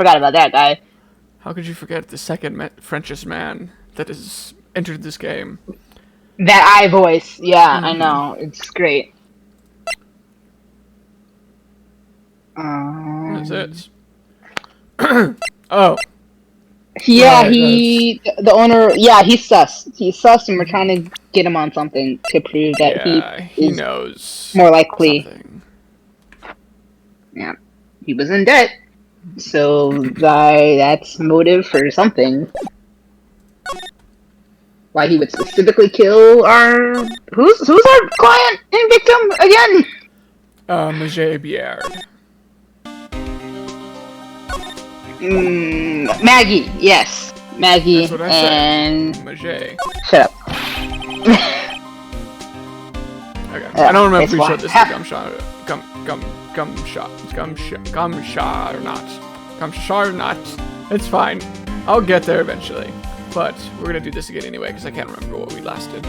forgot about that guy. How could you forget the second Frenchest man that has entered this game? That eye voice. Yeah, I know. It's great. What is this? Oh. Yeah, Right, the owner, yeah, he's sus. He's sus, and we're trying to get him on something to prove that yeah, he is knows more likely. something. Yeah, he was in debt, so that's motive for something. Why he would specifically kill our who's our client and victim again? Mager Biard. Maggie, yes, Maggie, That's what I and said. Mager. shut up. Okay. I don't remember if we it's showed this fine. to Gumshot or not. Gumshot or not. It's fine. I'll get there eventually. But we're gonna do this again anyway, because I can't remember what we last did.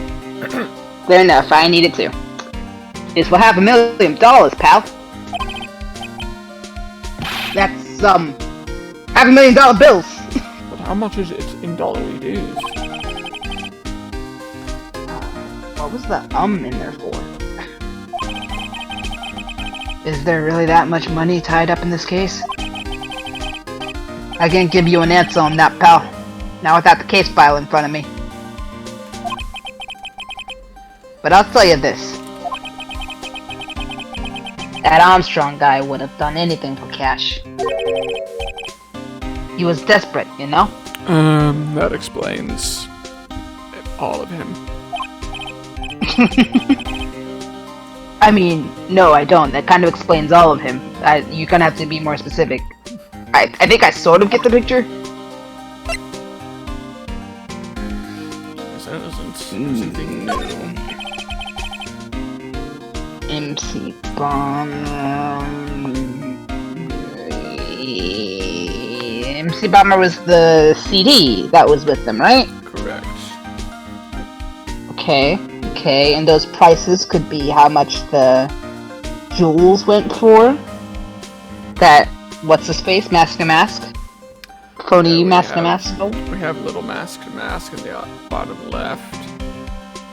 Good enough, I needed to. This will have $1 million, pal. That's, $500,000 bills. But how much is it in dollary dues? What was the in there for? Is there really that much money tied up in this case? I can't give you an answer on that, pal. Not without the case file in front of me. But I'll tell you this. That Armstrong guy would have done anything for cash. He was desperate, you know? That explains all of him. I mean, no, I don't. That kind of explains all of him. You're gonna have to be more specific. I think I sort of get the picture. That isn't anything new. MC Bomb. MC Bomber was the CD that was with them, right? Correct. Okay, and those prices could be how much the jewels went for. That, what's his face? Mask to Mask? Phony Yeah, Mask to Mask? We have little mask to mask in the bottom left.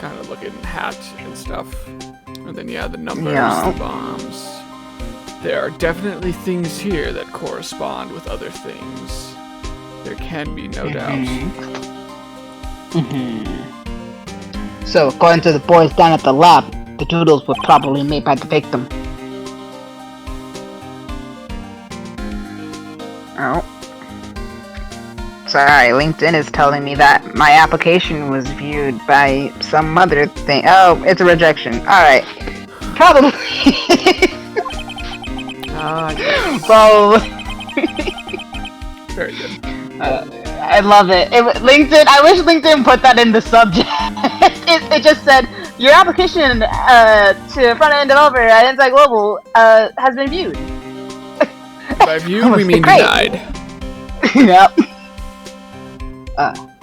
Kind of looking hat and stuff. And then, yeah, the numbers, Yeah. the bombs. There are definitely things here that correspond with other things. There can be no doubt. So, according to the boys down at the lab, the doodles were probably made by the victim. Oh. Sorry, LinkedIn is telling me that my application was viewed by some other thing. Oh, it's a rejection. Alright. Probably. Yes. Well, Very good. I love it. LinkedIn, I wish LinkedIn put that in the subject. it just said, your application to front-end developer at Insight Global has been viewed. By viewed, we mean Great. denied. Yep.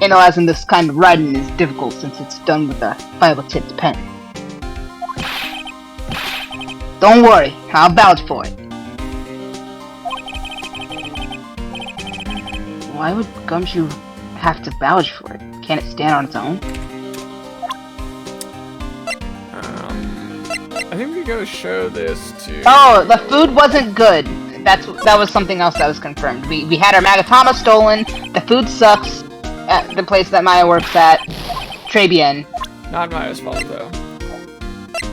Analyzing this kind of writing is difficult since it's done with a fiber-tipped pen. Don't worry, I'll vouch for it. Why would Gumshoe have to vouch for it? Can't it stand on its own? I think we gotta show this to... Oh, the food wasn't good. That was something else that was confirmed. We had our Magatama stolen. The food sucks at the place that Maya works at. Tribulations. Not Maya's fault, though.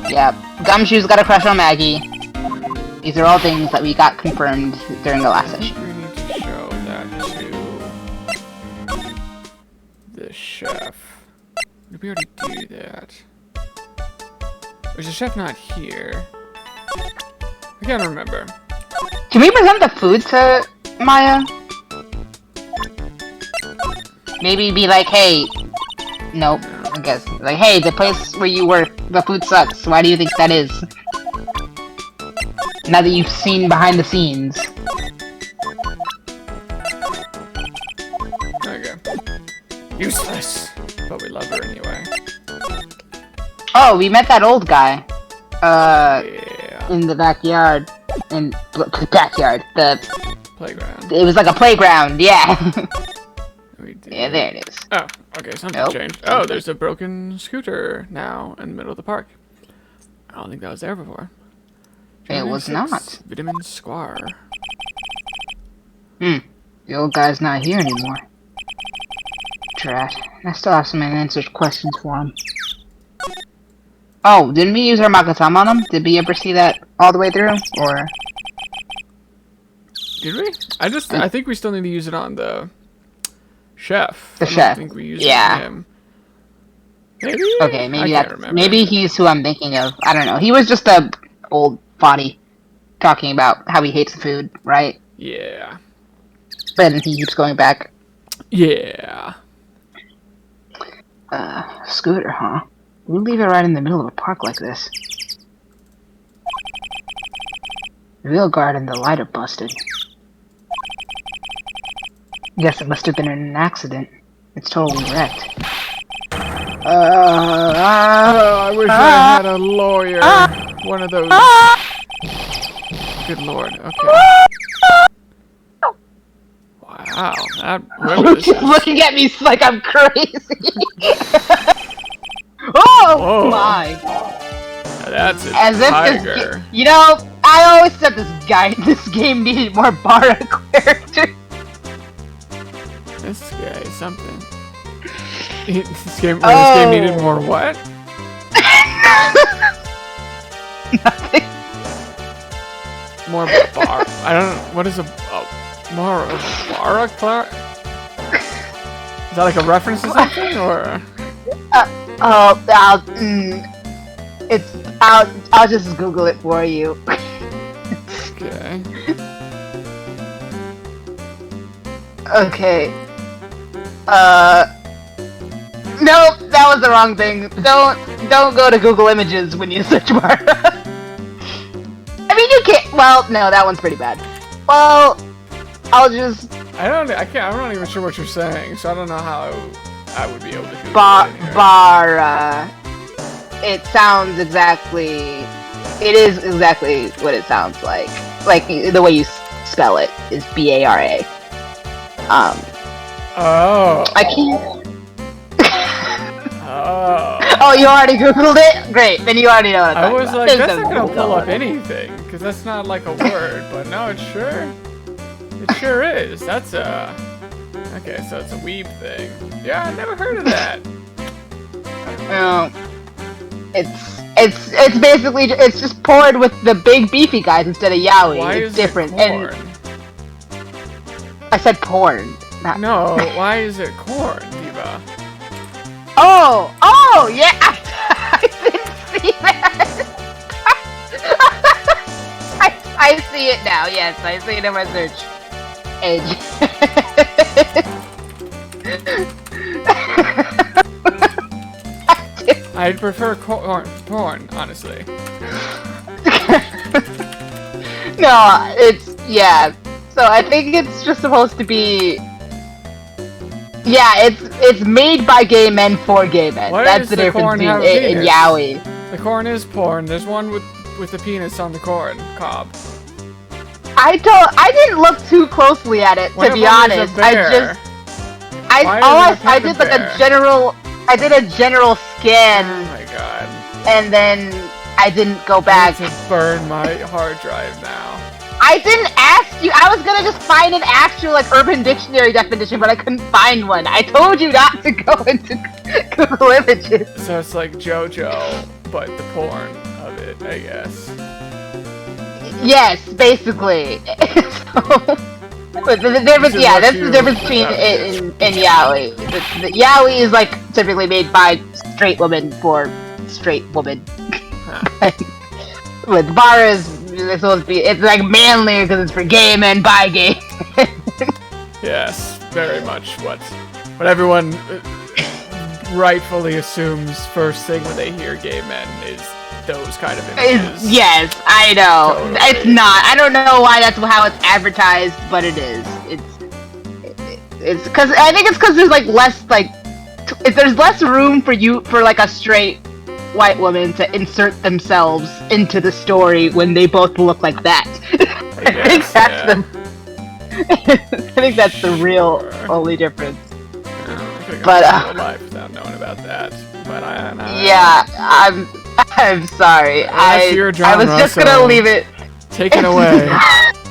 Yeah, Gumshoe's got a crush on Maggie. These are all things that we got confirmed during the last session. We need to show that to the chef. Did we already do that? Was the chef not here? I can't remember. Can we present the food to Maya? Maybe be like, hey... Nope, I guess. Like, hey, the place where you work, the food sucks. Why do you think that is? Now that you've seen behind the scenes. Okay. Useless. But we love her anyway. Oh, we met that old guy. Yeah. In the backyard. In the backyard. The Playground. It was like a playground. Yeah. Yeah, there it is. Oh, okay, something Nope. changed. Oh, there's a broken scooter now in the middle of the park. I don't think that was there before. It was 26 not. Vitamin Square. The old guy's not here anymore. Drat. I still have some unanswered questions for him. Oh, didn't we use our Makatama on him? Did we ever see that all the way through? Or... Did we? I think we still need to use it on the chef. The I chef. don't think we used Yeah. it on him. Maybe? Okay, maybe I can't remember. maybe he's who I'm thinking of. I don't know. He was just a old body talking about how he hates the food, right? Yeah. But he keeps going back. Yeah. Scooter, huh? We leave it right in the middle of a park like this. The wheel guard and the light are busted. Guess it must have been an accident. It's totally wrecked. I wish I had a lawyer. One of those. Good lord. Okay. Wow. Luke's looking at me like I'm crazy. Oh Whoa. my! That's a As if tiger. you know, I always said this game needed more Bara characters. This guy is something. This game needed more what? Nothing. More bar. I don't know. What is more Bara? Is that like a reference to something, or? I'll just Google it for you. Okay. Okay. Nope, that was the wrong thing. Don't go to Google Images when you search Bara. I mean, you can't. Well, no, that one's pretty bad. Well, I'll just. I'm not even sure what you're saying, so I don't know how I would be able to do Bara. It sounds exactly. It is exactly what it sounds like. Like the way you spell it is Bara. Oh. I can't. Oh. Oh, you already Googled it? Great, then you already know what I'm I was talking like, about. that's not gonna pull up anything, because that's not like a word, but no, it sure is. That's okay, so it's a weeb thing. Yeah, I never heard of that. It's basically just porn with the big beefy guys instead of yaoi. Why it's is different. it corn? And I said porn. Not No, why is it corn, Diva? Oh, yeah. I didn't see that. I see it now. Yes, I see it in my search. Edge. I'd prefer porn, honestly. No, yeah. So I think it's just supposed to be. Yeah, it's made by gay men for gay men. Why That's does the the difference corn between have it and penis? yaoi. The corn is porn. There's one with the penis on the corn cob. I didn't look too closely at it, One to of be them is a honest. bear. I did like a general scan, Oh my god. and then I didn't go I back. need to burn my hard drive now. I didn't ask you. I was gonna just find an actual like Urban Dictionary definition, but I couldn't find one. I told you not to go into Google Images. So it's like JoJo, but the porn of it, I guess. Yes, basically. But the difference, yeah, that's the difference between it and yaoi. The yaoi is like typically made by straight women for straight women. With Bara is supposed to be, it's like manlier because it's for gay men by gay men. Yes, very much what everyone rightfully assumes first thing when they hear gay men is those kind of images. Yes, I know. Totally. It's not. I don't know why that's how it's advertised, but it is. It's because I think it's because there's like less there's less room for like a straight white woman to insert themselves into the story when they both look like that. I think that's I think that's the real Sure. only difference. I could have But, gone through life without knowing about that. But Yeah, I'm sorry. That's your I was genre, just so gonna leave it. take it away.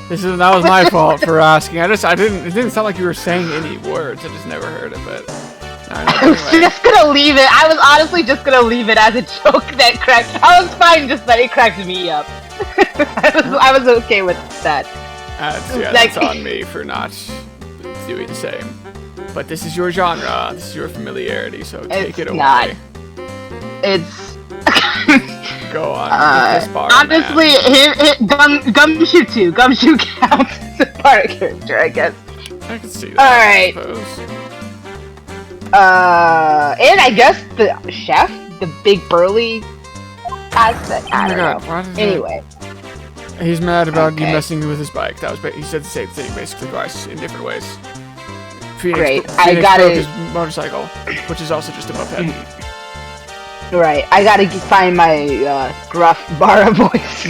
That was my fault for asking. It didn't sound like you were saying any words. I just never heard it, but I was just gonna leave it. I was honestly just gonna leave it as a joke that cracked. I was fine, just that it cracked me up. I was okay with that. That's on me for not doing the same. But this is your genre. This is your familiarity. So take it away. Not. It's. Go on. Get this bar, honestly, Gumshoe 2. Gumshoe counts as a part of character, I guess. I can see that. Alright. I suppose. And I guess the chef, the big burly aspect. I don't know. Why did Anyway. He's mad about you Okay. messing with his bike. He said the same thing basically twice in different ways. Phoenix, Great. Phoenix I gotta- broke his motorcycle, which is also just a moped. Right, I gotta find my gruff Bara voice.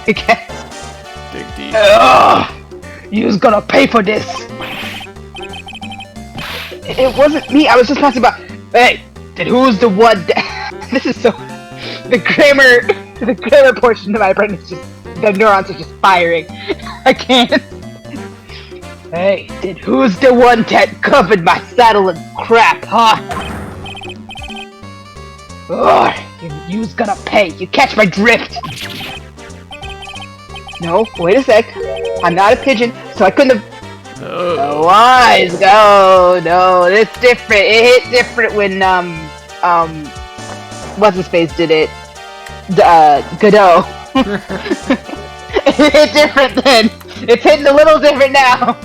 I guess. Dig deep. You's gonna pay for this. It wasn't me. I was just talking about. Hey, then who's the one? This is so. The grammar portion of my brain is just. The neurons are just firing. I can't. Hey, then who's the one that covered my saddle in crap, huh? You's gonna pay. You catch my drift. No, wait a sec. I'm not a pigeon, so I couldn't have. Oh. Wise. No, it's different. It hit different when what's his face did it? Godot. It hit different then. It's hitting a little different now.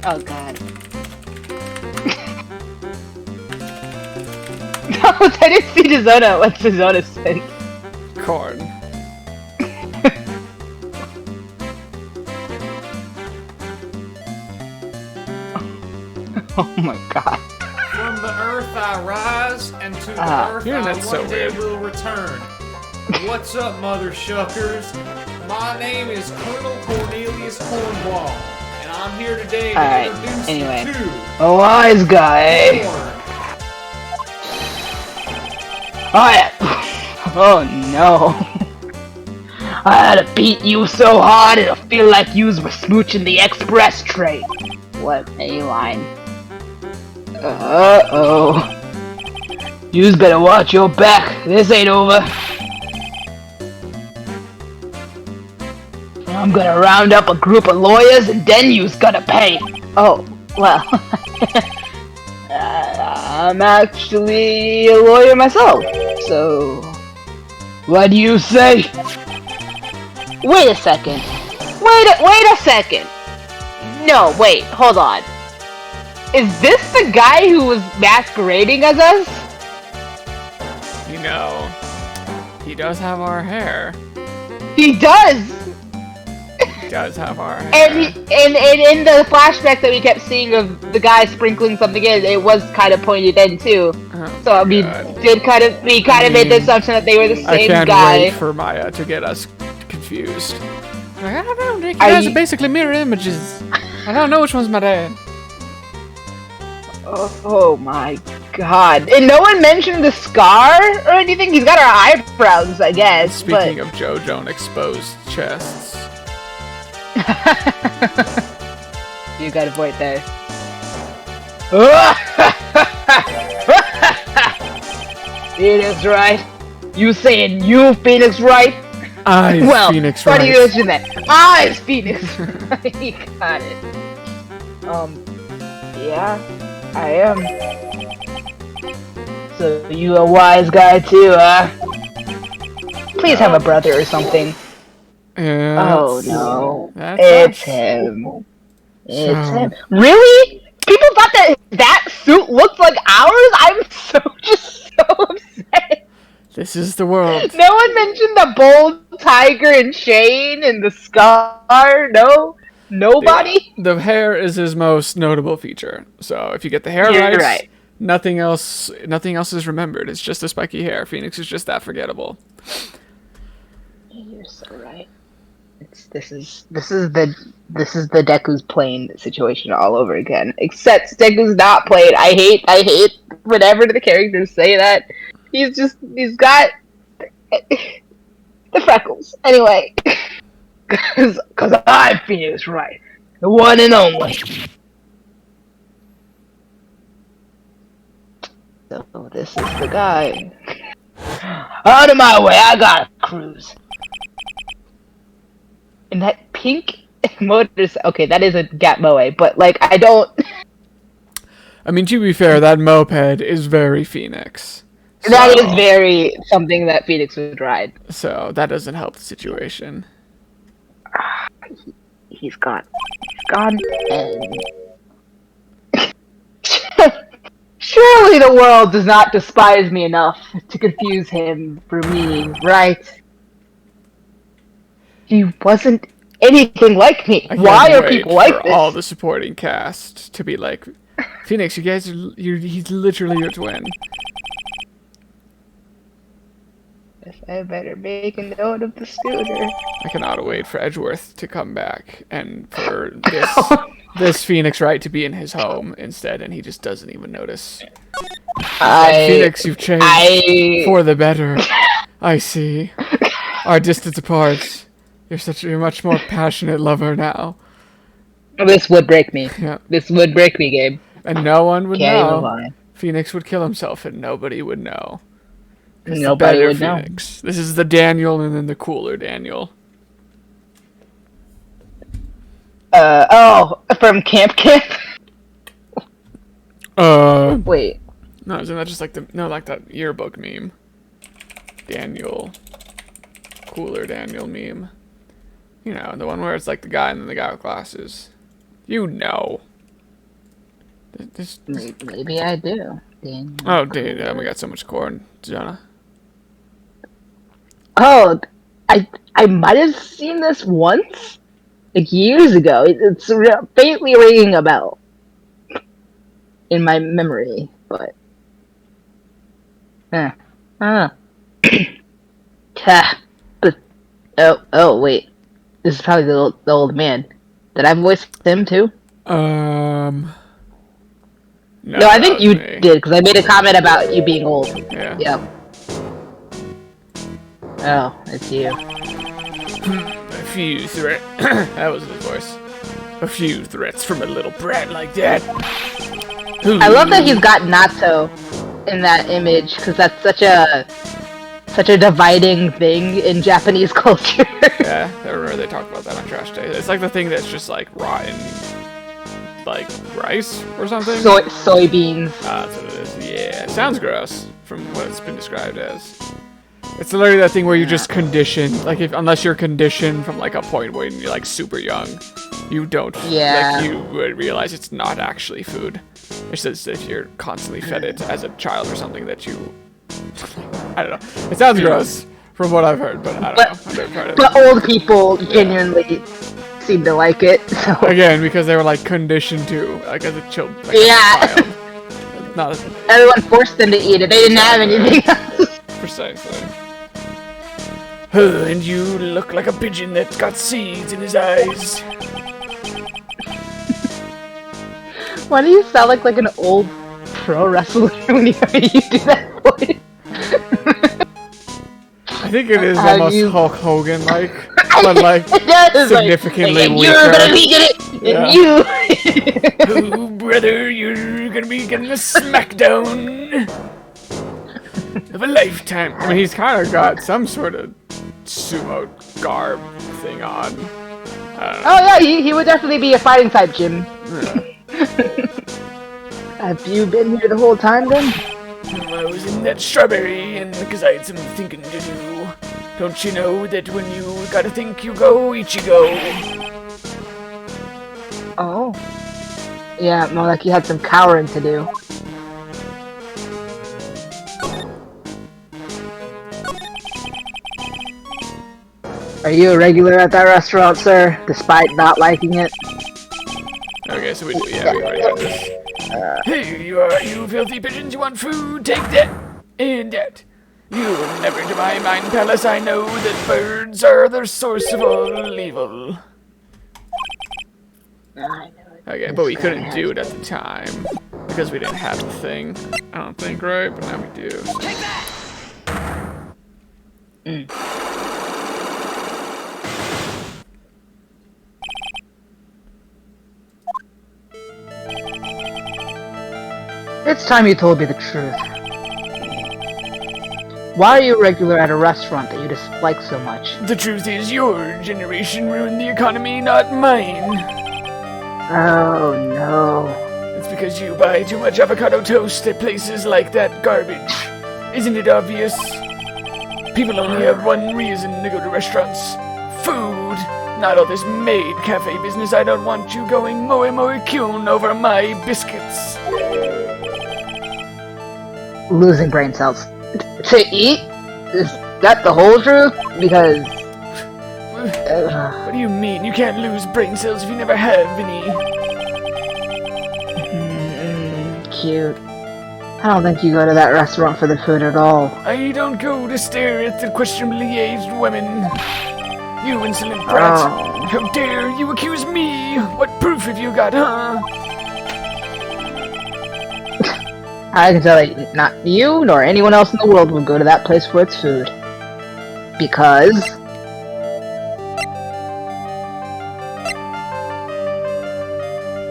Oh god. No, I didn't see Dizona. What's Dizona say? Corn. Oh my god. From the earth I rise, and to the earth Yeah, I that's so one day weird. will return. What's up, mother shuckers? My name is Colonel Cornelius Cornwall, and I'm here today to Alright, introduce anyway. you to A wise guy. Corn. Oh no. I had to beat you so hard it'll feel like yous were smooching the express train. What a line. Uh-oh. Yous better watch your back. This ain't over. I'm gonna round up a group of lawyers and then yous gonna pay. Oh, well. I'm actually a lawyer myself, so... What do you say? Wait a second. Wait a second. No, wait, hold on. Is this the guy who was masquerading as us? You know, he does have our hair. He does! He does have our hair. And in the flashback that we kept seeing of the guy sprinkling something in, it was kind of pointed in too. Oh, So we God. made the assumption that they were the I same can't guy. wait for Maya to get us confused. Like, I don't know, you guys are basically mirror images. I don't know which one's my dad. Oh my god. And no one mentioned the scar or anything? He's got our eyebrows, I guess. Speaking of JoJo and exposed chests. You got a point there. Phoenix Wright? You saying you Phoenix Wright? Well, Phoenix funny Wright. you mention that. Eyes Phoenix Wright. Got it. Yeah, I am. So you a wise guy too, huh? Please have a brother or something. Yeah, Oh no. that's It's us. him. It's So- him. Really? People thought that suit looked like ours? I'm just so upset. This is the world. No one mentioned the bold tiger and chain and the scar. No? Nobody? The hair is his most notable feature. So if you get the hair You're right. nothing else is remembered. It's just the spiky hair. Phoenix is just that forgettable. You're so right. This is the Deku's plane situation all over again. Except Deku's not plane. I hate whenever the characters say that. He's got the freckles. Anyway, because I'm Phoenix Wright, the one and only. So this is the guy. Out of my way, I got a cruise. And that pink motorcycle. Okay, that is a Gat Moe, but like I don't. I mean, to be fair, that moped is very Phoenix. That is very something that Phoenix would ride. So that doesn't help the situation. He's gone. And surely the world does not despise me enough to confuse him for me, right? He wasn't anything like me. Why are people like this? All the supporting cast to be like, Phoenix, you guys he's literally your twin. Guess I better make a note of the scooter. I cannot wait for Edgeworth to come back and for this Phoenix Wright to be in his home instead, and he just doesn't even notice. Phoenix, you've changed for the better. I see. Our distance apart. You're a much more passionate lover now. This would break me. Yeah. This would break me, Gabe. And no one would Can't even know. lie. Phoenix would kill himself and nobody would know. Nobody would Phoenix. This is the Daniel and then the cooler Daniel. From Camp. Wait. No, isn't that just like like that yearbook meme? Daniel. Cooler Daniel meme. You know, the one where it's like the guy and then the guy with glasses. You know. Maybe I do. Daniel. Oh, dude, we got so much corn, Jonah. Oh, I might have seen this once, like years ago. It's faintly ringing a bell in my memory, but oh wait, this is probably the old man. Did I voice him too? No, I think you did because I made a comment about you being old. Yeah. Yep. Oh, it's you. A few threats. That was his voice. A few threats from a little brat like that. I love that he's got Natto in that image because that's such a dividing thing in Japanese culture. Yeah, I remember they talked about that on Trash Day. It's like the thing that's just like rotten, like rice or something. Soybeans. Ah, that's what it is. Yeah, it sounds gross from what it's been described as. It's literally that thing where you just condition, like unless you're conditioned from like a point when you're like super young, you don't, like you would realize it's not actually food. It's just if you're constantly fed it as a child or something that you, I don't know. It sounds gross from what I've heard, but I don't know. I've never tried it. But old people genuinely seem to like it. So. Again, because they were like conditioned to, like as a child. Like, yeah. Everyone forced them to eat it. They didn't have anything else. Precisely. And you look like a pigeon that's got seeds in his eyes. Why do you sound like an old pro wrestler when you do that voice? I think it is almost Hulk Hogan-like, but like significantly weaker. You're gonna be getting you. Oh, brother, you're gonna be getting a smackdown of a lifetime. I mean, he's kind of got some sort of sumo garb thing on. Oh yeah, he would definitely be a fighting type, Jim. Yeah. Have you been here the whole time then? I was in that strawberry, and because I had some thinking to do. Don't you know that when you gotta think, you go Ichigo? Oh. Yeah, more like you had some cowering to do. Are you a regular at that restaurant, sir, despite not liking it? Okay, so we already have this. Hey, you filthy pigeons, you want food? Take that! And that. You'll never enter my mind palace. I know that birds are the source of all evil. Okay, but we couldn't do it at the time because we didn't have the thing. I don't think, right? But now we do. So. Take that! It's time you told me the truth. Why are you a regular at a restaurant that you dislike so much? The truth is, your generation ruined the economy, not mine. Oh no. It's because you buy too much avocado toast at places like that garbage. Isn't it obvious? People only have one reason to go to restaurants. Food. Not all this maid cafe business. I don't want you going moe moe kyun over my biscuits. Losing brain cells. To eat? Is that the whole truth? Because... What do you mean? You can't lose brain cells if you never have any. Cute. I don't think you go to that restaurant for the food at all. I don't go to stare at the questionably aged women. You insolent brat. Oh. How dare you accuse me? What proof have you got, huh? I can tell that not you nor anyone else in the world would go to that place for its food. Because...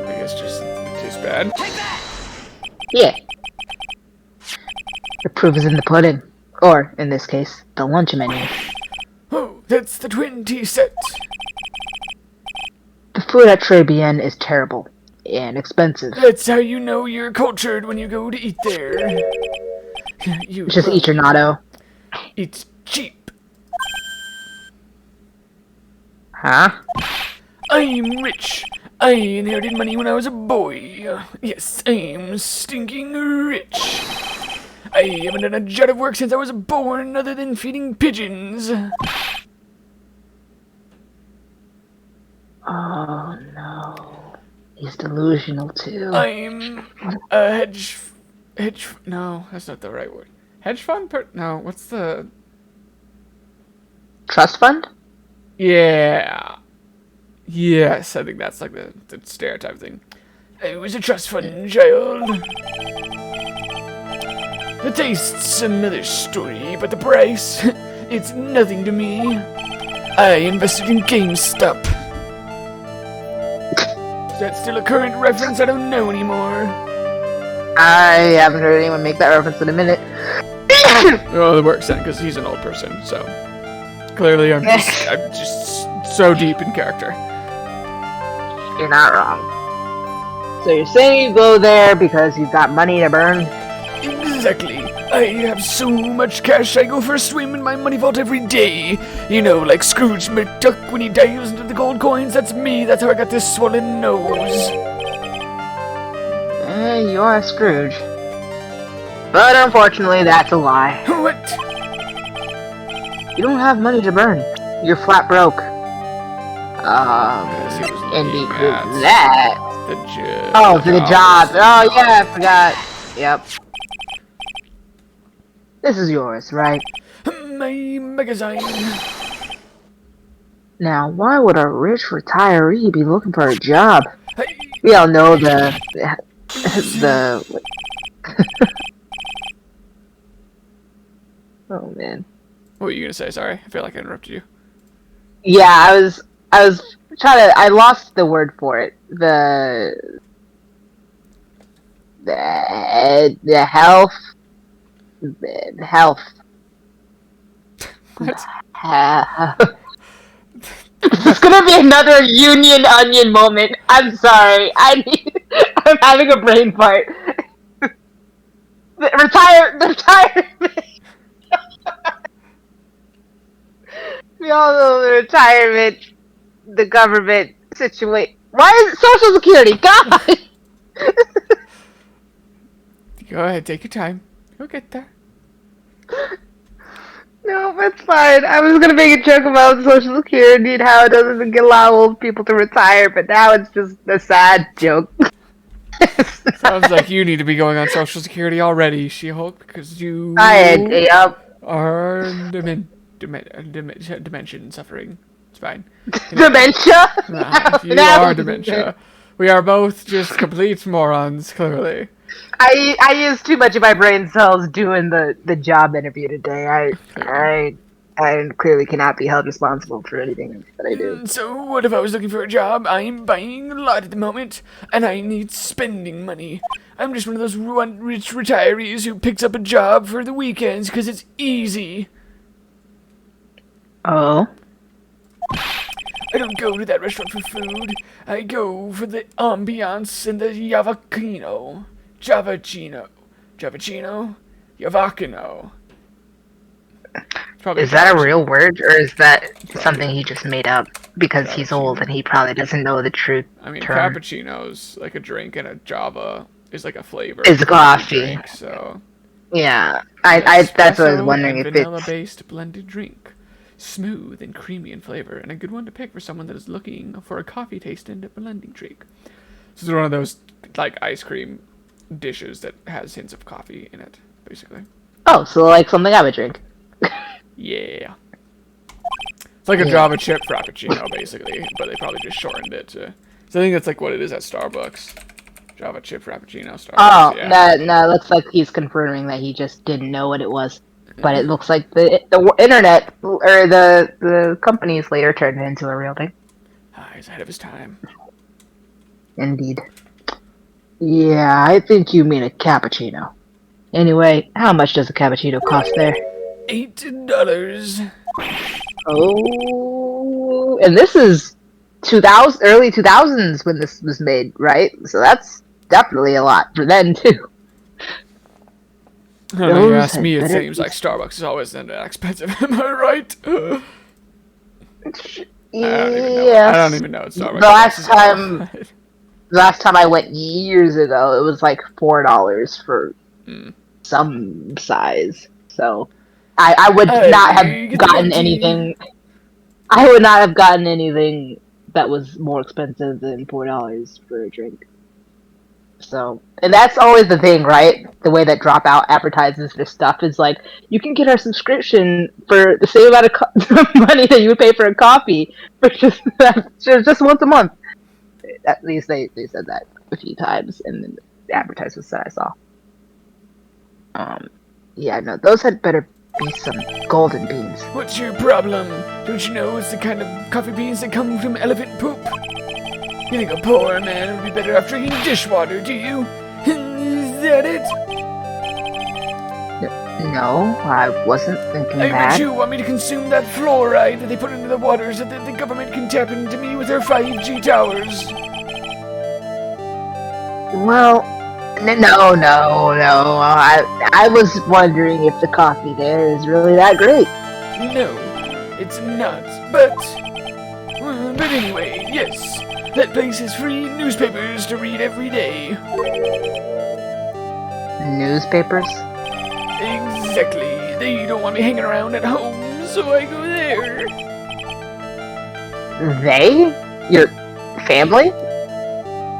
I guess just it tastes bad. yeah. The proof is in the pudding. Or, in this case, the lunch menu. Oh, that's the 20 set. The food at Tribulations is terrible. And expensive. That's how you know you're cultured when you go to eat there. You Just eat your natto. It's cheap. Huh? I'm rich. I inherited money when I was a boy. Yes, I'm stinking rich. I haven't done a jot of work since I was born other than feeding pigeons. Oh no. He's delusional too. I'm a no, that's not the right word. Hedge fund? No, what's the... Trust fund? Yeah. Yes, I think that's like the stereotype thing. I was a trust fund child. The taste's another story, but the price, it's nothing to me. I invested in GameStop. Is that still a current reference? I don't know anymore. I haven't heard anyone make that reference in a minute. Well, it works then, because he's an old person, so... Clearly, I'm just so deep in character. You're not wrong. So you're saying you go there because you've got money to burn? Exactly. I have so much cash, I go for a swim in my money vault every day. You know, like Scrooge McDuck when he dives into the gold coins. That's me. That's how I got this swollen nose. You are Scrooge. But unfortunately, that's a lie. What? You don't have money to burn. You're flat broke. And because of that... The job. Oh, for the job. Oh, yeah, I forgot. Yep. This is yours, right? My magazine. Now, why would a rich retiree be looking for a job? Hey. We all know the oh man. What were you gonna say? Sorry, I feel like I interrupted you. Yeah, I was trying to. I lost the word for it. The health. The health. What? It's gonna be another Union Onion moment. I'm sorry. I'm having a brain fart. Retirement. We all know the retirement, the government situation. Why is it Social Security? God! Go ahead, take your time. You'll get there. No, that's fine. I was gonna make a joke about Social Security and how it doesn't allow old people to retire, but now it's just a sad joke. Sounds like you need to be going on Social Security already, She-Hulk, because you... Yep. Are dementia suffering. It's fine. Dementia? You are dementia. We are both just complete morons, clearly. I used too much of my brain cells doing the job interview today. I clearly cannot be held responsible for anything that I do. So, what if I was looking for a job? I'm buying a lot at the moment, and I need spending money. I'm just one of those rich retirees who picks up a job for the weekends because it's easy. Oh? I don't go to that restaurant for food. I go for the ambiance and the Javacino. Is that a real word, or is that something he just made up because he's old and he probably doesn't know the true I mean, term? cappuccino's like a drink, and a Java is like a flavor. It's coffee. Drink, so Yeah, that's what I was wondering if it's vanilla-based blended drink, smooth and creamy in flavor, and a good one to pick for someone that is looking for a coffee-tasted blending drink. This is one of those like ice cream dishes that has hints of coffee in it, basically. Oh, so like something I would drink. Yeah. It's like a Java chip frappuccino, basically, but they probably just shortened it to... So I think that's like what it is at Starbucks. Java chip frappuccino, Starbucks. Oh, yeah. no, looks like he's confirming that he just didn't know what it was. But it looks like the internet, or the companies later turned it into a real thing. He's ahead of his time. Indeed. Yeah, I think you mean a cappuccino. Anyway, how much does a cappuccino cost there? $8. Oh, and this is early 2000s when this was made, right? So that's definitely a lot for then too. I don't know, you ask me, it seems like Starbucks is always that expensive. Am I right? I don't even know what Starbucks is. The last time I went years ago, it was like $4 for some size. So I would not have gotten anything. I would not have gotten anything that was more expensive than $4 for a drink. So, and that's always the thing, right? The way that Dropout advertises their stuff is like, you can get our subscription for the same amount of money that you would pay for a coffee for just once a month. At least they said that a few times in the advertisements that I saw. Yeah, no, those had better be some golden beans. What's your problem? Don't you know it's the kind of coffee beans that come from elephant poop? You think a poor man would be better off drinking dishwater, do you? Is that it? No, I wasn't thinking that. I bet you want me to consume that fluoride that they put into the water so that the government can tap into me with their 5G towers. Well, no. I was wondering if the coffee there is really that great. No, it's not, but anyway, yes. That place has free newspapers to read every day. Newspapers? Exactly. They don't want me hanging around at home, so I go there. They? Your family?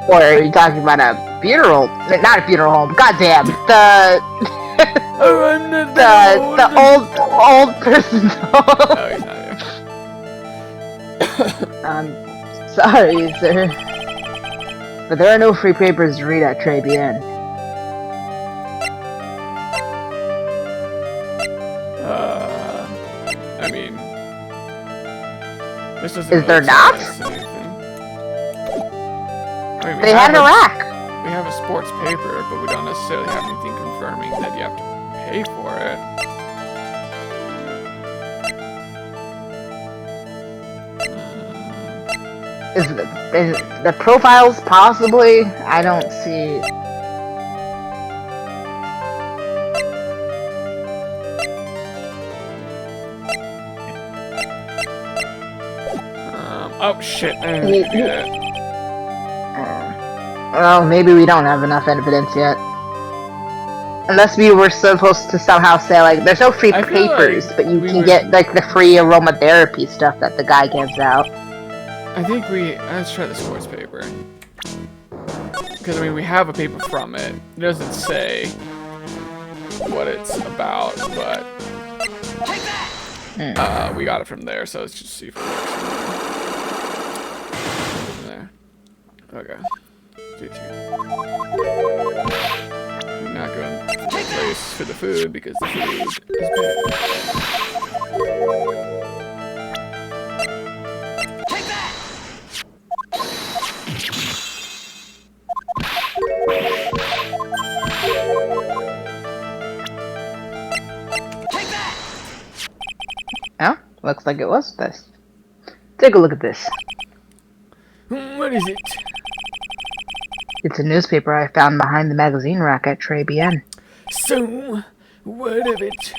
Or are you talking about a funeral? Not a funeral home. Goddamn. The old person's home. Oh, he's not here. Sorry, sir. But there are no free papers to read at Tribulations. I mean... This doesn't Is there not? I mean, they had a rack. We have a sports paper, but we don't necessarily have anything confirming that you have to pay for it. Is the profiles possibly? I don't see. Oh shit! I didn't do that. Well, maybe we don't have enough evidence yet. Unless we were supposed to somehow say, like, there's no free papers, but you can get, like, the free aromatherapy stuff that the guy gives out. I think let's try the sports paper. Because, I mean, we have a paper from it. It doesn't say what it's about, but We got it from there, so let's just see if it works. There. Okay. I'm not going to the place for the food because the food is bad. Oh, looks like it was this. Take a look at this. What is it? It's a newspaper I found behind the magazine rack at Tribulations. So, what of it?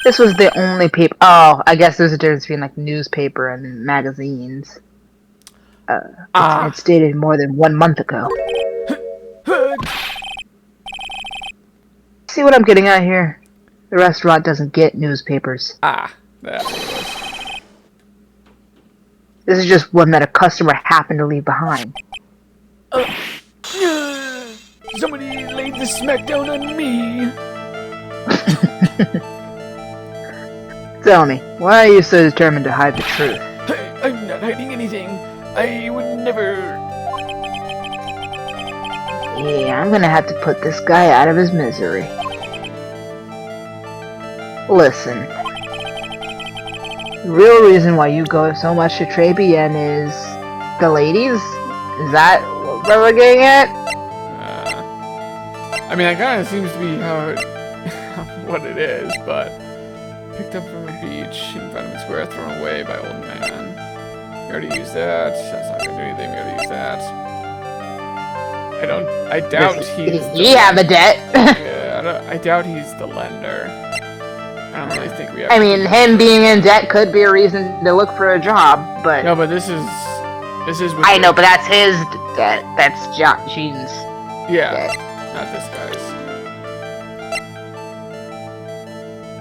This was the only paper. Oh, I guess there's a difference between like newspaper and magazines. It's dated more than 1 month ago. See what I'm getting at here? The restaurant doesn't get newspapers. That's what it was. This is just one that a customer happened to leave behind. Somebody laid the smackdown on me. Tell me, why are you so determined to hide the truth? I'm not hiding anything. I would never... Yeah, I'm gonna have to put this guy out of his misery. Listen. The real reason why you go so much to Tribulations is... the ladies? Is that what we're getting at? I mean, that kind of seems to be how it... what it is, but... Picked up from a beach in Vitamin Square, thrown away by old man. We already used that. That's not gonna do anything. We already used that. I doubt he's... You have a debt. Yeah, I doubt he's the lender. I don't really think we have... I mean, him being in debt could be a reason to look for a job, but... No, but this is... I know, but that's his debt. That's Gene's debt. Not this guy's.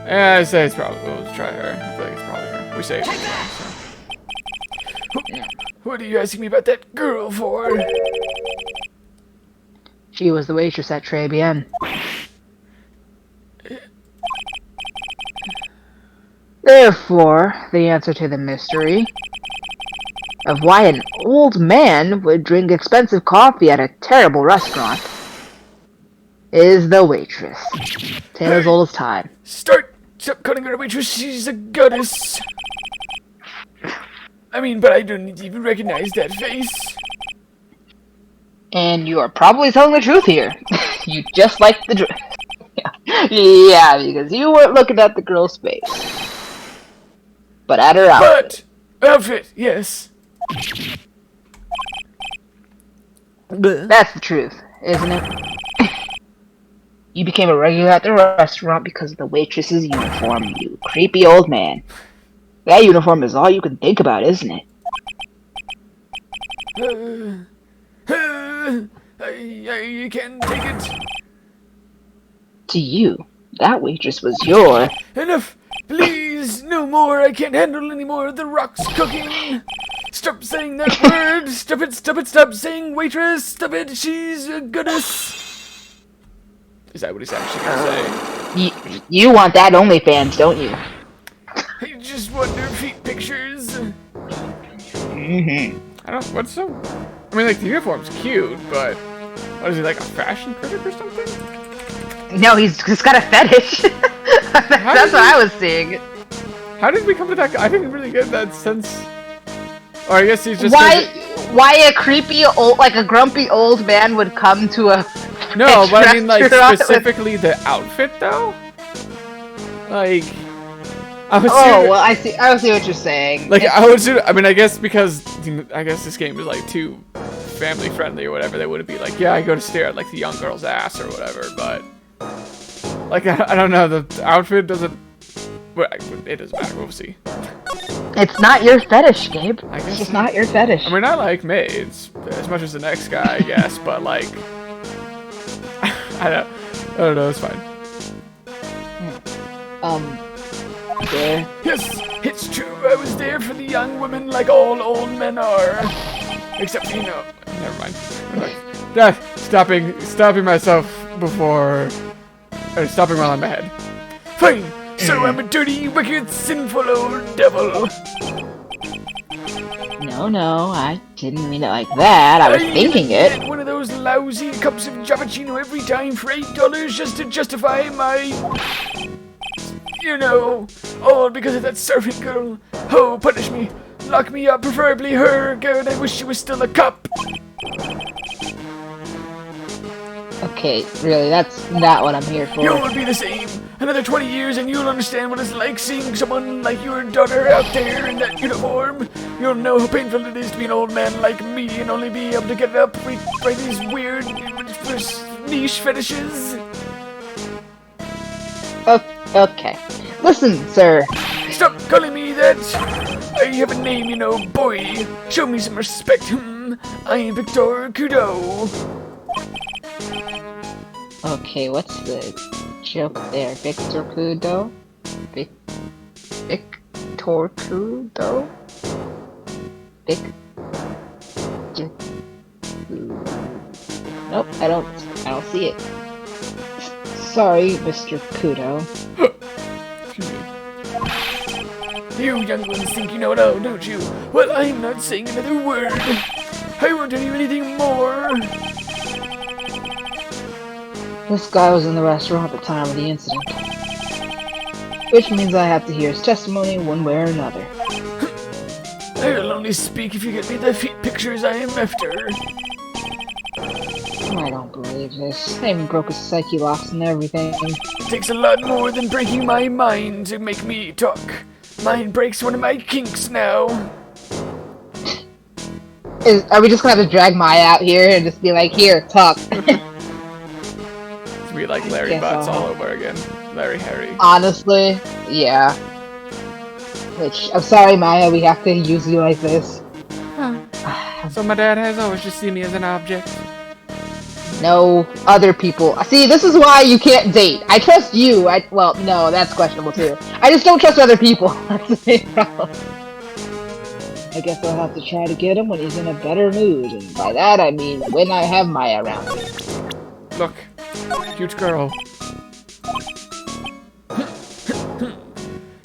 Yeah, I say it's probably... We'll try her. I feel like it's probably her. We say it anyway, so... What are you asking me about that girl for? She was the waitress at Tribulations. Therefore, the answer to the mystery of why an old man would drink expensive coffee at a terrible restaurant is the waitress. Tale as old as time. Stop calling her a waitress, she's a goddess. I mean, but I don't even recognize that face. And you are probably telling the truth here. You just like the dress. Yeah, because you weren't looking at the girl's face. But at her outfit. Outfit, yes. That's the truth, isn't it? You became a regular at the restaurant because of the waitress's uniform, you creepy old man. That uniform is all you can think about, isn't it? I can't take it. To you, that waitress was your... Enough! Please, no more. I can't handle any more of the rocks cooking. Stop saying that word. Stop it, stop it, stop saying waitress. Stop it, she's a goddess. Is that what he's actually gonna say? You want that OnlyFans, don't you? I just want their feet pictures. Mm-hmm. I don't... What's so... I mean, like, the uniform's cute, but... What is he, like a fashion critic or something? No, he's just got a fetish. That's what I was seeing. How did we come to that? I didn't really get that sense. Or I guess he's just... Why a creepy old, like a grumpy old man would come to a... No, but I mean, like, specifically the outfit, though? Like... well, I see what you're saying. Like, I would assume, I mean, I guess because, I guess this game is, like, too family friendly or whatever, they wouldn't be like, yeah, I go to stare at, like, the young girl's ass or whatever, but... Like, I don't know, the outfit doesn't... Well, it doesn't matter, we'll see. It's not your fetish, Gabe. I guess it's just not your fetish. I mean, I like maids, as much as the next guy, I guess, but, like... I don't know, it's fine. There. Yes, it's true, I was there for the young women like all old men are. Except, you know... Never mind. Stopping myself before... Or stopping while I'm ahead. Fine. So I'm a dirty, wicked, sinful old devil. No, I didn't mean it like that. I was thinking it. Get one of those lousy cups of Cappuccino every time for $8 just to justify my... You know, all because of that servant girl. Oh, punish me. Lock me up, preferably her. God, I wish she was still a cup. Okay, really, that's not what I'm here for. You'll be the same. Another 20 years and you'll understand what it's like seeing someone like your daughter out there in that uniform. You'll know how painful it is to be an old man like me and only be able to get up by these weird niche fetishes. Okay. Listen, sir. Stop calling me that. I have a name, you know, boy. Show me some respect. I am Victor Kudo. Okay, what's the joke there? Victor Kudo? Victor Kudo? Nope, I don't see it. Sorry, Mr. Kudo. Excuse me. You young ones think you know it all, don't you? Well, I'm not saying another word. I won't tell you anything more. This guy was in the restaurant at the time of the incident. Which means I have to hear his testimony one way or another. I'll only speak if you get me the feet pictures I am after. I don't believe this. I even broke his psyche locks and everything. It takes a lot more than breaking my mind to make me talk. Mine breaks one of my kinks now. Are we just gonna have to drag Maya out here and just be like, here, talk? It's be like Larry Butts all over again. Larry Harry. Honestly, yeah. Which, I'm sorry, Maya, we have to use you like this. Huh. So my dad has always just seen me as an object. No, other people. See, this is why you can't date. I trust you. Well, no, that's questionable too. I just don't trust other people. That's the main problem. I guess I'll have to try to get him when he's in a better mood, and by that I mean when I have Maya around. Look, cute girl.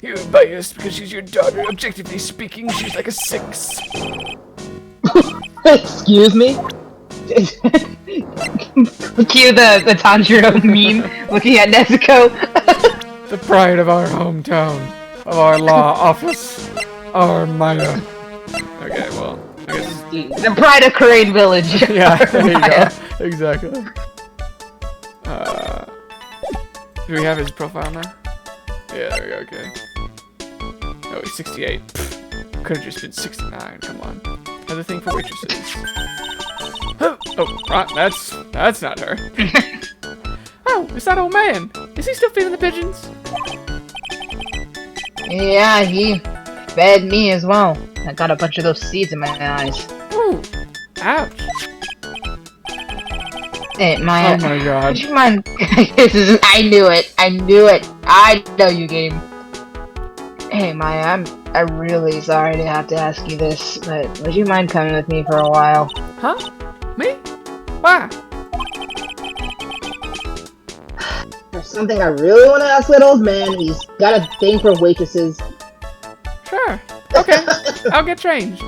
You're biased because she's your daughter. Objectively speaking, she's like a 6. Excuse me? Cue the Tanjiro meme looking at Nezuko. The pride of our hometown, of our law office, our Maya. Okay, well, I guess... The pride of Crane Village. Yeah, there you go. Exactly. Do we have his profile now? Yeah, there we go, okay. Oh, he's 68. Could've just been 69, come on. Another thing for waitresses. Oh, right, that's not her. Oh, it's that old man. Is he still feeding the pigeons? Yeah, he fed me as well. I got a bunch of those seeds in my eyes. Ooh, ouch. Hey, Maya. Oh my god. Would you mind? I knew it. I know you, game. Hey, Maya, I'm really sorry to have to ask you this, but would you mind coming with me for a while? Huh? Me? Why? There's something I really want to ask that old man. He's got a thing for waitresses. Sure. Okay. I'll get changed.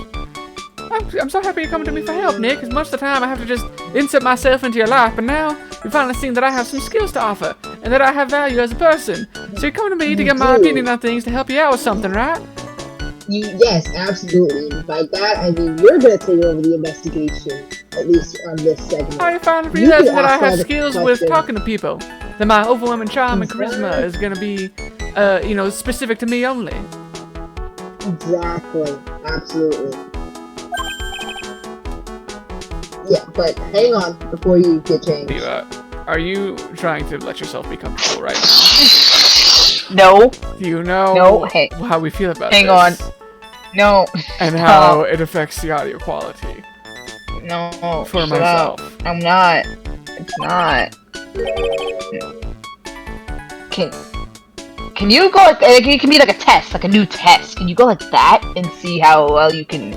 I'm so happy you're coming to me for help, Nick, because most of the time I have to just insert myself into your life, but now you've finally seen that I have some skills to offer, and that I have value as a person. So you're coming to me to get my opinion on things to help you out with something, right? Yes, absolutely. By that, I mean you're gonna take over the investigation, at least on this segment. I finally You realized can that I ask all have the skills with questions. talking to people. That my overwhelming charm and charisma is gonna be, specific to me only. Exactly. Absolutely. Yeah, but hang on before you get changed. Diva, are you trying to let yourself become cool right now? No. Do you know No, hey. how we feel about Hang this? on. No. And how it affects the audio quality. No. For shut myself. up. I'm not. It's not. Can you go like it can be like a test, like a new test. Can you go like that and see how well you can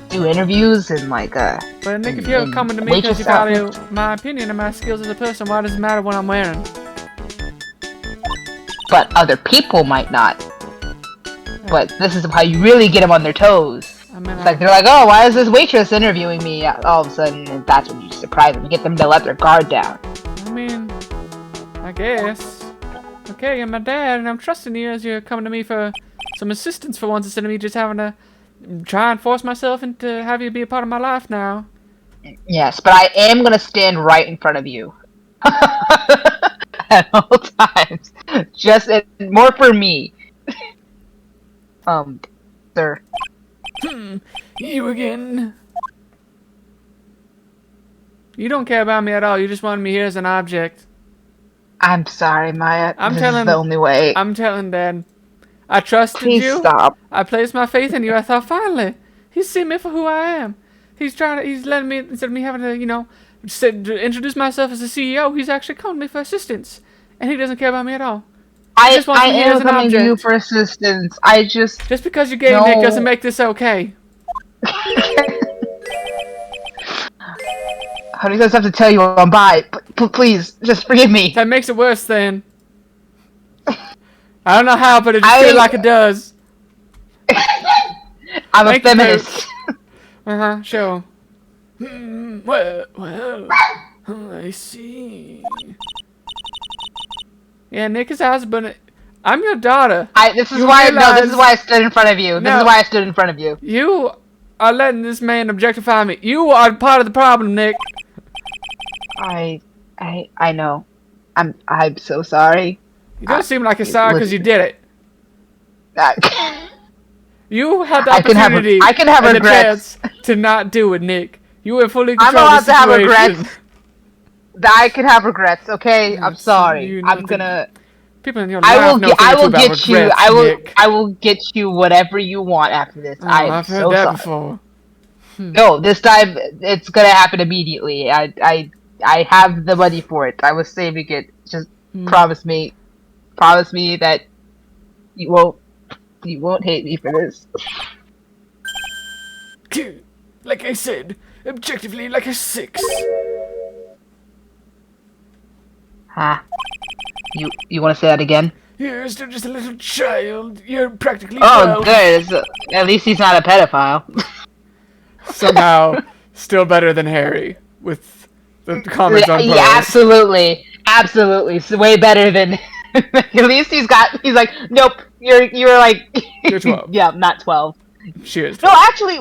do interviews and like But Nick, if you're and coming to me waitress because you value outfits? my opinion and my skills as a person, why does it matter what I'm wearing? but other people might not. But this is how you really get them on their toes. I mean, It's like they're like, oh, why is this waitress interviewing me? All of a sudden, and that's when you surprise them. You get them to let their guard down. I mean, I guess. Okay, you're my dad, and I'm trusting you as you're coming to me for some assistance for once instead of me just having to try and force myself into have you be a part of my life now. Yes, but I am gonna stand right in front of you at all times. Just more for me. Sir. You again. You don't care about me at all. You just wanted me here as an object. I'm sorry, Maya. I'm this telling- is the only way. I'm telling Dad. I trusted Please you. stop. I placed my faith in you. I thought finally he's seen me for who I am. He's letting me, instead of me having to, introduce myself as a CEO, he's actually calling me for assistance. And he doesn't care about me at all. I just wants me here am as an coming to you object. for assistance. I just... Just because you're gay, No. Nick, doesn't make this okay. Honey, does have to tell you I'm bi. Please, just forgive me. That makes it worse then. I don't know how, but it just I- feels like it does. I'm a Thank you, feminist. Uh-huh, sure. Well, I see. Yeah, Nick is husband. I'm your daughter. This is You why realize- I stood in front of you. This No. is why I stood in front of you. You are letting this man objectify me. You are part of the problem, Nick. I know. I'm so sorry. You don't seem like you're sorry because you did it. You had the I can have- opportunity I can have and the regrets. chance to not do it, Nick. You were fully I'm control allowed of the to have situation. regrets. I can have regrets, okay? I'm sorry. you I'm know gonna... People in your I life will know get. things I will about get you. regrets, Nick. I will get you whatever you want after this. Oh, I'm I've heard so that sorry. before. No, this time it's gonna happen immediately. I have the money for it. I was saving it. Just promise me that you won't hate me for this. Like I said, objectively like a 6. Huh? You want to say that again? You're still just a little child. You're practically Oh, 12. good. At least he's not a pedophile. Somehow, still better than Harry with the comments on Yeah, posts. absolutely. It's way better than. At least he's like, nope. You're like. You're 12. Yeah, not 12. She is. No, actually,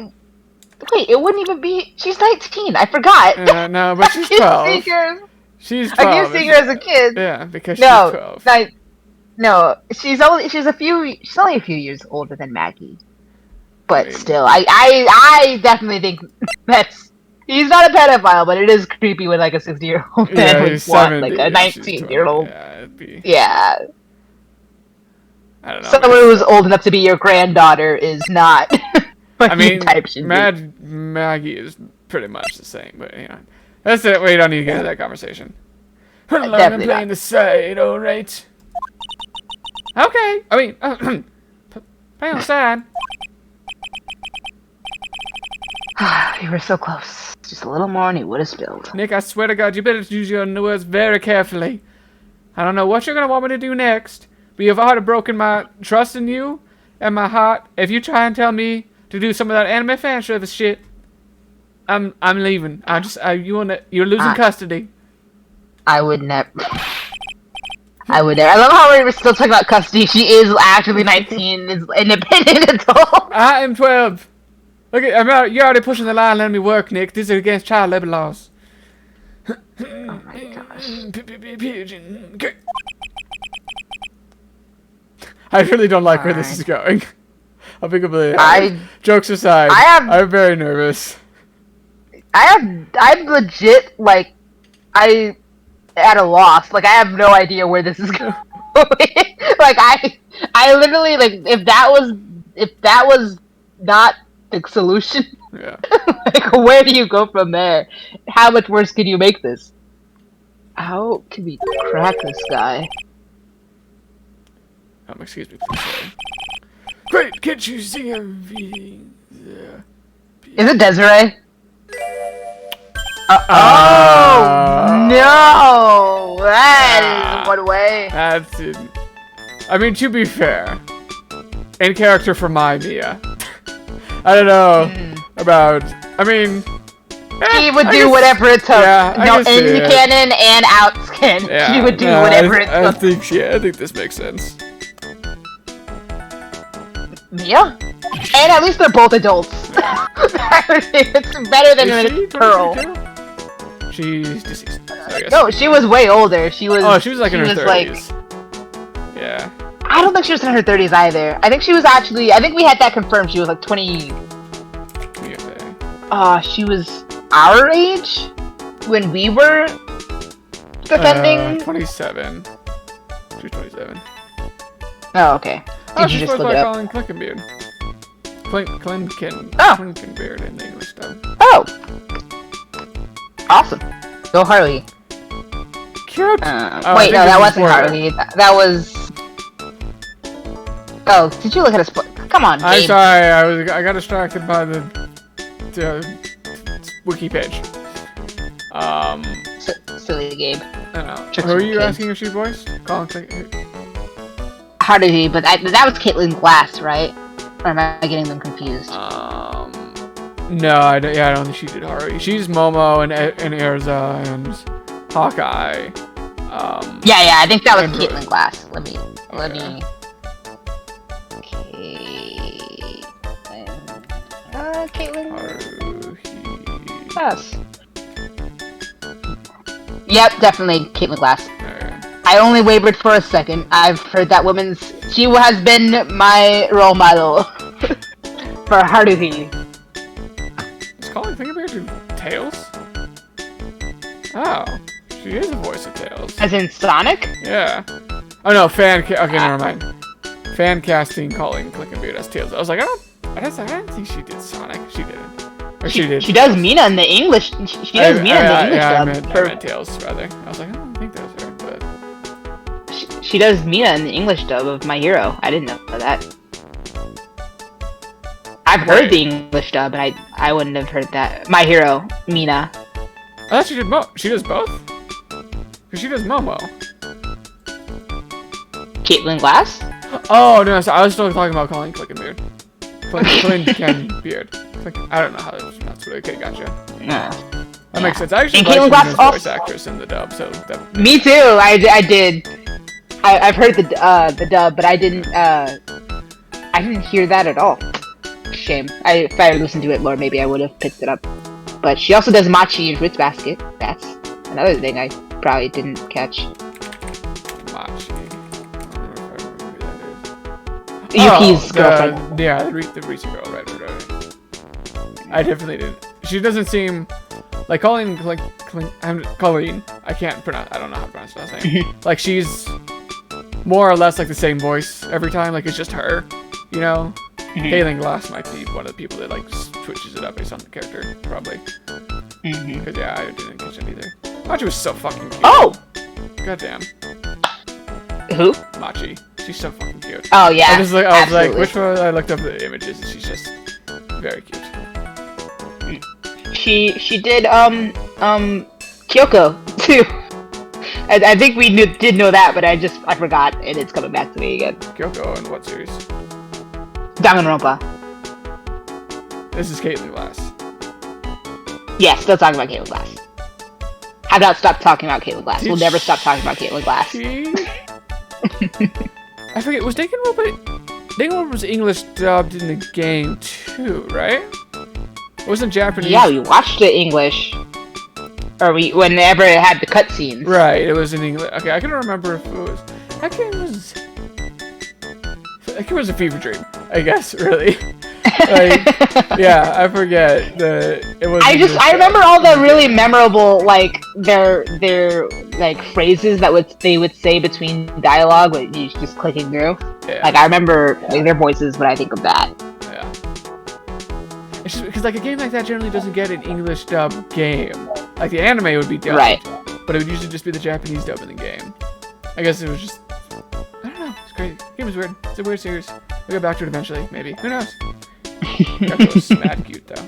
wait. It wouldn't even be. She's 19. I forgot. No, but she's I keep 12. seeing her- She's 12. I keep seeing her as a kid. Yeah, because No, she's 12. no. She's only a few years older than Maggie. But Maybe. still, I definitely think he's not a pedophile, but it is creepy when like a 60-year-old man Yeah, would he's want 70, like a she's 19-year-old. 12. Yeah, it'd be. Yeah. I don't know. Someone who's old enough to be your granddaughter is not. What I mean, you type should be. Maggie is pretty much the same, but you know, that's it. We don't need to get into that conversation. Run along and Definitely play not. in the side, all right? Okay. I mean, play on the side. You were so close. Just a little more and he would have spilled. Nick, I swear to God, you better use your words very carefully. I don't know what you're gonna want me to do next, but you've already broken my trust in you and my heart. If you try and tell me to do some of that anime fan service shit, I'm leaving. You're losing custody. I would never. I would never. I love how we're still talking about custody. She is actually 19, is an independent adult. I am 12. Look, you're already pushing the line. Letting me work, Nick. This is against child labor laws. Oh my gosh. Pigeon. Okay. I really don't like where this is going. I'll be completely honest. Jokes aside, I'm very nervous. I'm legit, like, at a loss. Like, I have no idea where this is going. Like, I literally, like, if that was not the solution, Yeah. like, where do you go from there? How much worse can you make this? How can we crack this guy? Excuse me, please. Sorry. Great, can't you see everything? Is it Desiree? Oh no! That is one way. That's it. I mean, to be fair, in character for my Mia, I don't know about. I mean, She would I do guess- whatever it took. Yeah, I no, can see in it. canon and out canon. Yeah, She would do no, whatever it I took. think, I think this makes sense. Yeah. And at least they're both adults. It's better than Is she Pearl. 22? She's deceased. So I guess. No, she was way older. She was. Oh, she was like in her like- 30s. Yeah. I don't think she was in her 30s either. I think she was actually. I think we had that confirmed. She was like 20. She was our age when we were defending. 27. She's 27. Oh, okay. Oh, Did you she's just voiced look by it up? Colin Clinkenbeard. Oh. Clinkenbeard in the English dub. Oh. Awesome. Go Harley. Cute. Wait, I no, think that this is wasn't Porter. Harley. That was. Oh, did you look at a Come on, I'm Gabe. sorry, I got distracted by the wiki page. Silly Gabe. I don't know. Tricks Who are with you kids. asking if she voiced? Colin Clinkenbeard. How did he? But that was Caitlin Glass, right? Or am I getting them confused? No, I don't think she did Haru. She's Momo and Erza and Hawkeye. Yeah, I think that was and- Caitlin Glass. Let me. Okay. Caitlin Haruhi. Glass. Yep, definitely Caitlin Glass. Okay. I only wavered for a second. I've heard that she has been my role model for Haruhi. Is Colin Clinkenbeard do Tails? Oh, she is the voice of Tails. As in Sonic? Yeah. Oh no, okay, never mind. Fan casting Colin Clinkenbeard as Tails. I was like, I don't think she did Sonic. She didn't. Or she did. She does Mina in the English. She does Mina in the English I dub. meant Tails, rather. I was like, I don't think that was her, but... She does Mina in the English dub of My Hero. I didn't know that. I've heard Wait. the English dub, but I wouldn't have heard that. My Hero, Mina. I thought she did She does both? Because she does Momo. Caitlin Glass? Oh, no, so I was still talking about Colin Clinkenbeard. Clinkenbeard. I don't know how that's what okay, gotcha. No. That makes sense. I actually And like Caitlin her Glass as also- voice actress in the dub, so that... Me too. I did. I've heard the dub, but I didn't hear that at all. Shame. If I had listened to it more, maybe I would have picked it up. But she also does Machi in Fruits Basket. That's another thing I probably didn't catch. Machi. I don't know if I remember who that is. Yuki's girlfriend. Yeah, the recent girl, right. I definitely didn't. She doesn't seem like Colleen. Colleen. I can't pronounce. I don't know how to pronounce her last name. Like she's more or less like the same voice every time. Like it's just her, you know. Caitlin Glass might be one of the people that like switches it up based on the character, probably. Because yeah, I didn't catch it either. Machi was so fucking cute. Oh! Goddamn. Who? Machi. She's so fucking cute. Oh yeah. I was like, absolutely. which one? I looked up the images and she's just very cute. She did Kyoko too. I think we did know that, but I forgot, and it's coming back to me again. Kyoko in what series? Danganronpa. This is Caitlin Glass. Yeah, still talking about Caitlin Glass. How about stop talking about Caitlin Glass? We'll never stop talking about Caitlin Glass. I forget, was Danganronpa was English dubbed in the game too, right? It wasn't Japanese. Yeah, we watched it English. Or whenever it had the cutscenes. Right, it was in English. Okay, I can remember if it was. That game was a fever dream, I guess, really. Like, yeah, I forget it was. I remember all the really memorable their like phrases that they would say between dialogue when you just clicking through. Yeah. Like I remember their voices when I think of that. Yeah. It's just because like a game like that generally doesn't get an English dub game. Like the anime would be dubbed, Right. but it would usually just be the Japanese dub in the game. I guess it was just. I don't know. It's crazy. The game was weird. It's a weird series. We'll get back to it eventually, maybe. Who knows? That was mad cute though.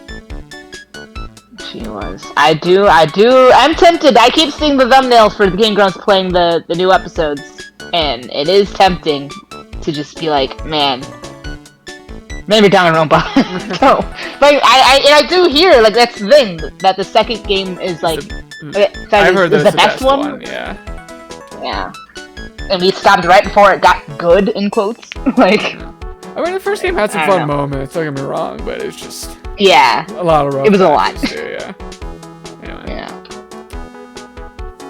She was. I'm tempted. I keep seeing the thumbnails for the Game Grumps playing the new episodes, and it is tempting. to just be like, man, maybe Danganronpa. So, like, I do hear, like, that's the thing, that the second game is, like, I've heard is that's the best one. Yeah. Yeah. And we stopped right before it got good, in quotes. Like, I mean, the first game had some I don't fun know. moments, don't get me wrong, but it's just yeah. a lot of rough It was a lot. patches too, yeah. Anyway. Yeah.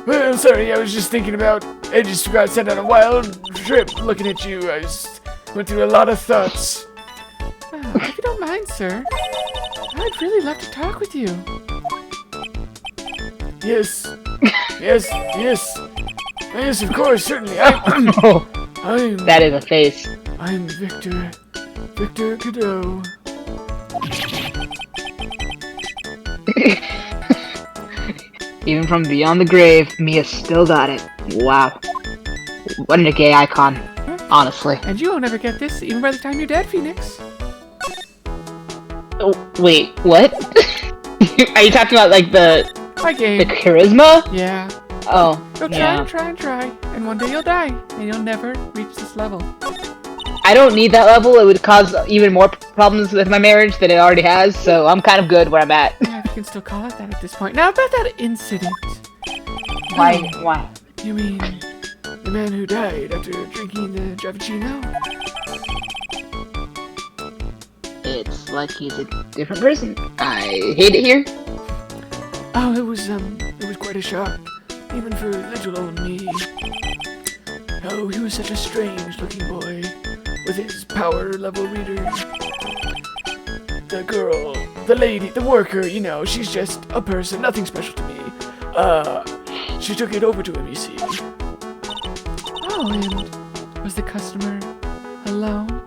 Well, sorry, I was just thinking about, I just got sent on a wild trip looking at you. I just went through a lot of thoughts. Oh, if you don't mind, sir, I'd really love to talk with you. Yes. Yes, yes. Yes, of course, certainly. I'm That is a face. I'm Victor Cadeau. Even from beyond the grave, Mia still got it. Wow. What a gay icon. Honestly. And you won't ever get this, even by the time you're dead, Phoenix. Oh, wait, what? Are you talking about, like, the game. the charisma? Yeah. Oh, Go try yeah. and try and try, and one day you'll die, and you'll never reach this level. I don't need that level. It would cause even more problems with my marriage than it already has, so I'm kind of good where I'm at. Yeah, if you can still call it that at this point. Now, about that incident. Why? Why? You mean the man who died after drinking the Javicino? It's like he's a different person. I hate it here. Oh, it was quite a shock, even for little old me. Oh, he was such a strange-looking boy, with his power level reader. The girl, the lady, the worker, you know, she's just a person, nothing special to me. She took it over to him, you see. Oh, and was the customer alone?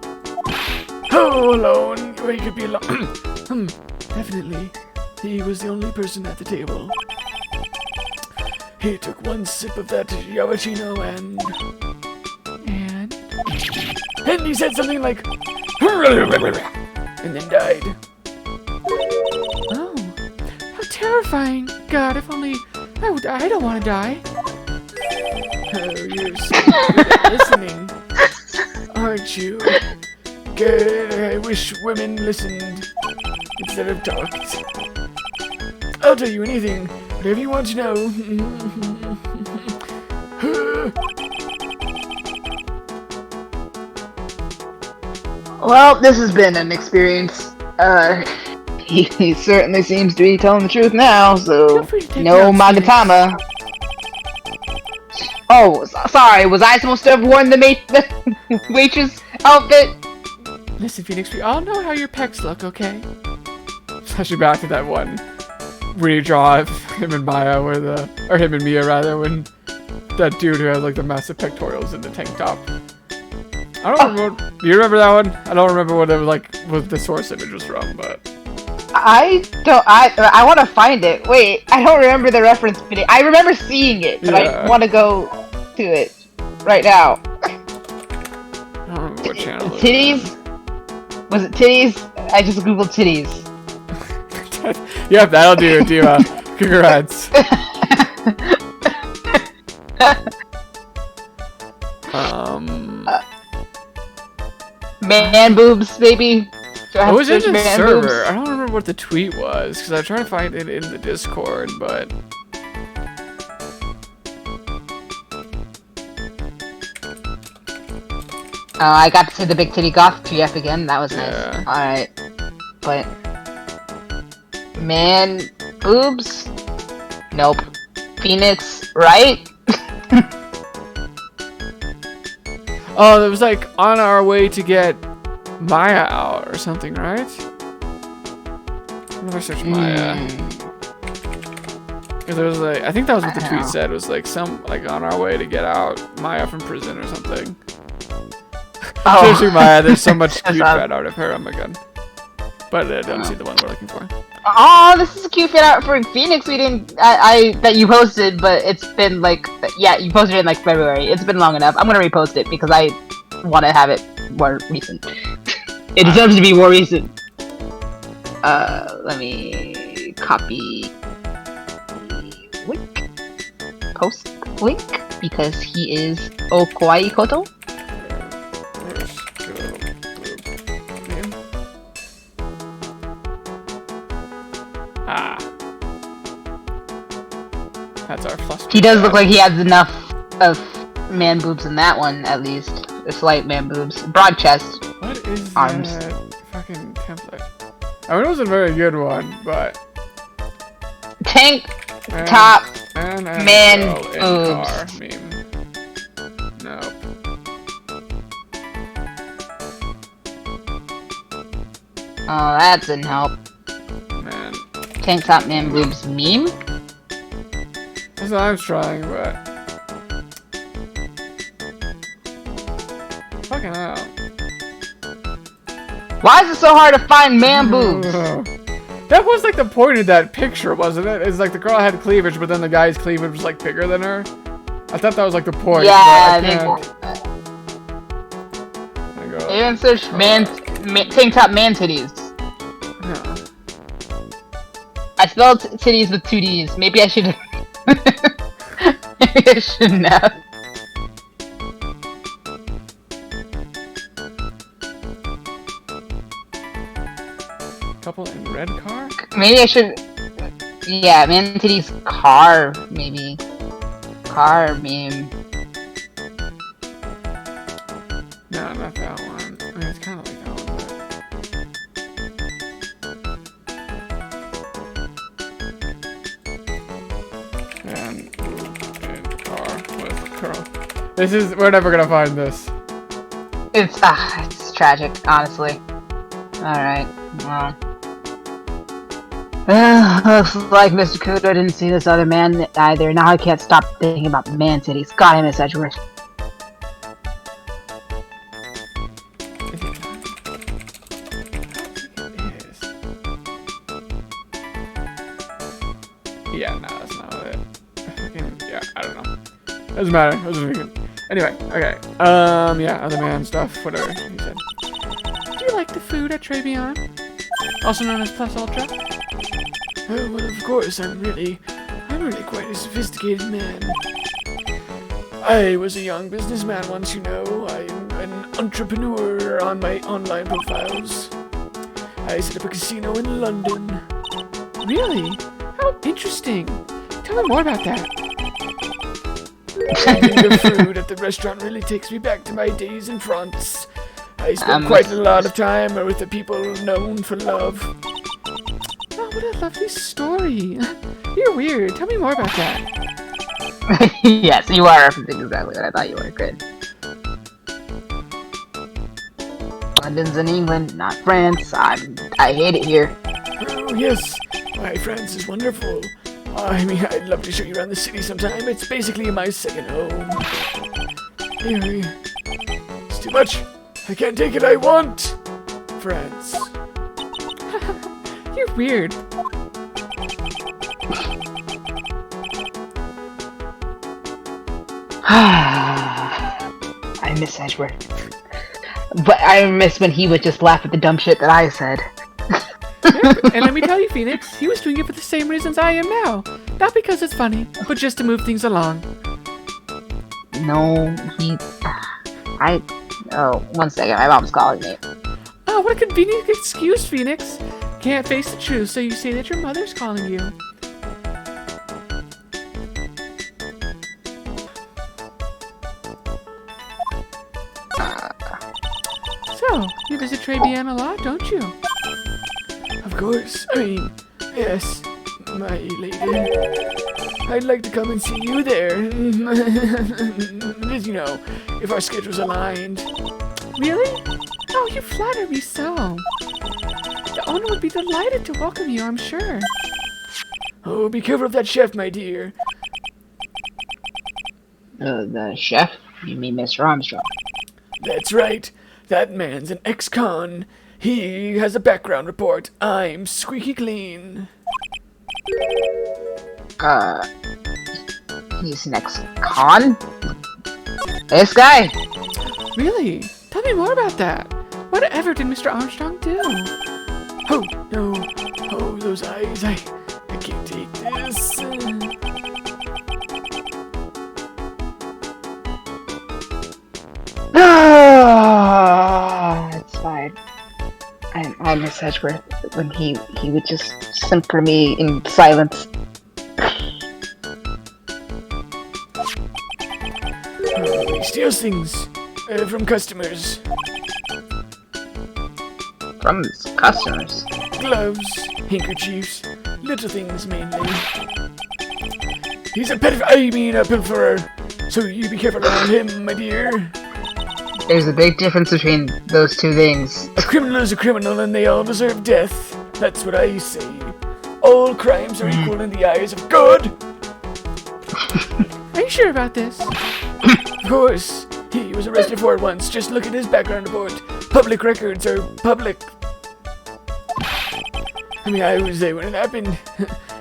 Oh, alone? Or he could be alone. Definitely. He was the only person at the table. He took one sip of that Javicino and he said something like and then died. Oh, how terrifying! God, if only I don't want to die. Oh, you're so good at listening, aren't you? Good. I wish women listened instead of talked. I'll tell you anything, whatever you want to know. Well, this has been an experience. He certainly seems to be telling the truth now, so Feel free to take no notes, Phoenix. Magatama. Oh, sorry, was I supposed to have worn the waitress outfit? Listen, Phoenix, we all know how your pecs look, okay? Especially back to that one redraw of him and Maya, or him and Mia rather, when that dude who had like the massive pectorals in the tank top. I don't remember. Do you remember that one? I don't remember what it was like, what the source image was from, but I want to find it. Wait, I don't remember the reference video. I remember seeing it, but Yeah. I want to go to it right now. I don't remember what channel. Titties? Was it titties? I just googled titties. Yep, that'll do it, Diva. Congrats. Man boobs, baby. Do I I have was to in search the man server. boobs? I don't remember what the tweet was because I tried to find it in the Discord, but I got to see the big titty goth GF again. That was Yeah. nice. Alright. But man boobs? Nope. Phoenix, right? oh, it was like on our way to get Maya out or something, right? What if I search Maya? Because there was like, I think that was what the I tweet know. said. Was like like on our way to get out Maya from prison or something. Oh. Seriously, Maya, there's so much That's cute awesome. fan art of her. Oh my god. But I don't see the one we're looking for. Oh, this is a cute fan art for Phoenix. We didn't, that you posted, but it's been like, yeah, you posted it in like February. It's been long enough. I'm gonna repost it because I want to have it more recent. It deserves to be more recent. Let me copy the link, post link, because he is Okawaii Koto. That's our fluster. He does look like he has enough of man boobs in that one, at least. The slight man boobs. Broad chest. What is arms. that fucking template? I mean, it was a very good one, but... Tank And- top and man girl in boobs. car meme. Nope. Oh, that didn't help. Man. Tank top man boobs meme? That's what I was trying, but... Fucking hell. Why is it so hard to find man boobs? That was like the point of that picture, wasn't it? It's like the girl had cleavage, but then the guy's cleavage was like bigger than her. I thought that was like the point. Yeah, but I can't. I go, even search tank top man titties. yeah. I spelled titties with 2 D's. Maybe I should. Maybe I shouldn't have. Couple in red car? Maybe I should. Yeah, man titties car maybe. Car meme. No, not that one. I mean, it's kind of like that one, but... And car with girl. This is... We're never gonna find this. It's tragic, honestly. Alright, well. Looks like Mr. Kudo didn't see this other man either. Now I can't stop thinking about man titties. God, I miss Edgeworth. Is it done? I don't think it is. Yeah, no, that's not it. Yeah, I don't know. Doesn't matter. It was vegan. Anyway, okay. Yeah, other man stuff, whatever he said. Do you like the food at Tribulations? Also known as Plus Ultra? Oh, well, of course, I'm really quite a sophisticated man. I was a young businessman once, you know. I'm an entrepreneur on my online profiles. I set up a casino in London. Really? How interesting. Tell me more about that. The food at the restaurant really takes me back to my days in France. I spent quite a lot of time with the people known for love. Oh, what a lovely story. You're weird. Tell me more about that. Yes, you are referencing exactly what I thought you were. Good. London's in England, not France. I hate it here. Oh, yes. Why, France is wonderful. I mean, I'd love to show you around the city sometime. It's basically my second home. Anyway, it's too much. I can't take it. I want France. You're weird. I miss Edgeworth. But I miss when he would just laugh at the dumb shit that I said. And let me tell you, Phoenix, he was doing it for the same reasons I am now. Not because it's funny, but just to move things along. No, Oh, 1 second, my mom's calling me. Oh, what a convenient excuse, Phoenix. Can't face the truth, so you say that your mother's calling you. So, you visit Tribulations a lot, don't you? Of course. I mean, yes, my lady. I'd like to come and see you there. You know, if our schedules aligned. Really? Oh, you flatter me so. The owner would be delighted to welcome you, I'm sure. Oh, be careful of that chef, my dear. The chef? You mean Mr. Armstrong? That's right. That man's an ex-con. He has a background report. I'm squeaky clean. He's an ex-con? This guy? Really? Tell me more about that. Whatever did Mr. Armstrong do? Oh, no. Oh, those eyes. I can't take this. It's fine. I miss Edgeworth when he would just simper me in silence. He steals things from customers. From his customers. Gloves, handkerchiefs, little things mainly. He's a pilferer, so you be careful around him, my dear. There's a big difference between those two things. A criminal is a criminal and they all deserve death. That's what I say. All crimes are equal in the eyes of God. Are you sure about this? Of course. He was arrested for it once. Just look at his background report. Public records are public. I mean, I was there when it happened.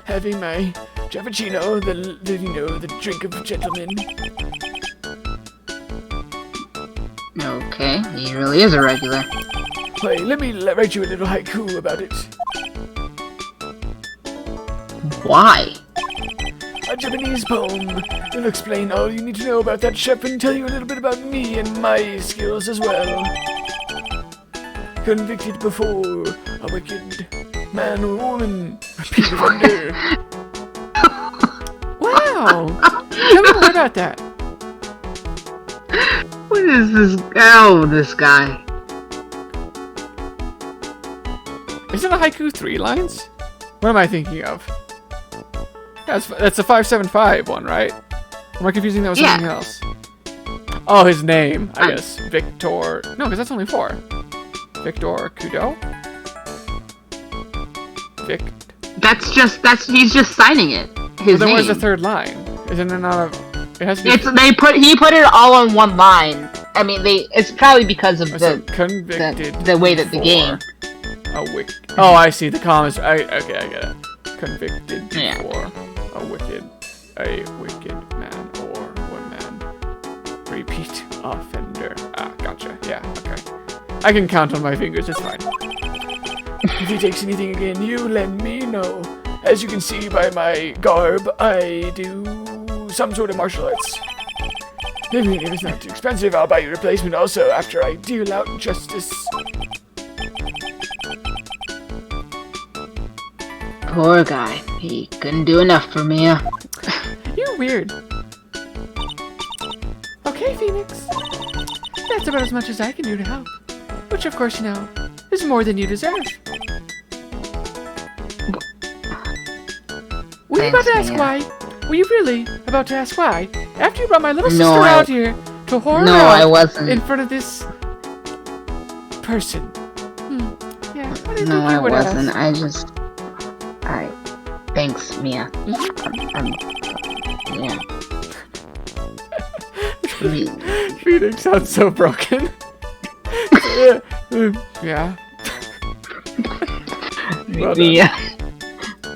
Having my cappuccino, the drink of a gentleman. Okay, he really is a regular. Wait, let me write you a little haiku about it. Why? A Japanese poem. It'll explain all you need to know about that chef and tell you a little bit about me and my skills as well. Convicted before, a wicked man or woman, repeat offender. Wow! Tell me more about that. What is this? Oh, this guy. Isn't a haiku 3 lines? What am I thinking of? That's the 575 one, right? Am I confusing that with something else? Oh, his name, I guess. Victor. No, because that's only 4. Victor Kudo? He's just signing it. His then name. where's the 3rd line? Isn't it not a... It has to be... He put it all on one line. I mean, it's probably because of the way that the game. Oh, I see. The commas. Okay, I get it. Convicted for a wicked man or woman. Repeat offender. Ah, gotcha. Yeah, okay. I can count on my fingers. It's fine. If he takes anything again, you let me know. As you can see by my garb, I do some sort of martial arts. If it's not too expensive, I'll buy you a replacement also after I deal out justice. Poor guy. He couldn't do enough for me. You're weird. Okay, Phoenix. That's about as much as I can do to help. Which, of course, you know, is more than you deserve. Were you about to ask why? Were you really about to ask why? After you brought my little sister out here to horror I wasn't. In front of this person. Yeah, I didn't No, think you I would wasn't. ask. Alright. Thanks, Mia. Yeah. Phoenix sounds so broken. Yeah. Well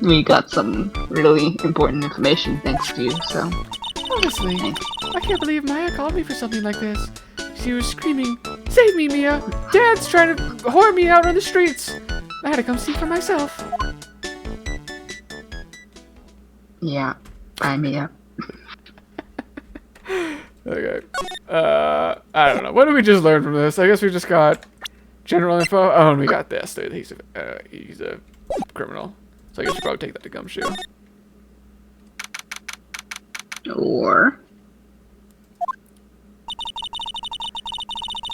we got some really important information thanks to you, so... Honestly, I can't believe Maya called me for something like this. She was screaming, "Save me, Mia! Dad's trying to whore me out on the streets!" I had to come see for myself. Yeah, I'm Mia. Okay. I don't know. What did we just learn from this? I guess we just got general info. Oh, and we got this. He's a criminal. So I guess you probably take that to Gumshoe. Or...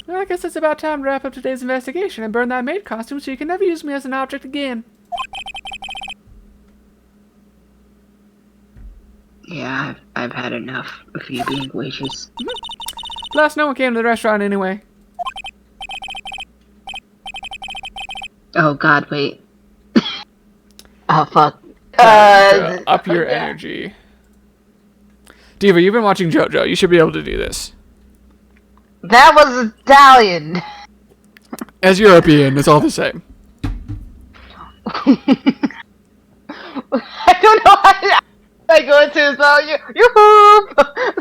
Well, I guess it's about time to wrap up today's investigation and burn that maid costume so you can never use me as an object again. Yeah, I've had enough of you being waitress. Plus, no one came to the restaurant anyway. Oh god, wait. Oh fuck. Up your energy. Diva, you've been watching JoJo. You should be able to do this. That was Italian. As European, it's all the same. I don't know how I go into so you hoop.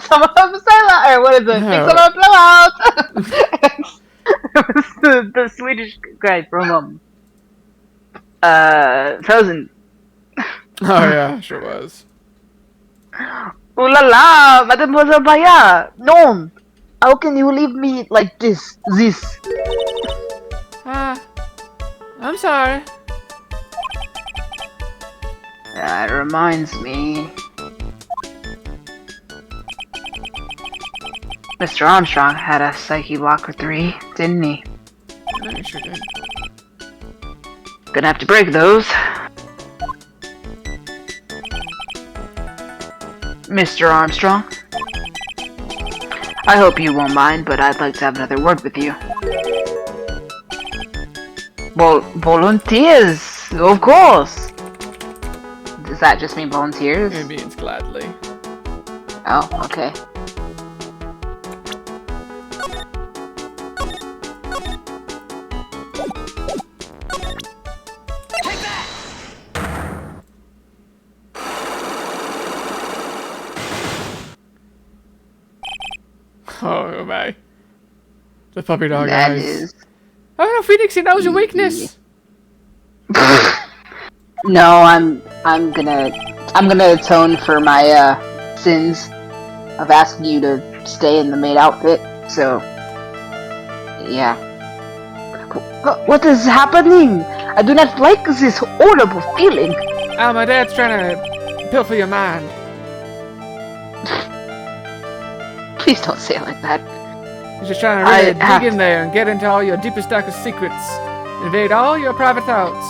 Someone say out, or what is it? No. Someone blow out. It was the Swedish guy from Frozen. Oh yeah, sure was. Ooh la la, Mademoiselle Baya. No, how can you leave me like this? I'm sorry. That reminds me. Mr. Armstrong had a psyche block or 3, didn't he? I sure did. Gonna have to break those. Mr. Armstrong? I hope you won't mind, but I'd like to have another word with you. Well, volunteers, of course. Does that just mean volunteers? It means gladly. Oh, okay. Oh my. The puppy dog That eyes. is. Oh no, Phoenix, he knows your weakness. No, I'm gonna atone for my sins of asking you to stay in the maid outfit. So, yeah. What is happening? I do not like this horrible feeling. Ah, my dad's trying to pilfer your mind. Please don't say it like that. He's just trying to really dig in there and get into all your deepest, darkest secrets. Invade all your private thoughts.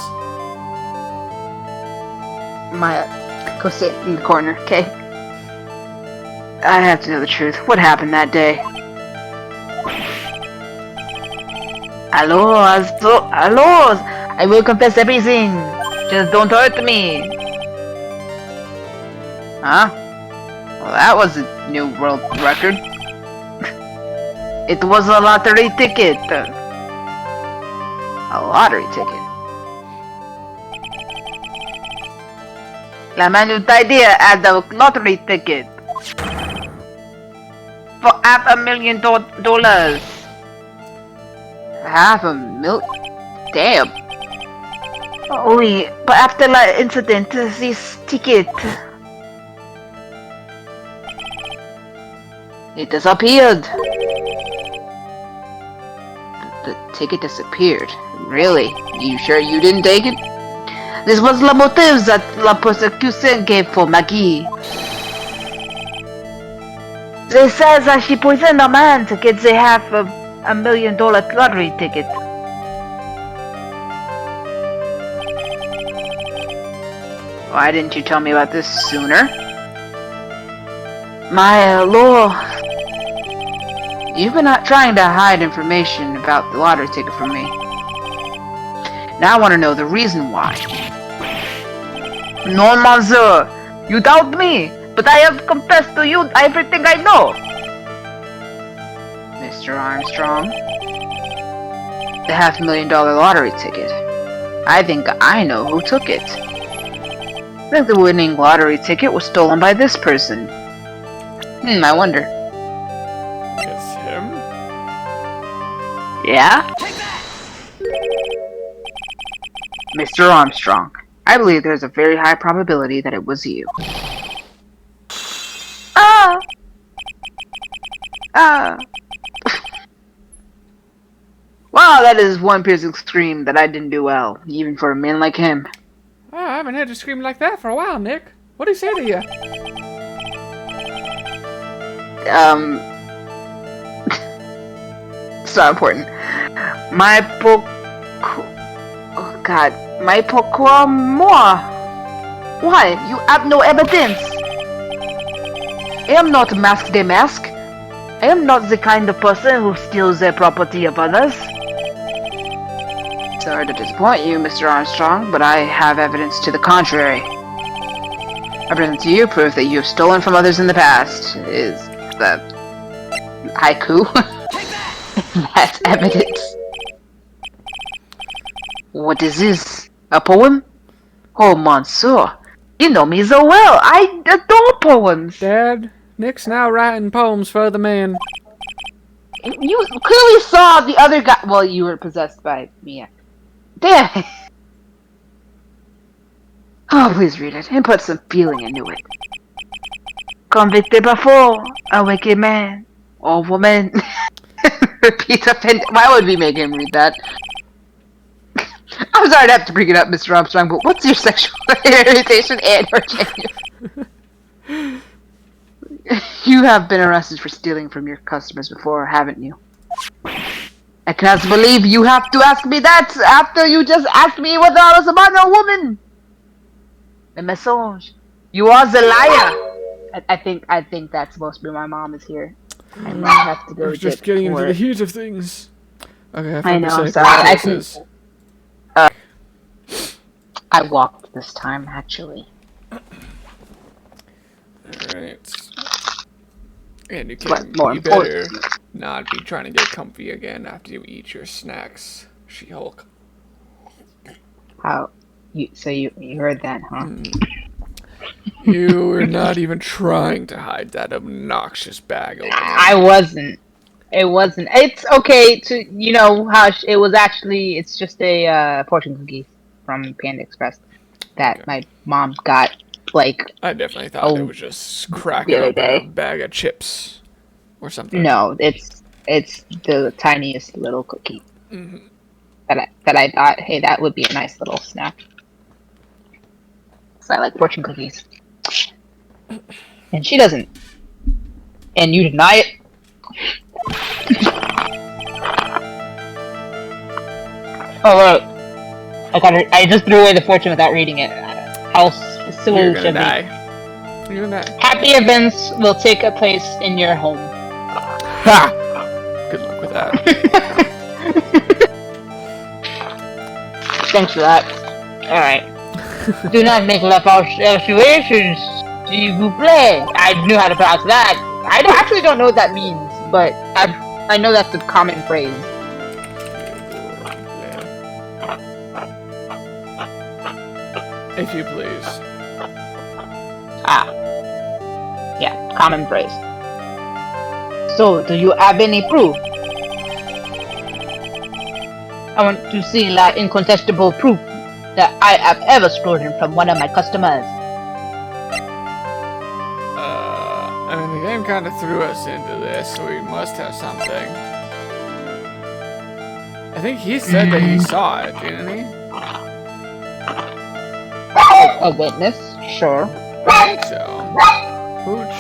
Maya, go sit in the corner, okay? I have to know the truth. What happened that day? Hello. I will confess everything. Just don't hurt me. Huh? Well, that was a new world record. It was a lottery ticket. A lottery ticket. La man who idea at the lottery ticket. For $500,000. $500,000? Damn. Oui, but after the incident, this ticket... It disappeared. The ticket disappeared. Really? You sure you didn't take it? This was the motive that la prosecution gave for Maggie. They said that she poisoned a man to get the $500,000 lottery ticket. Why didn't you tell me about this sooner? My lord, you've been trying to hide information about the lottery ticket from me. Now I want to know the reason why. No, monsieur, you doubt me, but I have confessed to you everything I know. Mr. Armstrong, the $500,000 lottery ticket. I think I know who took it. I think the winning lottery ticket was stolen by this person. I wonder. It's him? Yeah? Mr. Armstrong, I believe there's a very high probability that it was you. Ah! Ah! Wow, that is one piercing scream that I didn't do well, even for a man like him. Oh, I haven't heard you scream like that for a while, Nick. What'd he say to you? It's not important. Oh god. My pourquoi moi? Why? You have no evidence. I am not Mask de Mask. I am not the kind of person who steals the property of others. Sorry to disappoint you, Mr. Armstrong, but I have evidence to the contrary. I present to you proof that you have stolen from others in the past. Is that haiku? That's evidence. What is this? A poem? Oh, monsieur, you know me so well. I adore poems. Dad, Nick's now writing poems for other men. You clearly saw the other guy. Well, you were possessed by Mia. Damn it. Oh, please read it and put some feeling into it. Convicted before, a wicked man or woman. Repeat offend. Why would we make him read that? I'm sorry to have to bring it up, Mr. Armstrong, but what's your sexual orientation and or gender? You have been arrested for stealing from your customers before, haven't you? I cannot believe you have to ask me that after you just asked me whether I was a man or a woman. The message. You are the liar. I think that's supposed to be my mom is here. I might have to go We're just getting into the heat of things. Okay, I know, I'm sorry. I walked this time, actually. Alright. And you But better not be trying to get comfy again after you eat your snacks, She-Hulk. You heard that, huh? You were not even trying to hide that obnoxious bag opener. I wasn't. It wasn't. It's okay to, you know, how it was actually, it's just a fortune cookie from Panda Express that my mom got, like, I definitely thought it was just cracking the other open day. a bag of chips or something. No, it's the tiniest little cookie that I thought, hey, that would be a nice little snack. So I like fortune cookies, and she doesn't, and you deny it. Oh wait, I just threw away the fortune without reading it. How silly You're should gonna be. die. You're gonna die. Happy events will take a place in your home. Ha! Good luck with that. Thanks for that. Alright. Do not make left alterations. S'il vous plaît. I knew how to pronounce that. I actually don't know what that means, but I know that's a common phrase. If you please. Ah. Yeah, common phrase. So, do you have any proof? I want to see that incontestable proof that I have ever stolen from one of my customers. I mean, the game kind of threw us into this, so we must have something. I think he said that he saw it, didn't he? A witness? Sure. I think so. Pooch.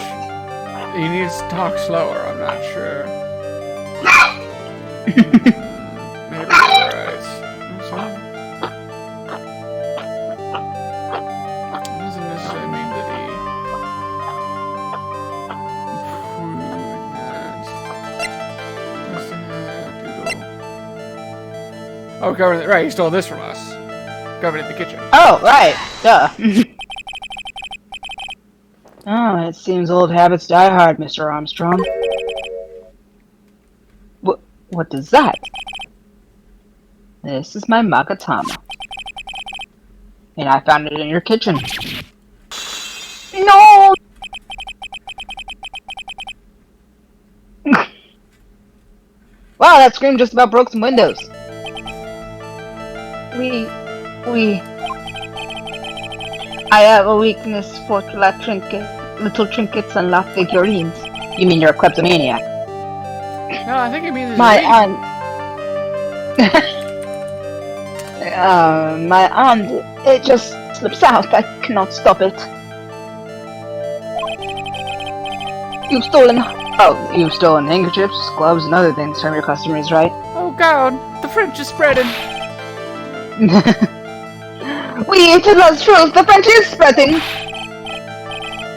He needs to talk slower, I'm not sure. Maybe you're right. Doesn't necessarily mean that he proved that. Oh, covered. Right, he stole this from us. Covered in the kitchen. Oh, right. Duh. Oh, it seems old habits die hard, Mr. Armstrong. What is that? This is my Magatama. And I found it in your kitchen. No! Wow, that scream just about broke some windows. I have a weakness for little trinkets and lost figurines. You mean you're a kleptomaniac? No, I think it means My aunt... my aunt, it just slips out. I cannot stop it. You've stolen handkerchiefs, gloves, and other things from your customers, right? Oh god, the French is spreading. Oui, it is the truth. The French is spreading.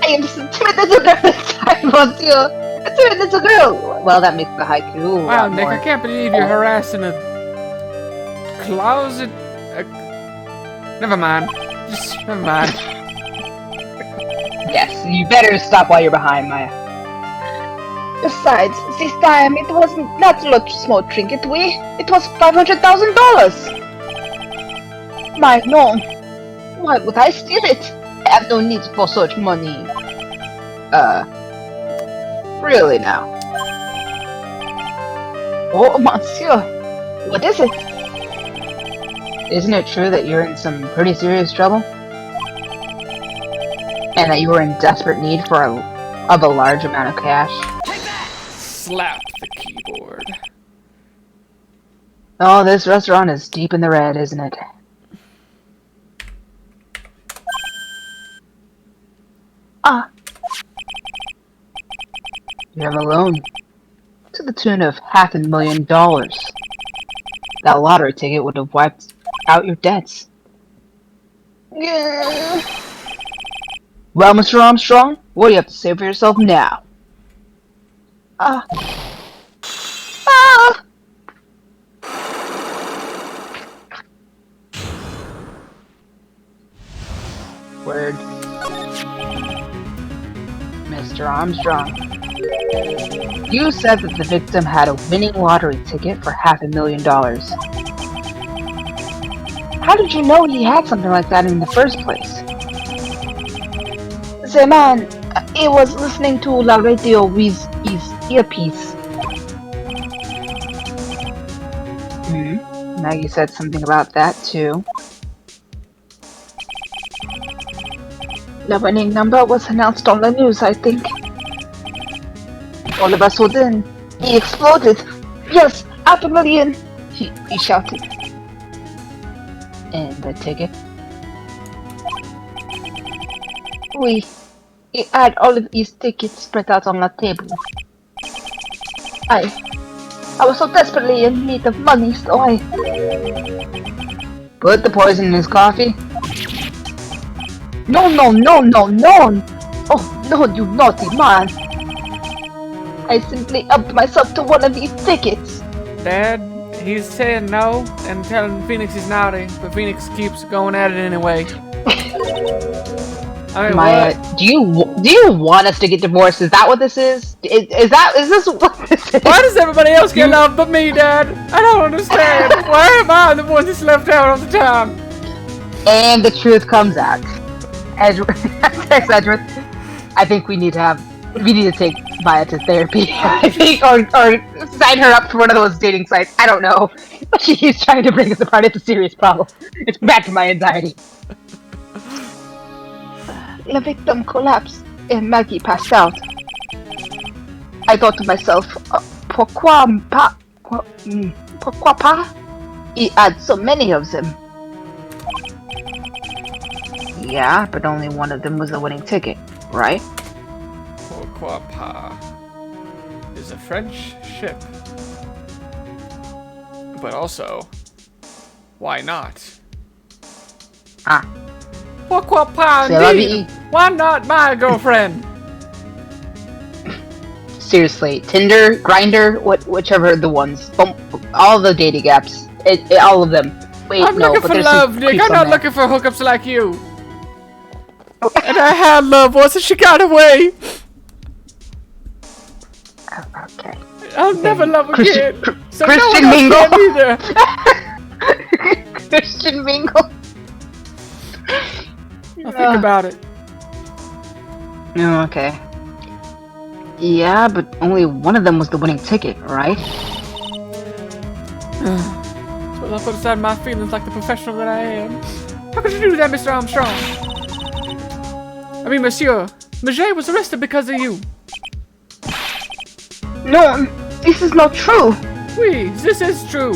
I am just a timid little girl this time, monsieur. A timid little girl. Well, that makes the haiku. Wow, Nick, I can't believe you're harassing a closet. Never mind. Just never mind. Yes, you better stop while you're behind, Maya. Besides, this time it was not a small trinket, it was $500,000. My, no. Why would I steal it? I have no need for such money. Really now? Oh, monsieur. What is it? Isn't it true that you're in some pretty serious trouble? And that you were in desperate need of a large amount of cash? Slap the keyboard. Oh, this restaurant is deep in the red, isn't it? Ah. You have a loan to the tune of $500,000. That lottery ticket would have wiped out your debts. Yeah. Well, Mr. Armstrong, what do you have to say for yourself now? Ah. Word. Mr. Armstrong, you said that the victim had a winning lottery ticket for $500,000. How did you know he had something like that in the first place? The man, he was listening to la radio with his earpiece. Maggie said something about that too. The winning number was announced on the news, I think. All of us were in. He exploded. Yes, $500,000! He shouted. And the ticket? He had all of these tickets spread out on the table. I was so desperately in need of money, so I put the poison in his coffee. No! Oh, no, you naughty man! I simply upped myself to one of these tickets. Dad, he's saying no and telling Phoenix he's naughty, but Phoenix keeps going at it anyway. I mean, Maya, do you want us to get divorced? Is that what this is? Is this what this is? Why does everybody else get love but me, Dad? I don't understand. Why am I the one that's left out all the time? And the truth comes out. Edgeworth, I think we need to take Maya to therapy. I think, or sign her up for one of those dating sites. I don't know. She's trying to bring us apart. It's a serious problem. It's back to my anxiety. The victim collapsed and Maggie passed out. I thought to myself, pourquoi pas? He had so many of them. Yeah, but only one of them was a winning ticket, right? Pourquoi pas is a French ship. But also, why not? Pourquoi pas indeed? Why not my girlfriend? Seriously, Tinder, Grindr, whichever the ones, all the dating apps, all of them. Wait, I'm looking for love, Nick. I'm not looking for hookups like you. And I had love once and she got away. Okay. I'll never love again. So Christian no Mingle. Either. Christian Mingle. I'll think about it. Oh, okay. Yeah, but only one of them was the winning ticket, right? Well, I'll put aside my feelings like the professional that I am. How could you do that, Mr. Armstrong? I mean, Monsieur. Majay was arrested because of you. No, this is not true. Oui, this is true.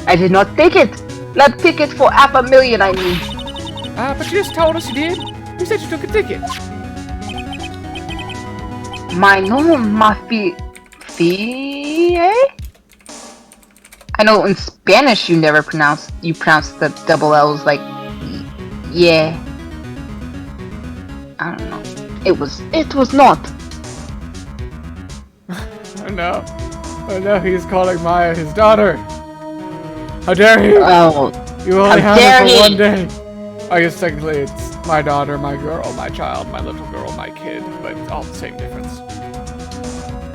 I did not take it. That ticket for $500,000, I mean. But you just told us you did. You said you took a ticket. My fee? I know in Spanish you pronounce the double L's like yeah. I don't know. It was not. Oh no, he's calling Maya his daughter. How dare he? Oh, you only have it for one day. I guess technically it's my daughter, my girl, my child, my little girl, my kid, but all the same difference.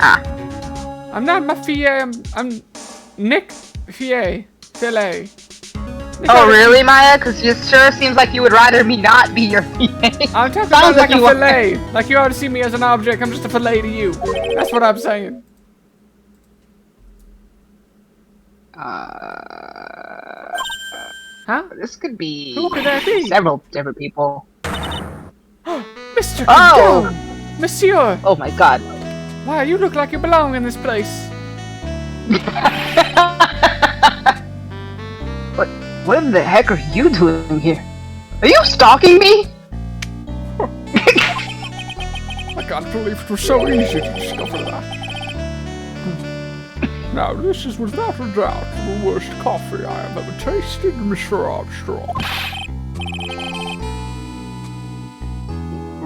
I'm not my fille, I'm Nick Fille. Oh really, Maya? Because it sure seems like you would rather me not be your filet. I'm talking about like a fillet. Like you ought to see me as an object. I'm just a fillet to you. That's what I'm saying. Huh? This could be, Who could that be? Several different people. Mr. Oh! Condone! Monsieur! Oh my god. Wow, you look like you belong in this place. What in the heck are you doing here? Are you stalking me? What can't believe it was so easy to discover that. Now, this is without a doubt the worst coffee I have ever tasted, Mr. Armstrong.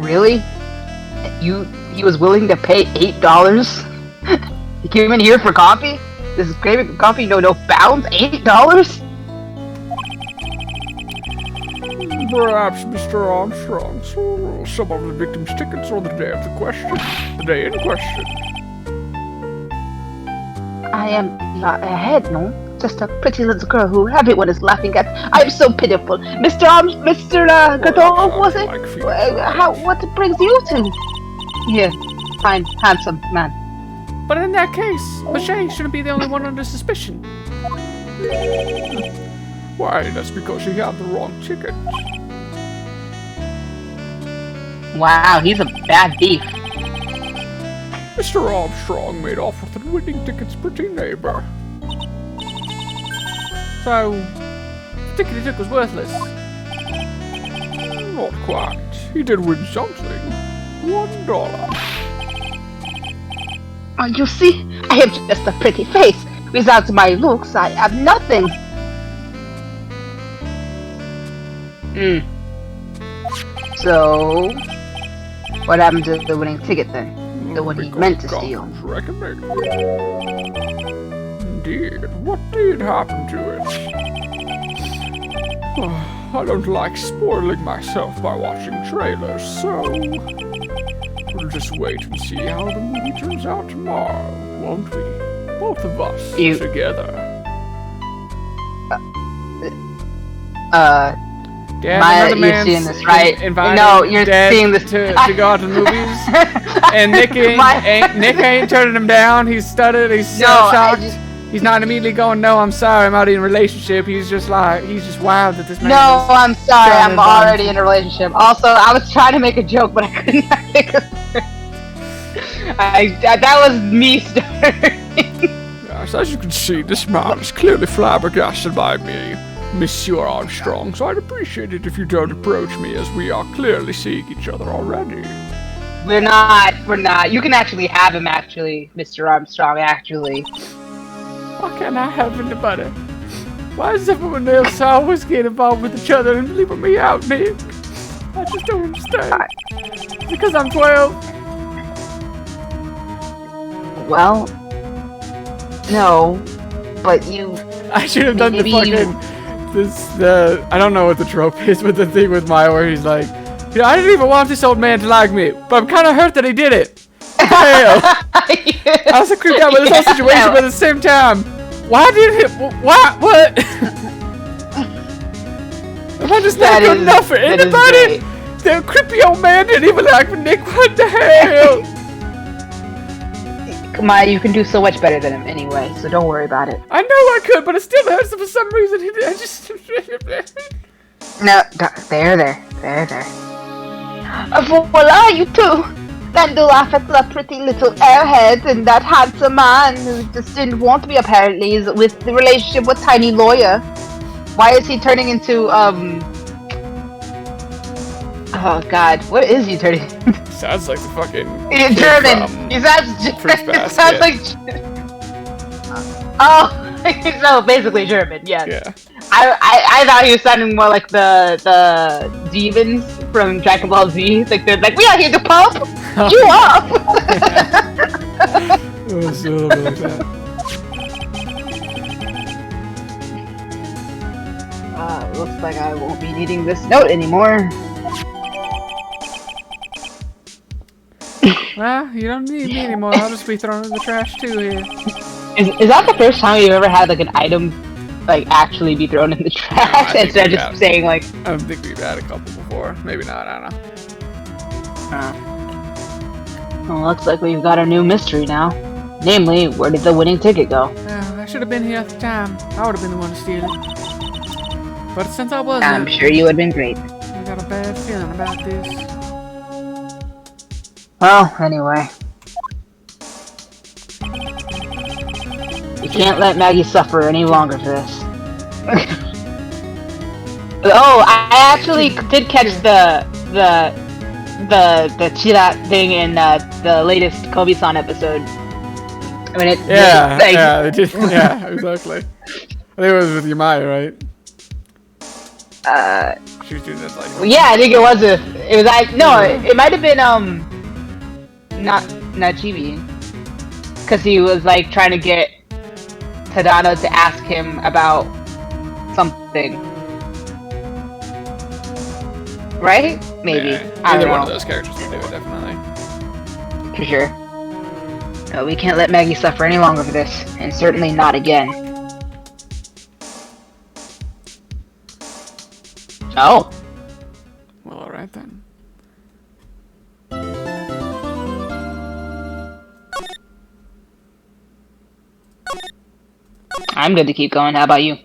Really? He was willing to pay $8? He came in here for coffee? This is craving for coffee, no bounds? $8? Perhaps, Mr. Armstrong, so some of the victim's tickets on the day of the question. The day in question. I am not a head, no? Just a pretty little girl who everyone is laughing at. I'm so pitiful. Mr. Gadol, was it? What brings you to? Here, fine, handsome man. But in that case, Mache shouldn't be the only one under suspicion. Why, that's because he had the wrong ticket. Wow, he's a bad thief. Mr. Armstrong made off with the winning ticket's pretty neighbor. So, the ticket he took was worthless. Not quite. He did win something. $1. Oh, you see, I have just a pretty face. Without my looks, I have nothing. So, what happened to the winning ticket then? The one he meant to steal. Indeed, what did happen to it? I don't like spoiling myself by watching trailers, so we'll just wait and see how the movie turns out tomorrow, won't we? Both of us together. Dad, Maya, you're seeing this, right? No, you're seeing this to go out to the movies, and Nick ain't turning him down. He's stuttered. He's so shocked. He's not immediately going, "No, I'm sorry, I'm not in a relationship." He's just wowed that this man. No, I'm sorry, I'm already in a relationship. Also, I was trying to make a joke, but I couldn't think of it. That was me starting. Yes, as you can see, this man is clearly flabbergasted by me, Monsieur Armstrong, so I'd appreciate it if you don't approach me, as we are clearly seeing each other already. We're not. You can actually have him, Mr. Armstrong, actually. Why can't I have anybody? Why does everyone else always get involved with each other and leaving me out, Nick? I just don't understand. Because I'm 12? Well, no, but you... I should have done the fucking... I don't know what the trope is, but the thing with Maya where he's like, you know, I didn't even want this old man to like me, but I'm kind of hurt that he did it. Hell. I was so creeped out by this whole situation, but at the same time, why did he... What? Am I just not good enough for anybody? The creepy old man didn't even like me, Nick. What the hell? Maya, you can do so much better than him anyway, so don't worry about it. I know I could, but it still hurts for some reason. I just... No, there. Voila, you two! Then to laugh at the pretty little airhead and that handsome man who just didn't want to be apparently is with the relationship with Tiny Lawyer. Why is he turning into, oh god, what is he turning into? Sounds like the fucking... German! He sounds like... Oh, so basically German, yes. Yeah. I thought he was sounding more like the demons from Dragon Ball Z. Like they're like, we are here to pump you up! It was a little bit like that. Looks like I won't be needing this note anymore. Well, you don't need me anymore. I'll just be thrown in the trash too here. Is that the first time you've ever had like an item like actually be thrown in the trash instead of just saying like... I don't think we've had a couple before. Maybe not, I don't know. Well, looks like we've got a new mystery now. Namely, where did the winning ticket go? I should have been here at the time. I would have been the one to steal it. But since I wasn't... I'm sure you would have been great. I got a bad feeling about this. Well, anyway. You can't let Maggie suffer any longer for this. Oh, I actually did catch the the cheetah thing in the latest Kobe-san episode. I mean, Yeah, like, yeah, they did. Yeah, exactly. I think it was with Yamai, right? She was doing this like. yeah, I think it was like no, it might have been not Chibi, because he was like trying to get Tadano to ask him about something, right? Maybe Yeah, I either don't one know of those characters will do it definitely. for sure. No, we can't let Maggie suffer any longer for this, and certainly not again. Oh. Well, all right then. I'm good to keep going. How about you?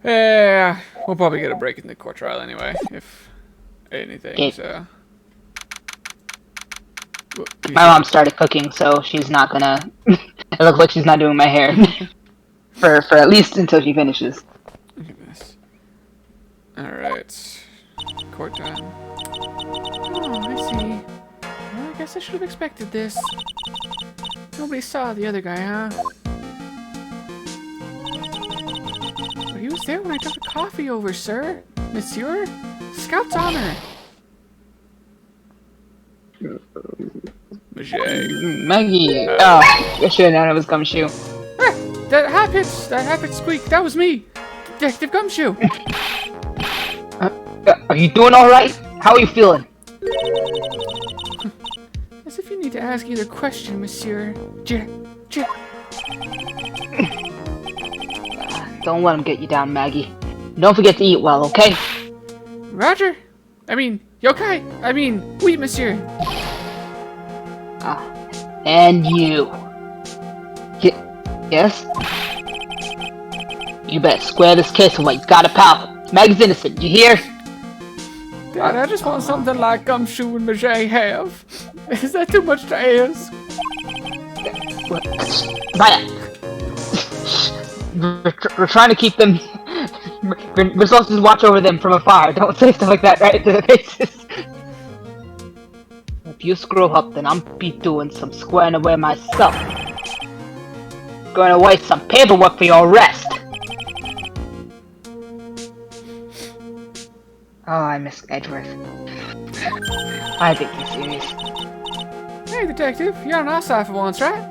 Yeah, we'll probably get a break in the court trial anyway, if anything. Okay. So. My mom started cooking, so she's not gonna. It looks like she's not doing my hair for at least until she finishes. Look at this. All right, court time. Oh, I see. Well, I guess I should have expected this. Nobody saw the other guy, huh? But he was there when I took the coffee over, sir. Monsieur? Scout's honor. Majay. Maggie. Oh, I should have known it was Gumshoe. That high-pitched squeak, that was me. Detective Gumshoe. Are you doing all right? How are you feeling? As if you need to ask either question, Monsieur. Don't let him get you down, Maggie. Don't forget to eat well, okay? Roger. I mean, yokai. I mean, oui, Monsieur. And you. Yes? You better square this case away. You got it, pal. Maggie's innocent. You hear? Dad, I just want something like Gumshoe and Majay have. Is that too much to ask? Maya. We're trying to keep them. We're supposed to watch over them from afar. Don't say stuff like that right to their faces. If you screw up, then I'm be doing some squaring away myself. Going to waste some paperwork for your arrest. Oh, I miss Edgeworth. I think he's serious. Hey, detective, you're on our side for once, right?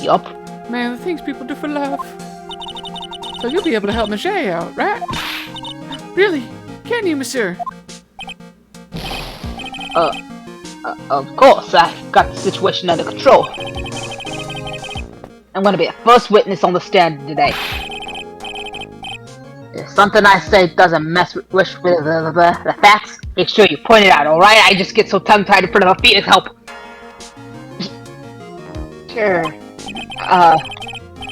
Yup. Man, the things people do for love. So you'll be able to help Majay out, right? Really? Can you, Monsieur? Of course, I got the situation under control. I'm gonna be the first witness on the stand today. If something I say doesn't mess with the facts, make sure you point it out, alright? I just get so tongue-tied in front of a fetus help. Sure.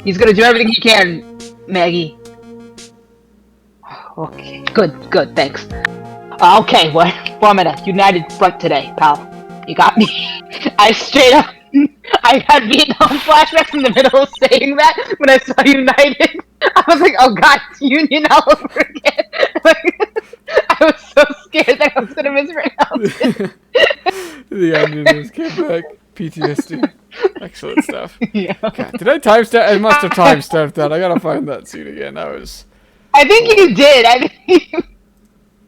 He's gonna do everything he can, Maggie. Okay, good, thanks. Okay, we're forming a united front today, pal. You got me? I had Vietnam flashbacks in the middle of saying that when I saw United. I was like, oh god, it's Union all over again. I was so scared that I was gonna mispronounce it. The onion is came back. PTSD. Excellent stuff. Yeah. God, did I timestamp? I must have timestamped that. I gotta find that scene again. That was. I think you did.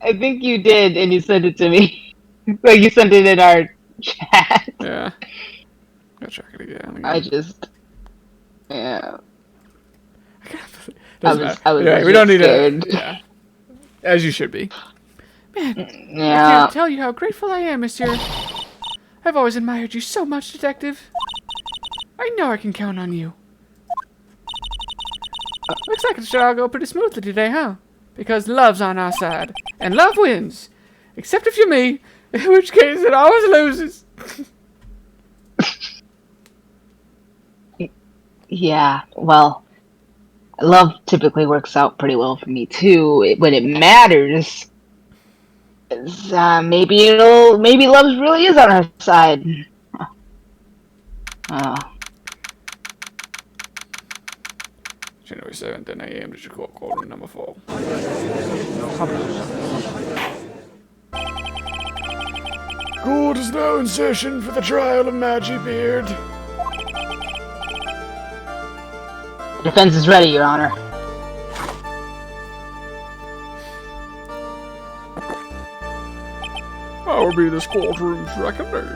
I think you did, and you sent it to me. Like you sent it in our chat. Yeah. Gotta check it again. Yeah. Doesn't I matter. was Anyway, we don't need scared. to. Yeah. As you should be. Man, I Yeah. can't tell you how grateful I am, Monsieur. I've always admired you so much, Detective. I know I can count on you. Looks like it should all go pretty smoothly today, huh? Because love's on our side. And love wins. Except if you're me, in which case it always loses. Yeah, well, love typically works out pretty well for me too. When it matters, maybe love really is on our side. January 7th, 10 a.m. to Chicago, quarter number 4. court is now in session for the trial of Maggie Beard. Defense is ready, Your Honor. I will be this courtroom's reckoning.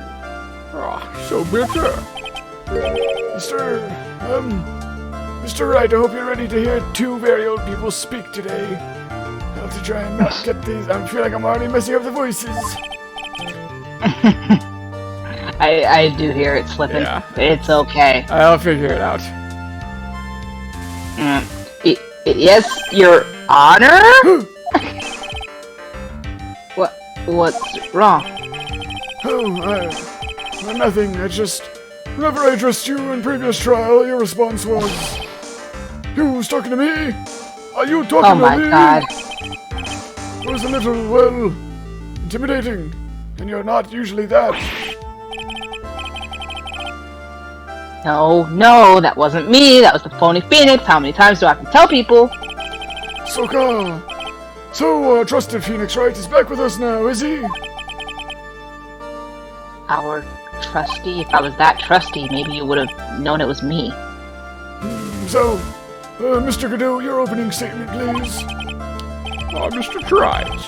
So bitter. Mr. Wright, I hope you're ready to hear two very old people speak today. I'll have to try and not get these. I feel like I'm already messing up the voices. I do hear it slipping. Yeah. It's okay. I'll figure it out. Yes, Your Honor? What's wrong? Oh, nothing. Whenever I addressed you in previous trial, your response was, "Who's talking to me? Are you talking to me?" Oh my god. It was a little, well, intimidating, and you're not usually that. No, that wasn't me. That was the phony Phoenix. How many times do I have to tell people? So, trusted Phoenix Wright is back with us now, is he? Our trustee? If I was that trusty, maybe you would have known it was me. Mr. Godot, your opening statement, please. Mr. Wright,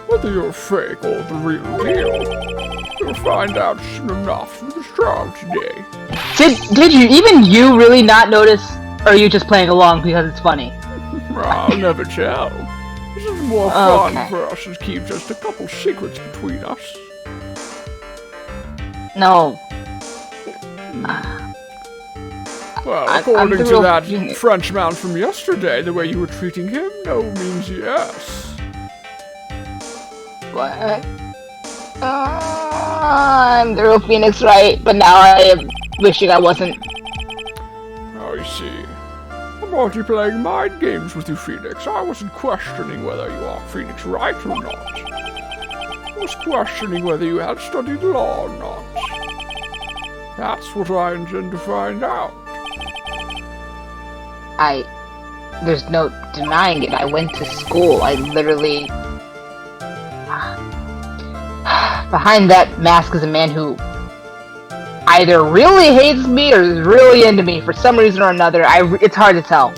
whether you're fake or the real deal, you'll find out soon enough through this trial today. Did you really not notice? Or are you just playing along because it's funny? I'll never tell. This is more fun for us to keep just a couple secrets between us. No. Well, according to that Frenchman from yesterday, the way you were treating him, no means yes. What? I'm the real Phoenix Wright, but now I am wishing I wasn't. I see. I'm only playing mind games with you, Phoenix. I wasn't questioning whether you are Phoenix Wright or not. I was questioning whether you had studied law or not. That's what I intend to find out. There's no denying it. I went to school. I literally... Behind that mask is a man who either really hates me or is really into me for some reason or another. It's hard to tell.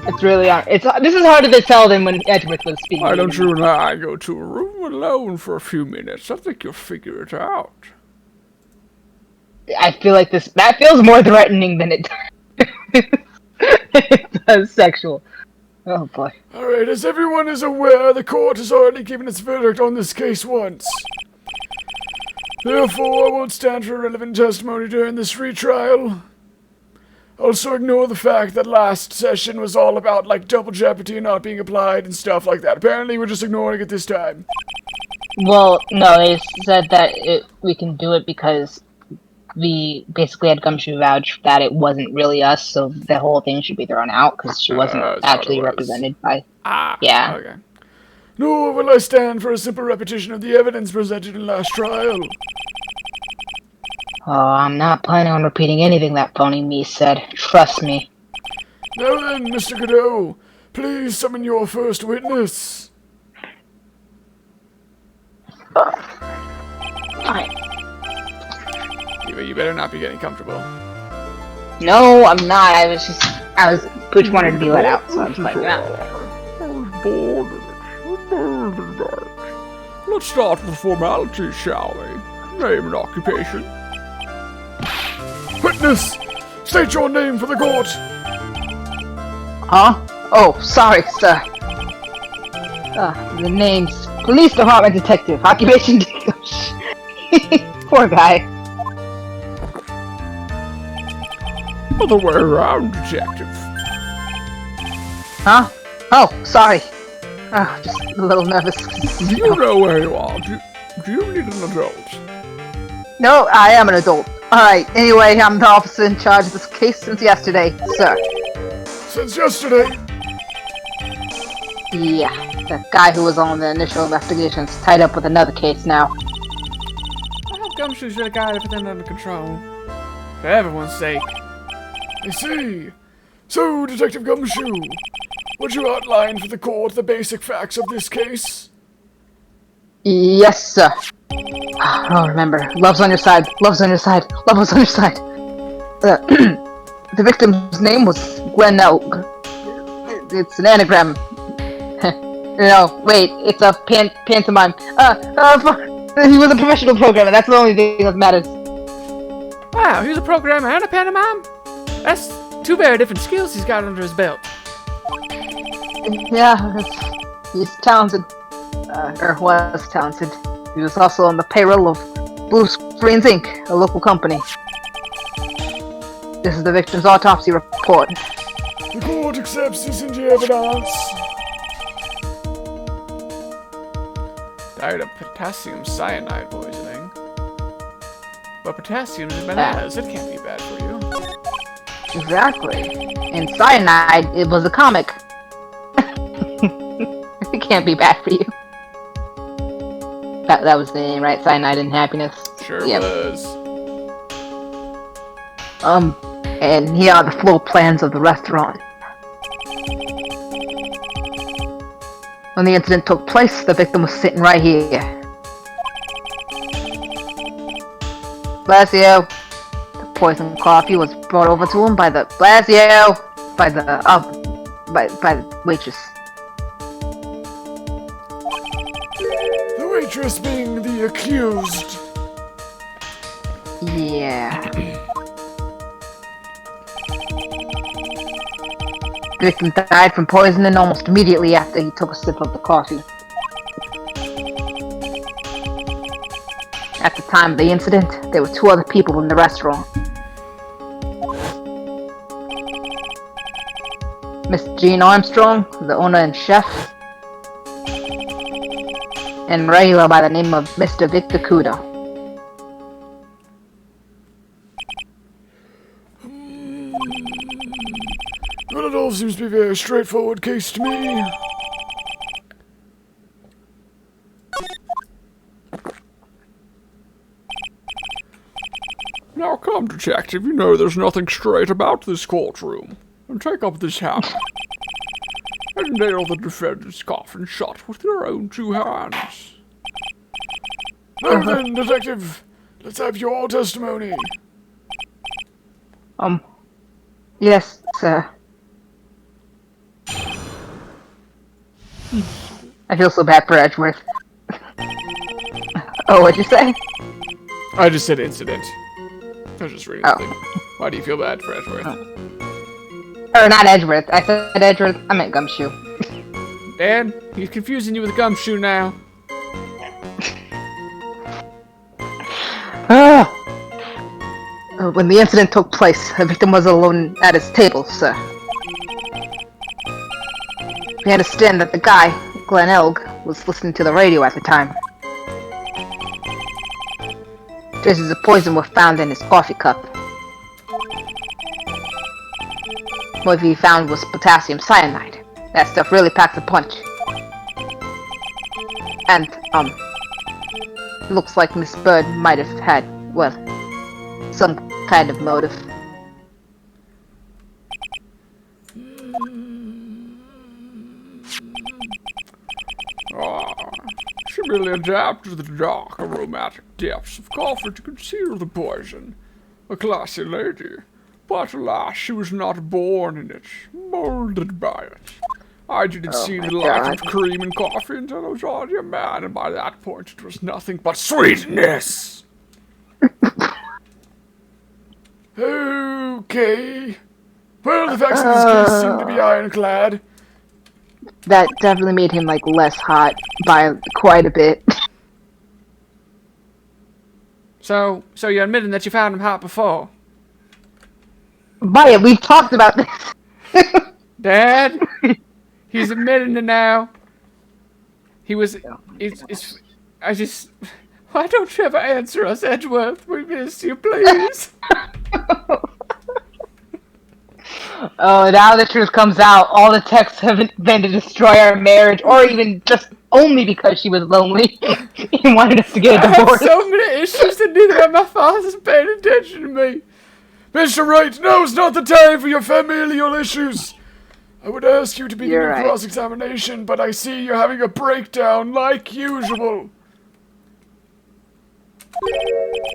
It's really hard. This is harder to tell than when Edgeworth was speaking. Why don't you and I go to a room alone for a few minutes? I think you'll figure it out. I feel like that feels more threatening than it does sexual. Oh boy. Alright, as everyone is aware, the court has already given its verdict on this case once. Therefore, I won't stand for irrelevant testimony during this retrial. Also ignore the fact that last session was all about, like, double jeopardy not being applied and stuff like that. Apparently, we're just ignoring it this time. Well, no, they said that we can do it because we basically had Gumshoe vouch that it wasn't really us, so the whole thing should be thrown out because she wasn't actually represented by... Yeah. Okay. Nor will I stand for a simple repetition of the evidence presented in last trial. Oh, I'm not planning on repeating anything that phony me said. Trust me. Now then, Mr. Godot, please summon your first witness. You better not be getting comfortable. No, I'm not. Pooch wanted to be let out, so I was like, nah. Let's start with formalities, shall we? Name and occupation. Witness! State your name for the court! Huh? Oh, sorry, sir. The name's Police Department Detective. Occupation... Poor guy. Other way around, detective. Huh? Oh, sorry. Oh, just a little nervous. Do you know where you are? Do you need an adult? No, I am an adult. Alright, anyway, I'm the officer in charge of this case since yesterday, sir. Since yesterday? Yeah, the guy who was on the initial investigation's tied up with another case now. I hope Gumshoe's really got everything under control. For everyone's sake. I see. So, Detective Gumshoe, would you outline for the court the basic facts of this case? Yes, sir. Oh, remember, love's on your side, love's on your side, love was on your side. The victim's name was Gwen Elg. It's an anagram. No, wait, it's a pantomime. He was a professional programmer, that's the only thing that matters. Wow, he was a programmer and a pantomime? That's two very different skills he's got under his belt. Yeah, he's talented. Or was talented. He was also on the payroll of Blue Screens Inc., a local company. This is the victim's autopsy report. The court accepts this into evidence. Died of potassium cyanide poisoning. But potassium is bananas, it can't be bad for you. Exactly. And cyanide, it was a comic. It can't be bad for you. That was the name, right? Cyanide and Happiness. Sure Yep. was. And here are the floor plans of the restaurant. When the incident took place, the victim was sitting right here. Blasio. The poisoned coffee was brought over to him by the waitress. The waitress being the accused. Yeah. The victim died from poisoning almost immediately after he took a sip of the coffee. At the time of the incident, there were two other people in the restaurant. Miss Jean Armstrong, the owner and chef, and a regular by the name of Mr. Victor Kuda. Well, it all seems to be a very straightforward case to me. Now come, detective, you know there's nothing straight about this courtroom. And take up this hammer. And nail the defendant's coffin shut with your own two hands. Now then, detective, let's have your testimony. Yes, sir. I feel so bad for Edgeworth. Oh, what'd you say? I just said incident. I was just reading Oh. something. Why do you feel bad for Edgeworth? Or not Edgeworth. I said Edgeworth. I meant Gumshoe. Dan, he's confusing you with Gumshoe now. When the incident took place, the victim was alone at his table, sir. We understand that the guy, Glenn Elg, was listening to the radio at the time. Traces of poison were found in his coffee cup. What he found was potassium cyanide. That stuff really packs a punch. And, looks like Miss Bird might have had, well, some kind of motive. She merely adapted the dark, aromatic depths of coffee to conceal the poison. A classy lady. But alas, she was not born in it, molded by it. I didn't see the light of cream in coffee until I was already a man, and by that point it was nothing but sweetness! Okay. Well, the facts of this case seem to be ironclad. That definitely made him, like, less hot by quite a bit. So you're admitting that you found him hot before? Maya, we've talked about this. Dad? He's admitting it now. He was... Why don't you ever answer us, Edgeworth? We miss you, please. Oh, now the truth comes out. All the texts haven't been to destroy our marriage, or even just only because she was lonely and wanted us to get a I have divorce. so many issues that neither of my fathers paid attention to me. Mr. Wright, now's not the time for your familial issues. I would ask you to begin your cross-examination, but I see you're having a breakdown like usual.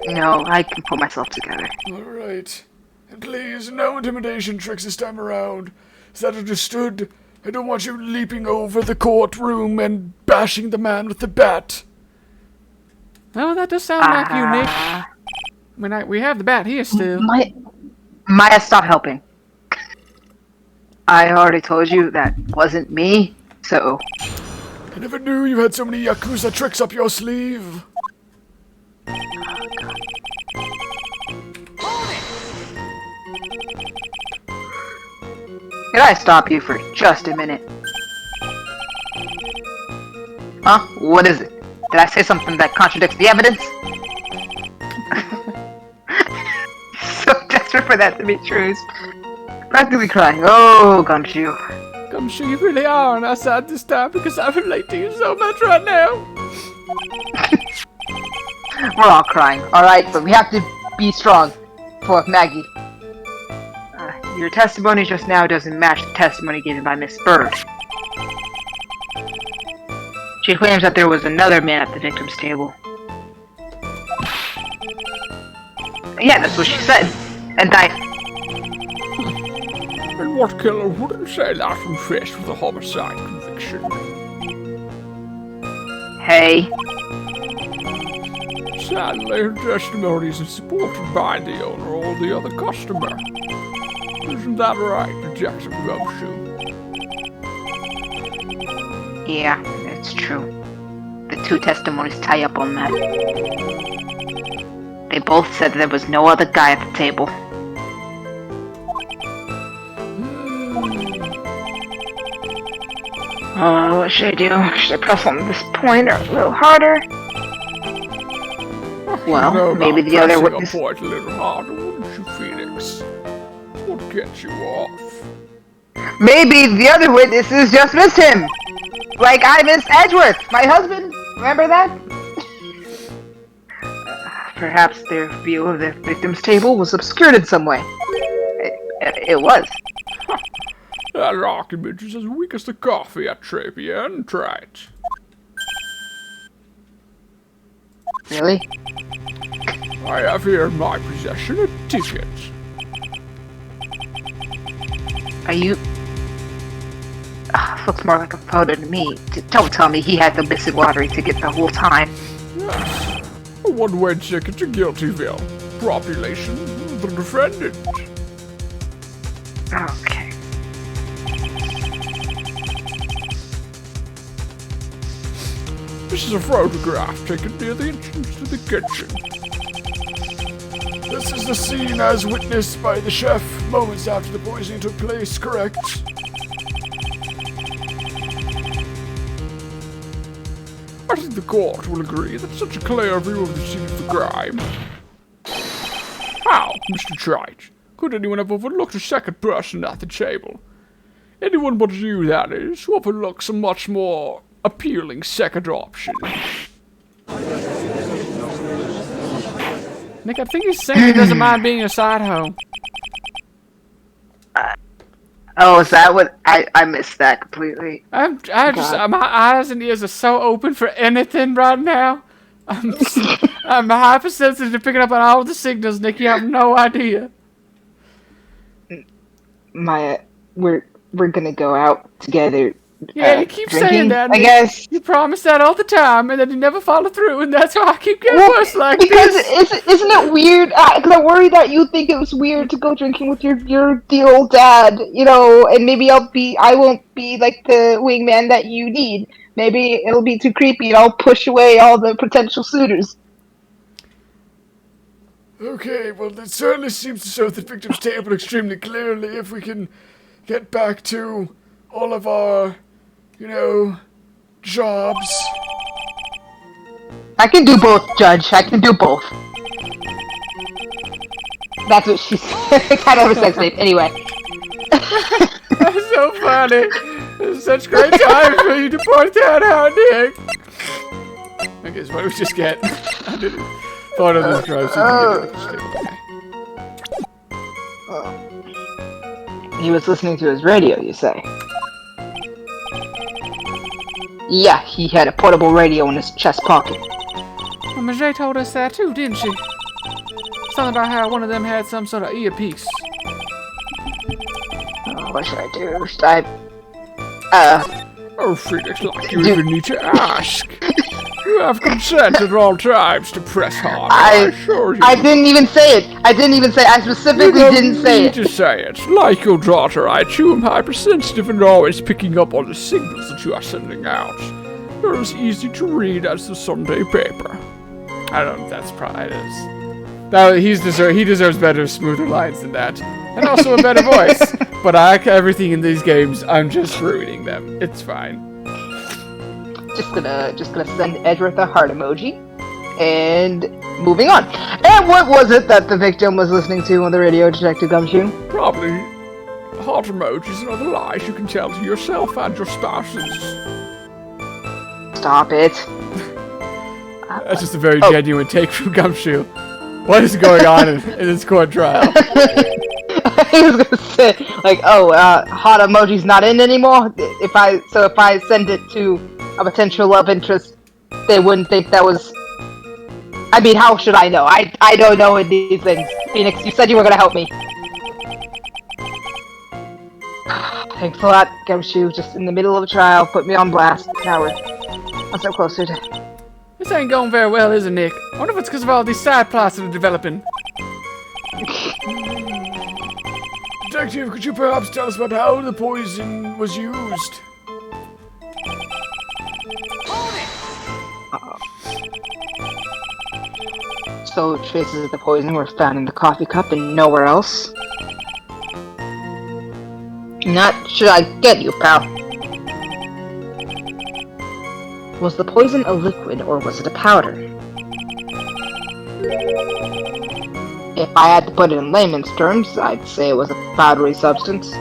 No, I can put myself together. Alright. And please, no intimidation tricks this time around. Is that understood? I don't want you leaping over the courtroom and bashing the man with the bat. Oh, that does sound like you, Nick. I mean, we have the bat here still. Maya, stop helping. I already told you that wasn't me, so... I never knew you had so many Yakuza tricks up your sleeve. Can I stop you for just a minute? Huh? What is it? Did I say something that contradicts the evidence? So desperate for that to be true. He's practically crying. Oh, Gumshoe. Gumshoe, you really are on our side this time because I relate to you so much right now. We're all crying, alright? But we have to be strong for Maggie. Your testimony just now doesn't match the testimony given by Miss Bird. She claims that there was another man at the victim's table. Yeah, that's what she said. And And what killer wouldn't say that when faced with a homicide conviction? Hey. Sadly, her testimony isn't supported by the owner or the other customer. Isn't that right, Detective Gumshoe? Yeah, it's true. The two testimonies tie up on that. They both said there was no other guy at the table. Oh, what should I do? Should I press on this pointer a little harder? Well, maybe the other witness... Point a little harder, wouldn't you, Phoenix? What gets you off? Maybe the other witnesses just missed him! Like I missed Edgeworth, my husband! Remember that? Perhaps their view of the victim's table was obscured in some way. It was. That argument is as weak as the coffee at Tribulations, try it. Really? I have here in my possession a ticket. Are you... looks more like a photo to me. Don't tell me he had the missing lottery ticket the whole time. Yes. A one-way ticket to Guiltyville. Population, the defendant. Okay. This is a photograph taken near the entrance to the kitchen. This is the scene as witnessed by the chef moments after the poisoning took place, correct? I think the court will agree that such a clear view of the scene of the crime. How, Mr. Wright? Could anyone have overlooked a second person at the table? Anyone but you, that is, who overlooks a much more appealing second option. Nick, I think he's saying he doesn't mind being a side hoe. Oh, is that what... I missed that completely. My eyes and ears are so open for anything right now. I'm hypersensitive to picking up on all the signals, Nick. You have no idea. Maya, we're gonna go out together. Yeah, you keep drinking, saying that, Nick. I guess. You promise that all the time, and then you never follow through, and that's why I keep getting worse like because this. Isn't it weird? Because I worry that you think it was weird to go drinking with your dear old dad, you know, and maybe I won't be like the wingman that you need. Maybe it'll be too creepy, and I'll push away all the potential suitors. Okay, well, it certainly seems to show the victim's table extremely clearly if we can get back to all of our, you know, jobs. I can do both, Judge. I can do both. That's what she said. Kind of a sex tape. Anyway. That's so funny. It's such great time for you to point that out, Nick. I guess what do we just get? I didn't thought of this drive. He was listening to his radio, you say? Yeah, he had a portable radio in his chest pocket. Well, Majay told us that too, didn't she? Something about how one of them had some sort of earpiece. Oh, what should I do? Should I... Oh, Phoenix, like you even need to ask. You have consent at all times to press hard. I assure you. I didn't even say it. I specifically didn't say it. You just say it. Like your daughter, I too am hypersensitive and always picking up on the signals that you are sending out. You're as easy to read as the Sunday paper. I don't know if that's probably it is. Now, he deserves better, smoother lines than that. And also a better voice. But I like everything in these games. I'm just ruining them. It's fine. Just gonna send Edward the heart emoji. And moving on. And what was it that the victim was listening to on the radio, Detective Gumshoe? Probably heart emojis and other lies you can tell to yourself and your spouses. Stop it. That's just a very genuine take from Gumshoe. What is going on in this court trial? I was gonna say, like, hot emoji's not in anymore. If I send it to a potential love interest, they wouldn't think that was. I mean, how should I know? I don't know these things. Phoenix, you said you were gonna help me. Thanks a lot, Gumshoe. Just in the middle of a trial, put me on blast, coward. I'm so close to it. This ain't going very well, is it, Nick? I wonder if it's because of all these side plots that are developing. Detective, could you perhaps tell us about how the poison was used? So, traces of the poison were found in the coffee cup and nowhere else. Not should I get you, pal. Was the poison a liquid or was it a powder? If I had to put it in layman's terms, I'd say it was a powdery substance.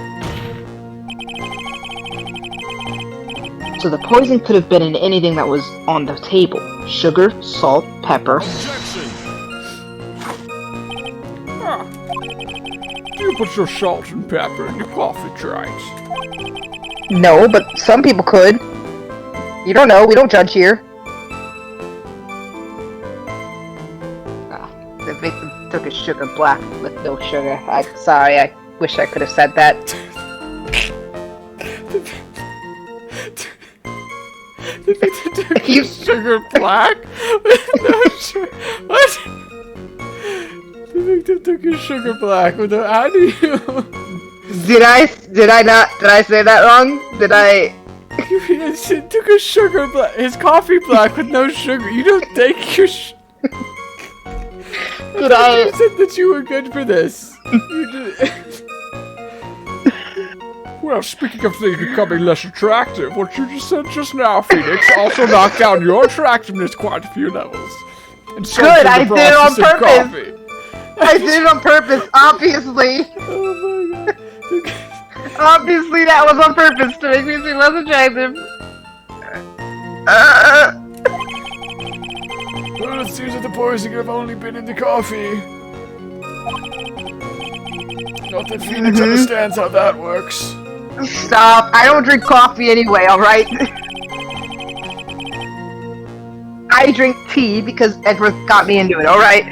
So the poison could have been in anything that was on the table. Sugar, salt, pepper. Do you put your salt and pepper in your coffee, Wright? No, but some people could. You don't know, we don't judge here. The victim took his sugar black with no sugar. I'm sorry, I wish I could have said that. The victim took his sugar black with no sugar. What? The victim took his sugar black with no. How do you? Did I say that wrong? Did I? He took his sugar black, his coffee black with no sugar. You don't take your. Did I? You said that you were good for this. You did. Well, speaking of things becoming less attractive, what you just said just now, Phoenix, also knocked down your attractiveness quite a few levels. And so good, I did it on purpose. Coffee. I did it on purpose, obviously. Oh my god. Obviously that was on purpose to make me seem less attractive. Well, it seems that the poison could have only been in the coffee. Not that Phoenix understands how that works. Stop, I don't drink coffee anyway, alright? I drink tea because Edward got me into it, alright?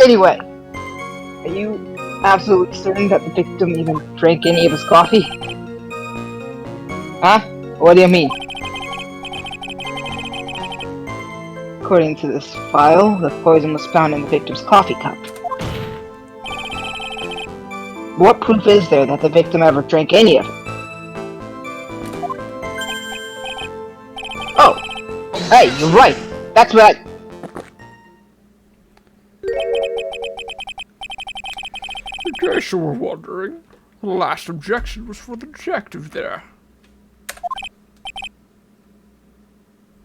Anyway, are you absolutely certain that the victim even drank any of his coffee? Huh? What do you mean? According to this file, the poison was found in the victim's coffee cup. What proof is there that the victim ever drank any of it? Oh! Hey, you're right! That's what In case you were wondering, the last objection was for the detective there.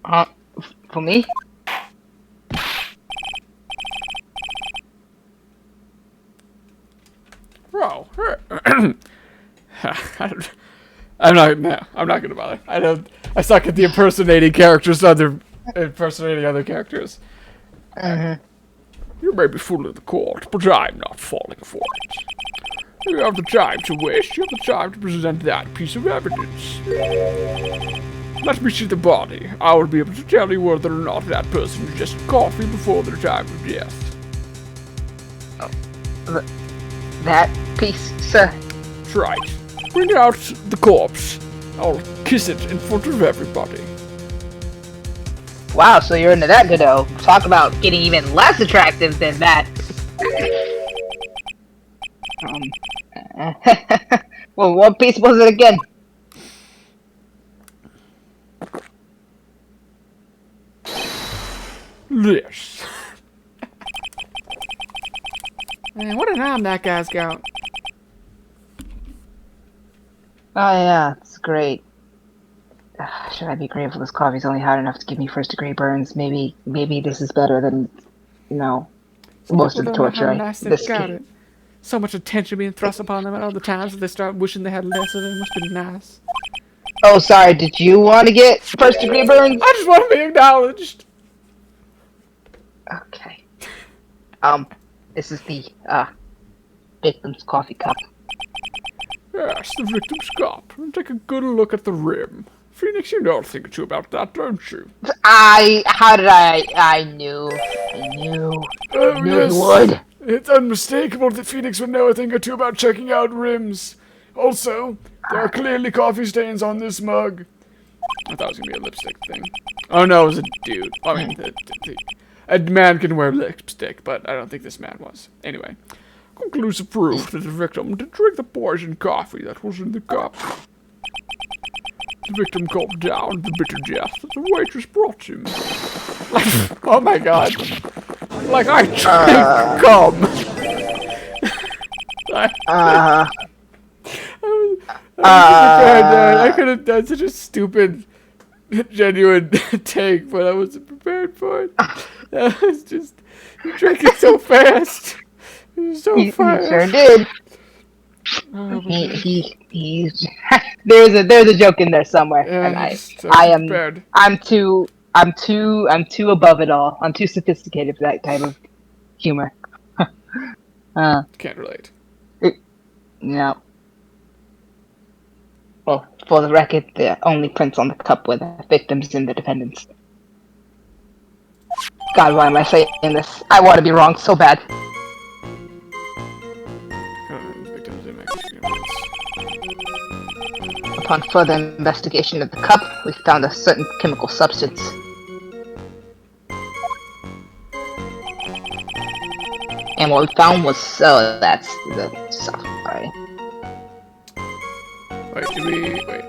For me? Well, I'm not gonna bother. I suck at the impersonating other characters. You may be fooling the court, but I'm not falling for it. You have the time to waste, you have the time to present that piece of evidence. Let me see the body. I will be able to tell you whether or not that person ingested coffee before their time of death. That piece, sir. That's right. Bring out the corpse. I'll kiss it in front of everybody. Wow, so you're into that, Godot. Talk about getting even less attractive than that. Well, what piece was it again? This. Man, what an arm that guy's got. Oh yeah, it's great. Should I be grateful this coffee's only hot enough to give me first-degree burns? Maybe this is better than, most of the torture this got it. So much attention being thrust upon them at all the times that they start wishing they had less of it. It must be nice. Oh, sorry. Did you want to get first-degree burns? I just want to be acknowledged. Okay. This is the victim's coffee cup. Yes, the victim's cup. And take a good look at the rim. Phoenix, you know a thing or two about that, don't you? I knew you would. It's unmistakable that Phoenix would know a thing or two about checking out rims. Also, there are clearly coffee stains on this mug. I thought it was going to be a lipstick thing. Oh no, it was a dude. I mean, a man can wear lipstick, but I don't think this man was. Anyway, conclusive proof that the victim did drink the poisoned coffee that was in the cup. The victim gulped down the bitter death that the waitress brought him. Oh my god. Like I drank cum. I could have done such a stupid, genuine take, but I wasn't prepared for it. That was just, you drank it so fast. It was so fast. He sure did. There's a joke in there somewhere, Yeah, and I'm too above it all. I'm too sophisticated for that type of humor. Can't relate. No. Well, for the record, the only prints on the cup were the victims and the defendants. God, why am I saying this? I want to be wrong so bad. Upon further investigation of the cup, we found a certain chemical substance. And what we found was, that's the stuff, alright. Wait.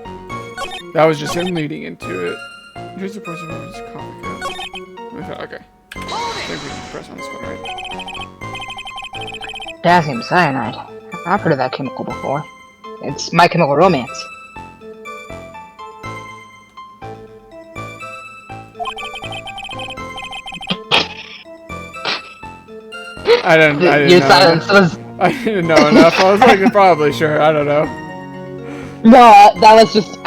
That was just him leading into it. Here's the person who's coffee cup. Okay. I think we can press on this one, right? Potassium cyanide. I've heard of that chemical before. It's My Chemical Romance. I didn't Your know. silence was... I didn't know enough. I was like, probably sure. I don't know. No, that was just...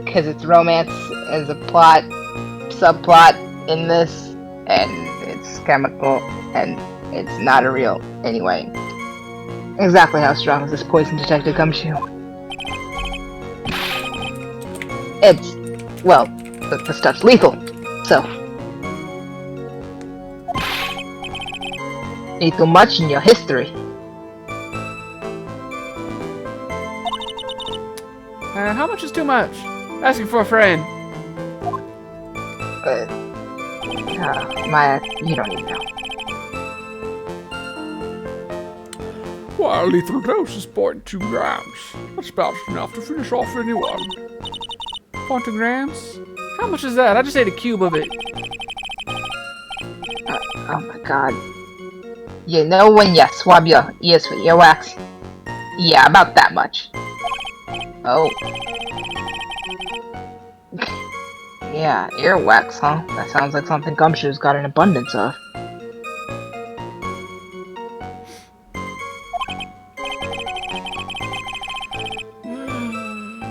Because it's romance as a plot, subplot in this, and it's chemical, and it's not a real... Anyway. Exactly how strong is this poison detector gumshoe? It's... Well, the stuff's lethal, so... Lethal much in your history. How much is too much? Asking for a friend. Maya, you don't even know. Well, lethal dose is 0.2 grams. That's about enough to finish off anyone. 0.2 grams? How much is that? I just ate a cube of it. Oh my god. You know when you swab your ears for earwax? Yeah, about that much. Oh. Yeah, earwax, huh? That sounds like something Gumshoe's got an abundance of.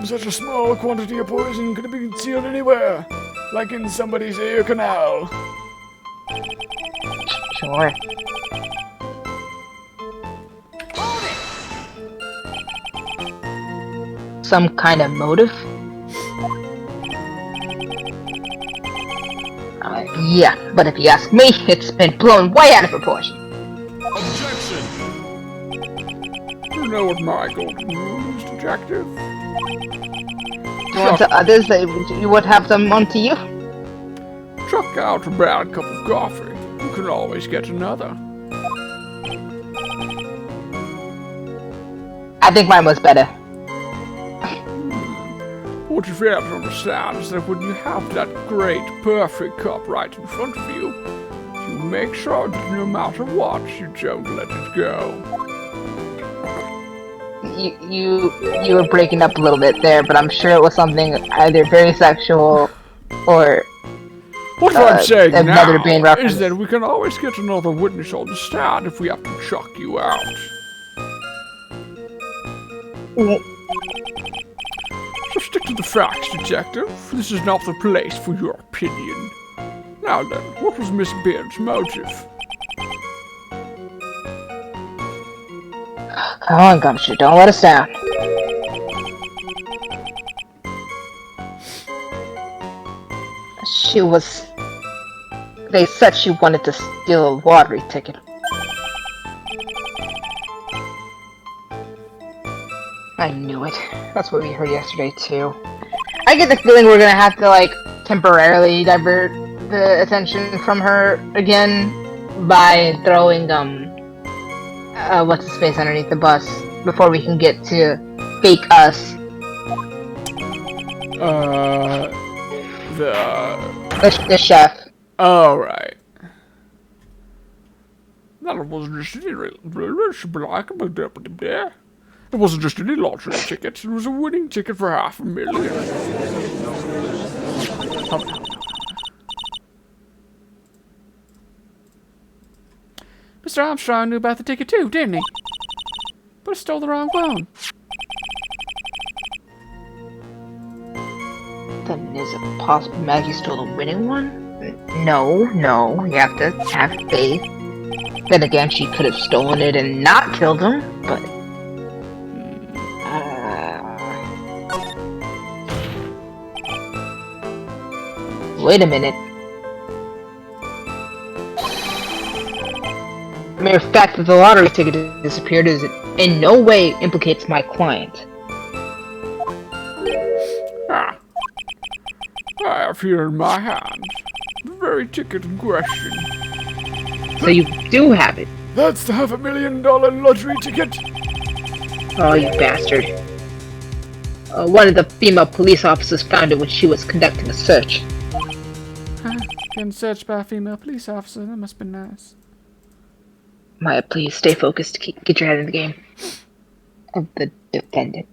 Such a small quantity of poison could be concealed anywhere, like in somebody's ear canal. Sure. Some kind of motive? Yeah, but if you ask me, it's been blown way out of proportion. Objection! You know what my golden rule is, Detective? You want to others, you would have them onto you? Chuck out a bad cup of coffee. You can always get another. I think mine was better. What you fail to understand is that when you have that great, perfect cup right in front of you, you make sure that no matter what, you don't let it go. You were breaking up a little bit there, but I'm sure it was something either very sexual or What I'm saying another now Bane reference. is that we can always get another witness on the stand if we have to chuck you out. So stick to the facts, Detective. This is not the place for your opinion. Now then, what was Miss Beard's motive? Come on, Gumshoe, don't let us down. They said she wanted to steal a lottery ticket. I knew it. That's what we heard yesterday, too. I get the feeling we're gonna have to, like, temporarily divert the attention from her again by throwing, what's his face underneath the bus before we can get to fake us. The chef. Oh, right. That wasn't just any It wasn't just any lottery ticket. It was a winning ticket for $500,000. Mr. Armstrong knew about the ticket too, didn't he? But he stole the wrong one. Then is it possible Maggie stole the winning one? No, you have to have faith. Then again, she could have stolen it and not killed him, but... Wait a minute. The mere fact that the lottery ticket disappeared in no way implicates my client. I have here in my hand the very ticket in question. So you do have it? That's the $500,000 lottery ticket. Oh, you bastard. One of the female police officers found it when she was conducting a search. Getting searched by a female police officer, that must be nice. Maya, please stay focused. Get your head in the game. Of the defendant.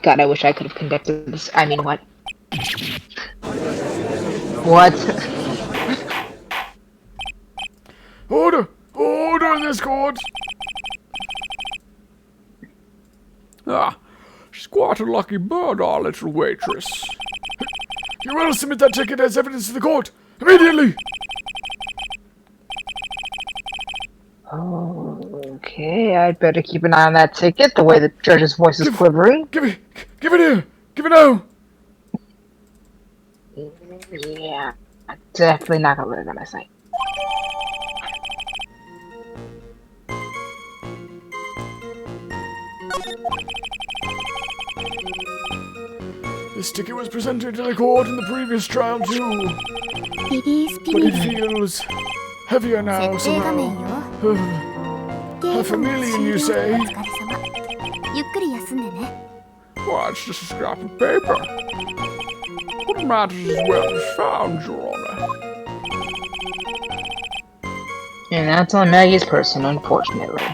God, I wish I could have conducted this. I mean, what? What? Order! Order in this court! She's quite a lucky bird, our little waitress. You will submit that ticket as evidence to the court, immediately! Okay, I'd better keep an eye on that ticket, the way the judge's voice is quivering. Give it here! Give it now! Yeah, I'm definitely not gonna let it on my sight. This ticket was presented to the court in the previous trial too, but it feels heavier now somehow. $500,000, you say? Why, it's just a scrap of paper. What matters is where it's found, Your Honor. And that's on Maggie's person, unfortunately.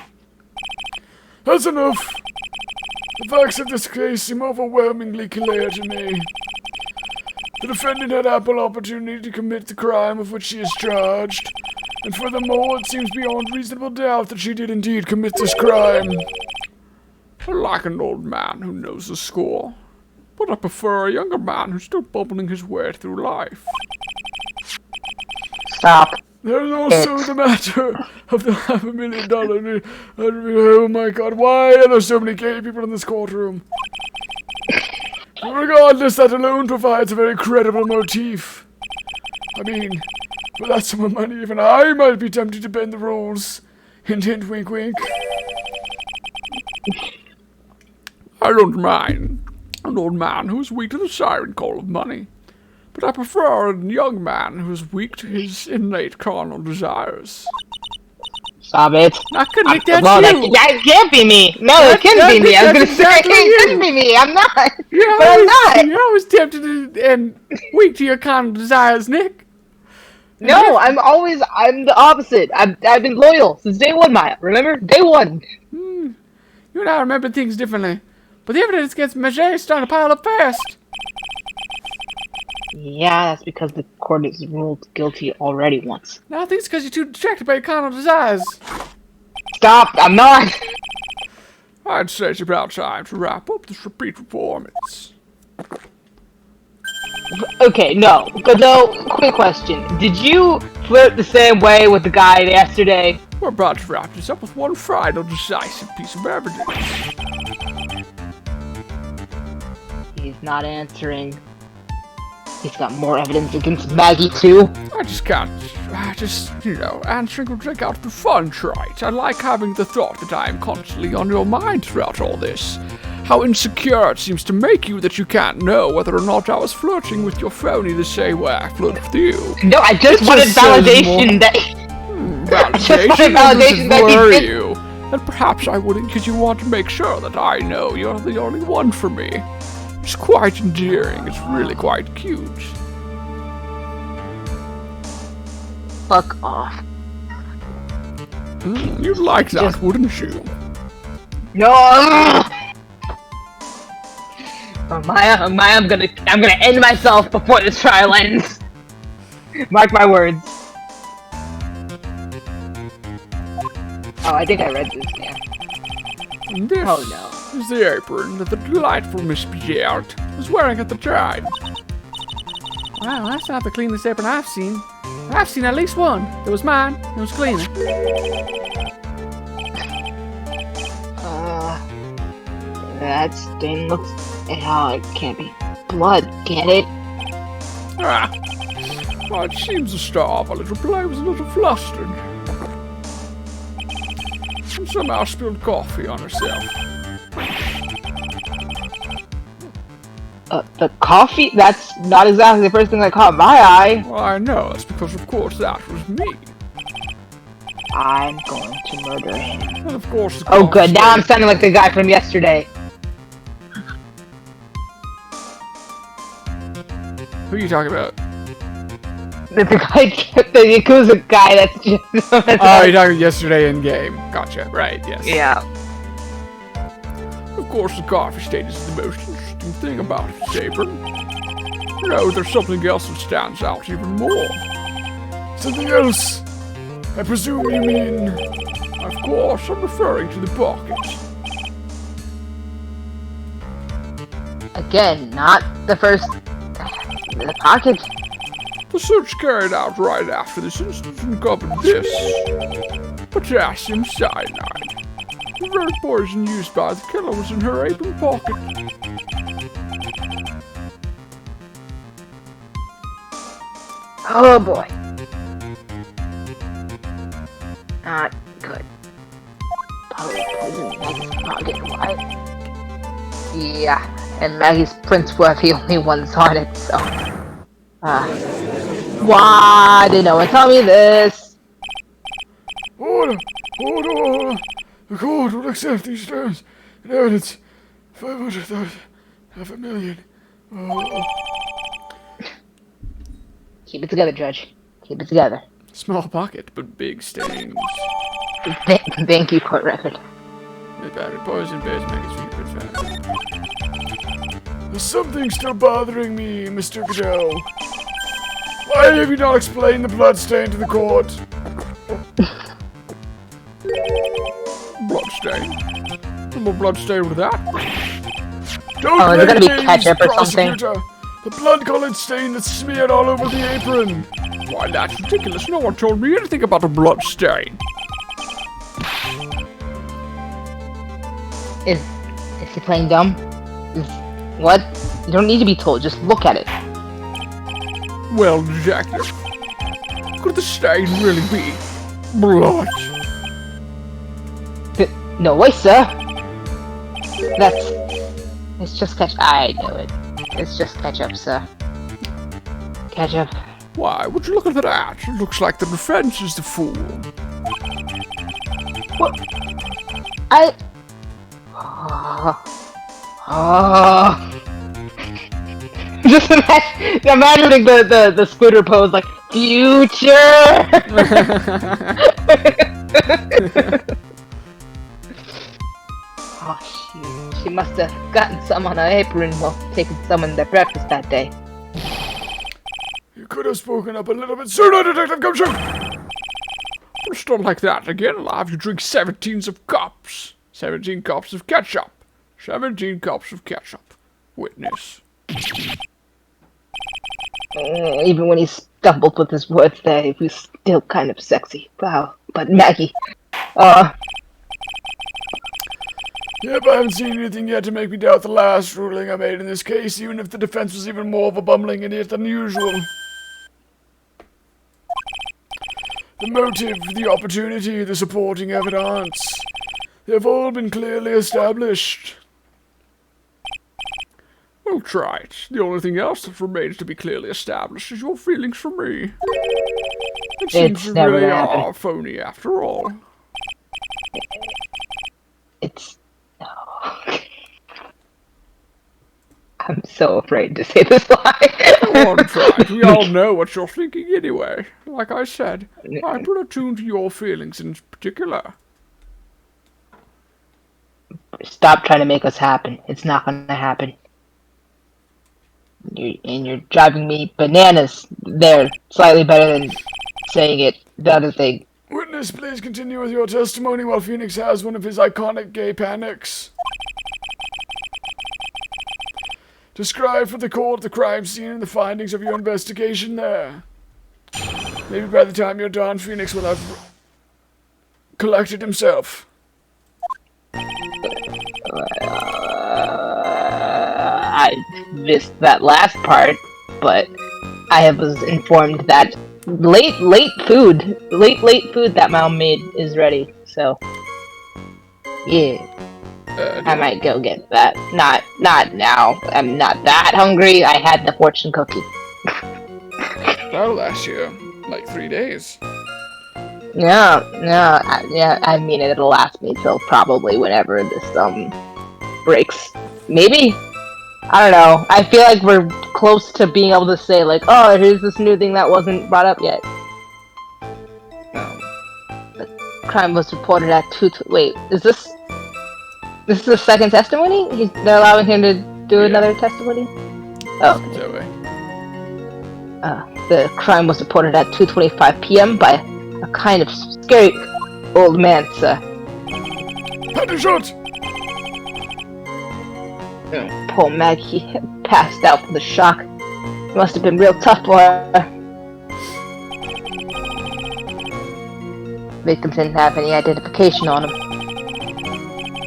That's enough. The facts of this case seem overwhelmingly clear to me. The defendant had ample opportunity to commit the crime of which she is charged, and furthermore, it seems beyond reasonable doubt that she did indeed commit this crime. I like an old man who knows the score, but I prefer a younger man who's still bubbling his way through life. Stop. There's also the matter of the $500,000. Oh my god, why are there so many gay people in this courtroom? Regardless, that alone provides a very credible motif. I mean, for that sum of money, even I might be tempted to bend the rules. Hint, hint, wink, wink. I don't mind an old man who is weak to the siren call of money, but I prefer a young man who is weak to his innate carnal desires. Stop it. Not gonna make that Well, you. that can't be me. No, it can't be me. I was gonna say it couldn't be me. I'm not. But I'm not. You're always tempted and weak to your carnal desires, Nick. No, I'm the opposite. I've been loyal since day one, Maya. Remember? Day one. You and I remember things differently, but the evidence against Maget is starting to pile up fast. Yeah, that's because the court has ruled guilty already once. Now I think it's because you're too distracted by your carnal desires. Stop! I'm not! I'd say it's about time to wrap up this repeat performance. Okay, no. Quick question. Did you flirt the same way with the guy yesterday? We're about to wrap this up with one final decisive piece of evidence. He's not answering. He's got more evidence against Maggie, too. I just, answering will take out the fun, Wright. I like having the thought that I am constantly on your mind throughout all this. How insecure it seems to make you that you can't know whether or not I was flirting with your phony the same way I flirted with you. No, I just wanted validation that... Validation that he you. And perhaps I wouldn't because you want to make sure that I know you're the only one for me. It's quite endearing. It's really quite cute. Fuck off. You'd like that, wouldn't you? No! Oh, Maya, I'm gonna end myself before this trial ends. Mark my words. Oh, I think I read this, yeah. And this Oh no. is the apron that the delightful Miss Pierre was wearing at the time. Wow, that's not the cleanest apron I've seen. I've seen at least one. It was mine. It was cleaner. That stain looks... it can't be blood, can it? Ah, well, it seems the star of our little play was a little flustered. And somehow spilled coffee on herself. The coffee? That's not exactly the first thing that caught my eye. Well, I know. That's because, of course, that was me. I'm going to murder him. And, of course, the Oh, good. Now I'm sounding like the guy from yesterday. Who are you talking about? The Yakuza guy that's just... Oh, you're talking yesterday in game. Gotcha. Right, yes. Yeah. Of course, the coffee stain is the most interesting thing about its apron. No, there's something else that stands out even more. Something else? I presume you mean... Of course, I'm referring to the pocket. Again, not the first... The pocket? The search carried out right after this instance uncovered this. Potassium cyanide. The very poison used by the killer was in her apron pocket. Oh boy. Not good. Probably poison in Maggie's pocket. What? Yeah, and Maggie's prints were the only ones on it, so... Why did no one tell me this? Order! Order! The court will accept these terms and evidence. 500,000. $500,000. Oh. Keep it together, Judge. Keep it together. Small pocket, but big stains. Thank you, court record. The battered poison bears Maggie's fingerprints. There's something still bothering me, Mr. Goodell. Why have you not explained the bloodstain to the court? Bloodstain? No more bloodstain with that. Don't Oh, is it gonna be blame me, ketchup or something? prosecutor. The blood-colored stain that's smeared all over the apron. Why, that's ridiculous. No one told me anything about a blood stain. Is he playing dumb? What? You don't need to be told, just look at it. Well, Detective, could the stain really be blood? No way, sir. It's just ketchup. I know it. It's just ketchup, sir. Ketchup. Why, would you look at that? It looks like the defense is the fool. What? Just imagining the scooter pose, like, future! Oh, she must have gotten some on her apron while taking some in their breakfast that day. You could have spoken up a little bit sooner, Detective Gumshoe! Just not like that again. I'll have you drink 17 cups. 17 cups of ketchup. 17 cups of ketchup. Witness. Even when he stumbled with his words there, he was still kind of sexy. Wow. But Maggie, Yep, I haven't seen anything yet to make me doubt the last ruling I made in this case, even if the defense was even more of a bumbling idiot than usual. The motive, the opportunity, the supporting evidence, they've all been clearly established. Well, try it. The only thing else that remains to be clearly established is your feelings for me. It seems you never really gonna are happen. phony after all. it's... No. I'm so afraid to say this lie. Go on, try it. We all know what you're thinking anyway. Like I said, I'm pretty attuned to your feelings in particular. Stop trying to make us happen. It's not gonna happen. You're driving me bananas. They're slightly better than saying it. The other thing. Witness, please continue with your testimony while Phoenix has one of his iconic gay panics. Describe for the court the crime scene and the findings of your investigation there. Maybe by the time you're done, Phoenix will have collected himself. I missed that last part, but I was informed that late food that mom made is ready. So yeah, I might go get that. Not now. I'm not that hungry. I had the fortune cookie. That'll last you like 3 days. No, I mean it'll last me till probably whenever this breaks. Maybe. I don't know. I feel like we're close to being able to say like, oh, here's this new thing that wasn't brought up yet. The crime was reported at 2. Wait, is this? This is the second testimony? They're allowing him to do another testimony? Oh. That way. The crime was reported at 2:25 p.m. by a kind of scary old man, sir. Head shot! Poor Maggie passed out from the shock. It must have been real tough for her. Victims didn't have any identification on him.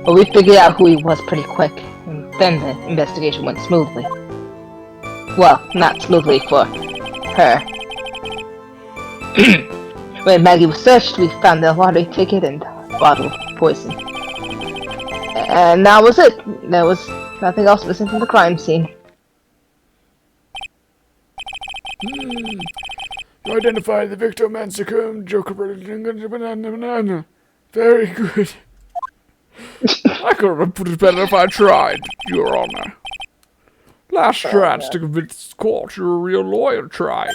But we figured out who he was pretty quick, and then the investigation went smoothly. Well, not smoothly for her. When Maggie was searched, we found the lottery ticket and a bottle of poison. And that was it. There was nothing else missing from the crime scene. You identified the victim and succumbed. Joker. Banana. Very good. I couldn't have put it better if I tried, Your Honor. Last chance to convince the court you're a real lawyer. Try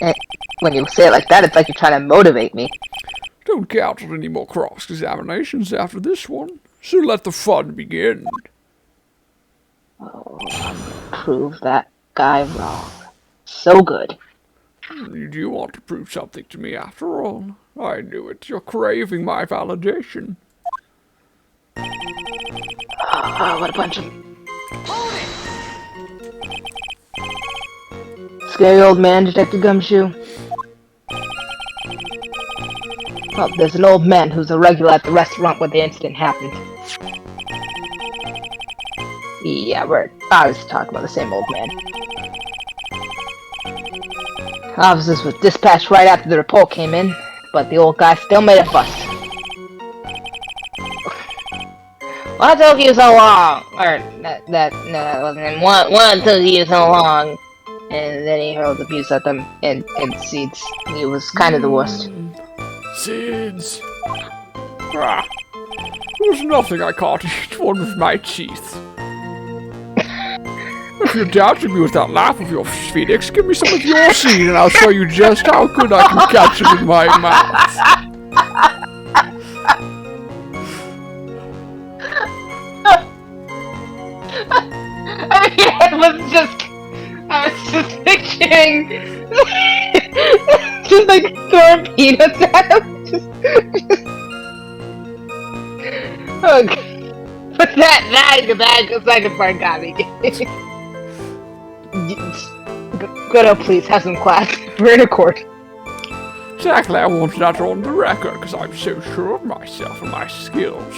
it. When you say it like that, it's like you're trying to motivate me. Don't count on any more cross-examinations after this one, so let the fun begin. Oh, prove that guy wrong. So good. You do want to prove something to me after all. I knew it. You're craving my validation. What a bunch of... Scary old man, Detective Gumshoe. Well, there's an old man who's a regular at the restaurant where the incident happened. Yeah, we're obviously talking about the same old man. Officers were dispatched right after the report came in, but the old guy still made a fuss. What took you so long? Or, no, that wasn't him. What took you so long? And then he hurled abuse at them, and Seeds. He was kind of the worst. Seeds. Ah, there was nothing I caught each one with my teeth. If you're doubting me with that laugh of yours, Phoenix, give me some of your seed and I'll show you just how good I can catch it in my mouth. I was just picturing just like throwing peanuts at him. Okay. But that second part got me. Good old, please have some class. We're in a court. Exactly, I wanted that on the record because I'm so sure of myself and my skills.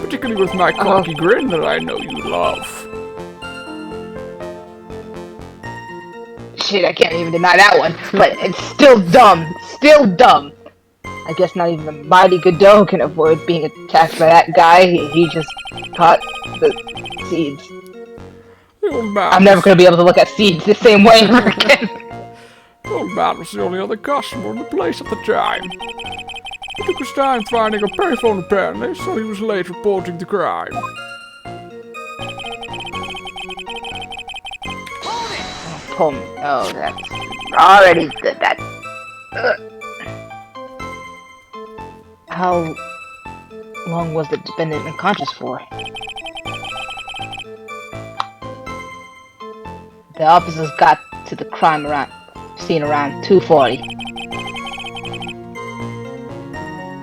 Particularly with my cocky grin that I know you love. Shit, I can't even deny that one. But it's still dumb. Still dumb. I guess not even the mighty Godot can avoid being attacked by that guy. He just caught the seeds. I'm never gonna be able to look at seeds the same way ever again. Old man was the only other customer in the place at the time. He took his time finding a payphone apparently, so he was late reporting the crime. Oh, that's already that. How long was the defendant unconscious for? The officers got to the crime scene around 2:40.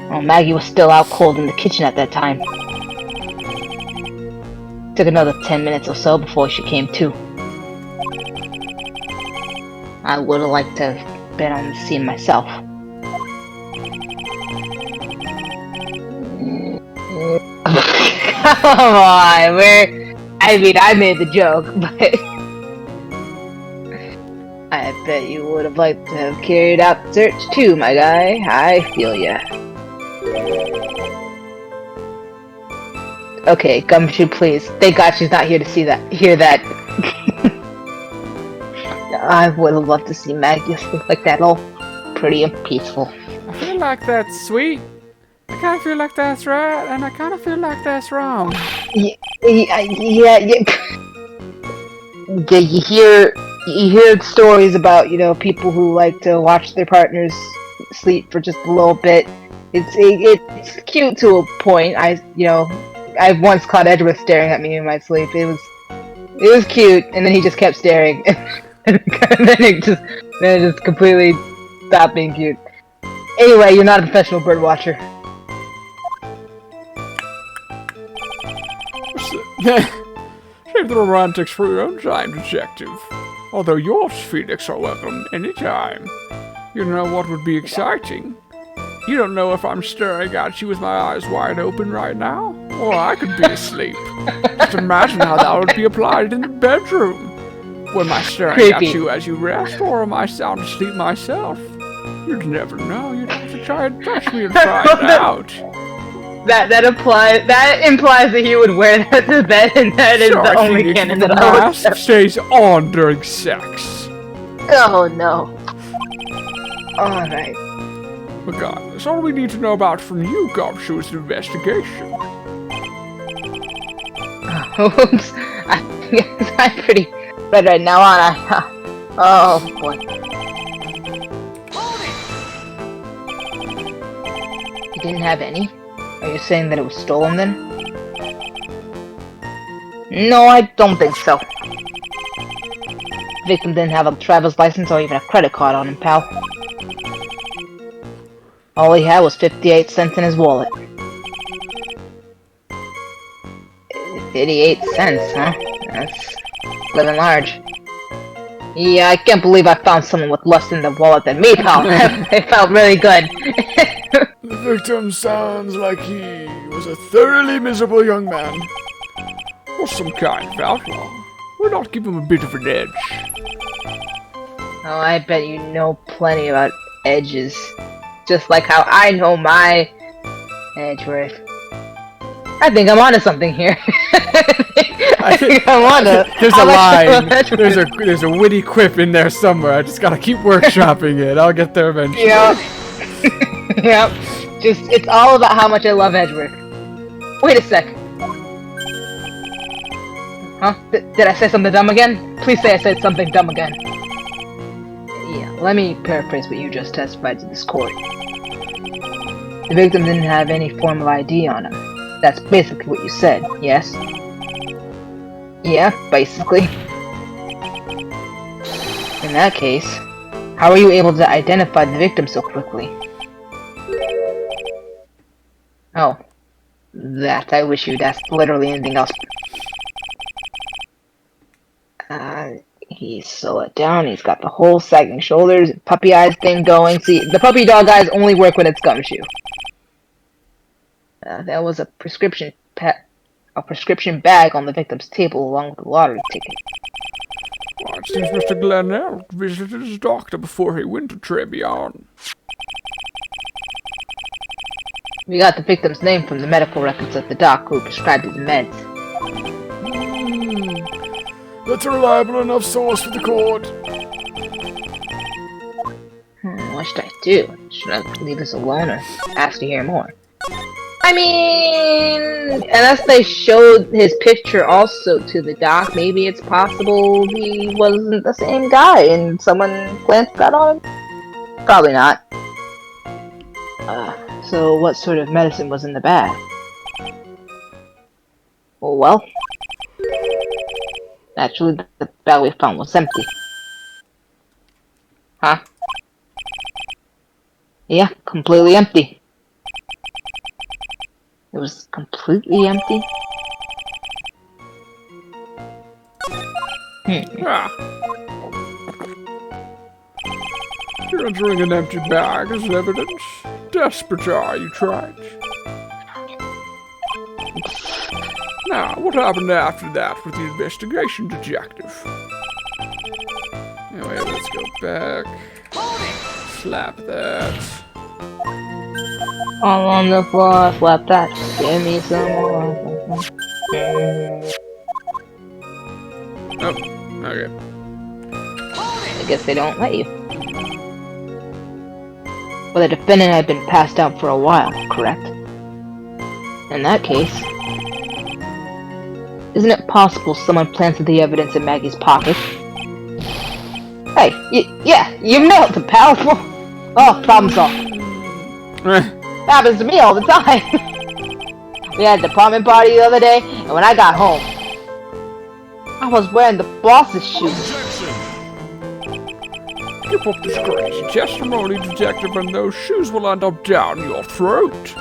Well, Maggie was still out cold in the kitchen at that time. Took another 10 minutes or so before she came to. I would have liked to have been on the scene myself. Come on, I made the joke, but I bet you would have liked to have carried out the search too, my guy. I feel ya. Okay, Gumshoe, please. Thank God she's not here to hear that. I would have loved to see Maggie sleep like that, all pretty and peaceful. I feel like that's sweet. I kind of feel like that's right, and I kind of feel like that's wrong. Yeah. You hear stories about, people who like to watch their partners sleep for just a little bit. It's cute to a point. I once caught Edward staring at me in my sleep. It was cute, and then he just kept staring, and then it just completely stopped being cute. Anyway, you're not a professional bird watcher. Save the romantics for your own time, detective. Although yours, Phoenix, are welcome anytime. You know what would be exciting? You don't know if I'm staring at you with my eyes wide open right now, or I could be asleep. Just imagine how that would be applied in the bedroom. Am I staring at you as you rest, or am I sound asleep myself? You'd never know. You'd have to try and touch me and find out. That implies that he would wear that to bed, and that is the only canon that I would accept. Stays on during sex. Oh no. Alright. Regardless, all we need to know about from you, Gumshoe, is an investigation. Oops. I'm pretty red right now, aren't I? Oh boy. You didn't have any? Are you saying that it was stolen then? No, I don't think so. The victim didn't have a driver's license or even a credit card on him, pal. All he had was 58 cents in his wallet. 58 cents, huh? That's living large. Yeah, I can't believe I found someone with less in the wallet than me, pal. It felt really good. The victim sounds like he was a thoroughly miserable young man. was some kind of outlaw. Why not give him a bit of an edge? Oh, I bet you know plenty about edges. Just like how I know my Edgeworth. I think I'm onto something here. I think I'm onto. There's a line. There's a witty quip in there somewhere. I just gotta keep workshopping it. I'll get there eventually. Yep. Yep. Just it's all about how much I love Edgeworth. Wait a sec. Huh? Did I say something dumb again? Please say I said something dumb again. Yeah, let me paraphrase what you just testified to this court. The victim didn't have any form of ID on him. That's basically what you said, yes? Yeah, basically. In that case, how were you able to identify the victim so quickly? Oh. That I wish you'd asked literally anything else. He's so let down, he's got the whole sagging shoulders, puppy eyes thing going. See, the puppy dog eyes only work when it's gumshoe. There was a prescription bag on the victim's table along with the lottery ticket. Well, it seems Mr. Glenelg visited his doctor before he went to Tribulations. We got the victim's name from the medical records of the doc who prescribed his meds. That's a reliable enough source for the court. What should I do? Should I leave this alone or ask to hear more? I mean, unless they showed his picture also to the doc, maybe it's possible he wasn't the same guy and someone planted that on him? Probably not. So what sort of medicine was in the bag? Well, actually, the bag we found was empty. Huh? Yeah, completely empty. It was completely empty? You're entering an empty bag as evidence. Desperate are you, Wright? Now, what happened after that with the investigation detective? Anyway, let's go back. Slap that. All on the floor, slap that. Give me some more. Oh, okay. I guess they don't let you. Well, the defendant had been passed out for a while, correct? In that case, isn't it possible someone planted the evidence in Maggie's pocket? Hey, yeah, you nailed it, pal. Oh, problem solved. Happens to me all the time. We had a department party the other day, and when I got home, I was wearing the boss's shoes. Keep up this crazy testimony, detective, and those shoes will end up down your throat.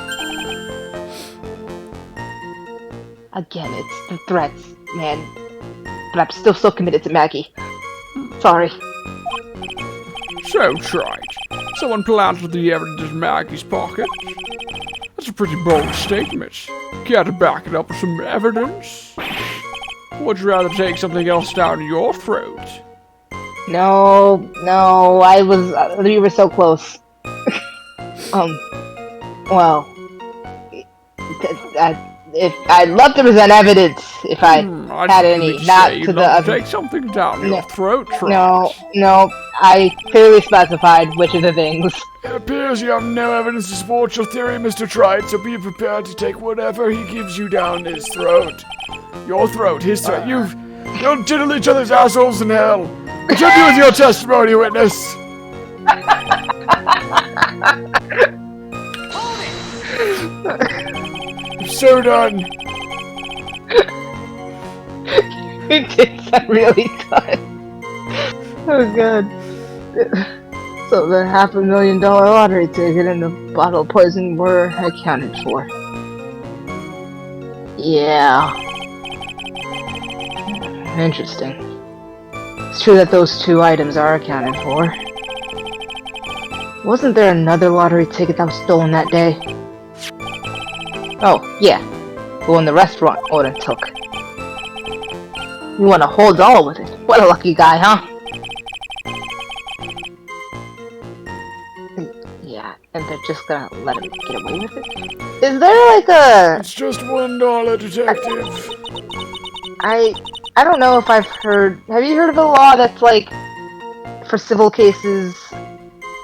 Again, it's the threats, man. But I'm still so committed to Maggie. Sorry. So, Wright, someone planted the evidence in Maggie's pocket? That's a pretty bold statement. Care to back it up with some evidence? Would you rather take something else down your throat? No, we were so close. Well, I'd love to present evidence if I had any, not to the other. Take something down your throat, Wright. No, I clearly specified which of the things. It appears you have no evidence to support your theory, Mr. Wright, so be prepared to take whatever he gives you down his throat. Your throat, his throat. You'll diddle each other's assholes in hell. Continue with your testimony, witness. I'm so done. It did sound really done. Oh god. So the $500,000 lottery ticket and the bottle of poison were accounted for. Yeah. Interesting. It's true that those two items are accounted for. Wasn't there another lottery ticket that was stolen that day? Oh, yeah. The one the restaurant owner took. You want a whole doll with it? What a lucky guy, huh? Yeah, and they're just gonna let him get away with it? Is there like a... It's just $1, detective. I don't know if I've heard... Have you heard of a law that's like, for civil cases,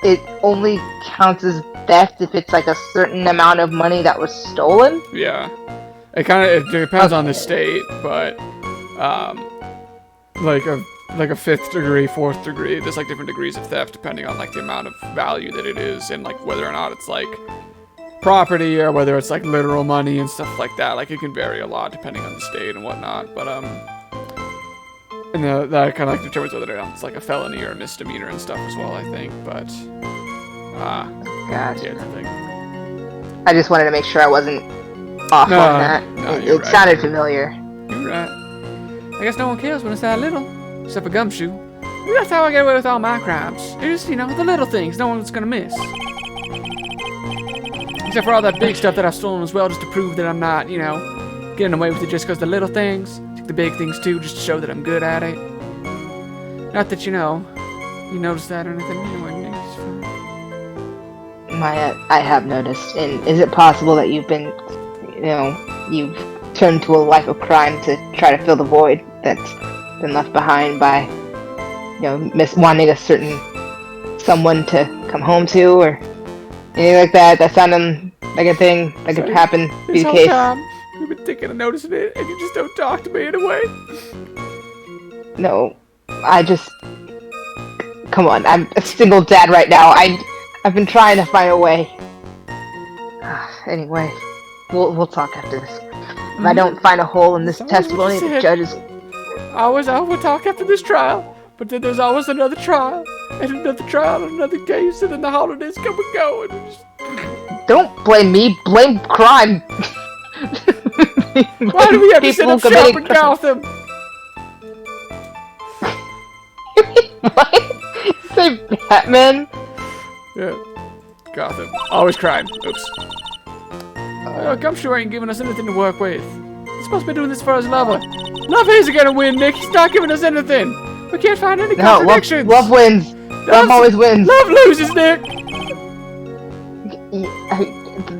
it only counts as theft if it's like a certain amount of money that was stolen? Yeah. It depends on the state, but like a 5th degree, 4th degree, there's like different degrees of theft depending on like the amount of value that it is and like whether or not it's like property or whether it's like literal money and stuff like that. Like it can vary a lot depending on the state and whatnot, but and that kind of like determines whether or not it's like a felony or a misdemeanor and stuff as well, I think, but Gotcha. yeah, it's a thing. I just wanted to make sure I wasn't off on that. No, it you're right. Sounded familiar. You're right. I guess no one cares when it's that little, except for Gumshoe. Maybe that's how I get away with all my crimes. It's just, the little things no one's gonna miss. Except for all that big stuff that I've stolen as well, just to prove that I'm not, getting away with it just because the little things. Take the big things too, just to show that I'm good at it. Not that, you noticed that or anything. Anyway, it's fine. I have noticed. And is it possible that you've been, you've turned to a life of crime to try to fill the void that's been left behind by, wanting a certain someone to come home to or anything like that? That sounded like a thing that could happen, be the case. Time, you've been thinking of noticing it, and you just don't talk to me in a way. No, come on, I'm a single dad right now. I've been trying to find a way. Anyway, we'll talk after this. If I don't find a hole in this testimony, the judge is... I will talk after this trial, but then there's always another trial, and another trial, and another case, and then the holidays come and go, and just... Don't blame me, blame crime! Why do we have to set up shop in Gotham? What? Say Batman? Yeah, Gotham. Always crime. Oops. Gumshoe ain't giving us anything to work with. He's supposed to be doing this for his lover. Love isn't gonna win, Nick. He's not giving us anything. We can't find any contradictions. Love wins. Love always wins. Love loses, Nick.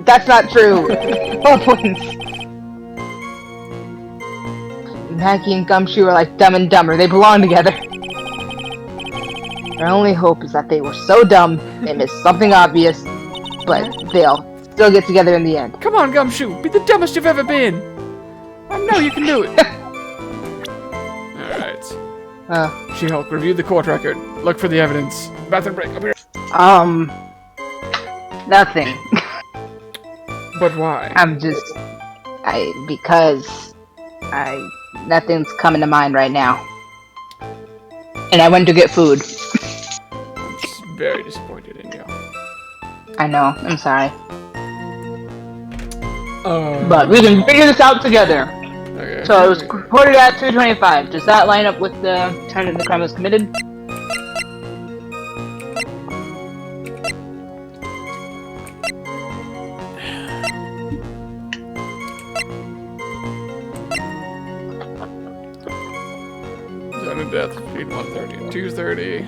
That's not true. Love wins. Maggie and Gumshoe are like Dumb and Dumber. They belong together. Our only hope is that they were so dumb they missed something obvious, but they'll still get together in the end. Come on, Gumshoe. Be the dumbest you've ever been. I know you can do it. Alright. She-Hulk, review the court record. Look for the evidence. Bathroom break, up here. Nothing. But why? Nothing's coming to mind right now. And I went to get food. I'm very disappointed in you. I know, I'm sorry. But we can figure this out together. Okay. So it was reported at 2:25. Does that line up with the time that the crime was committed? Sudden death between 1:30 and 2:30.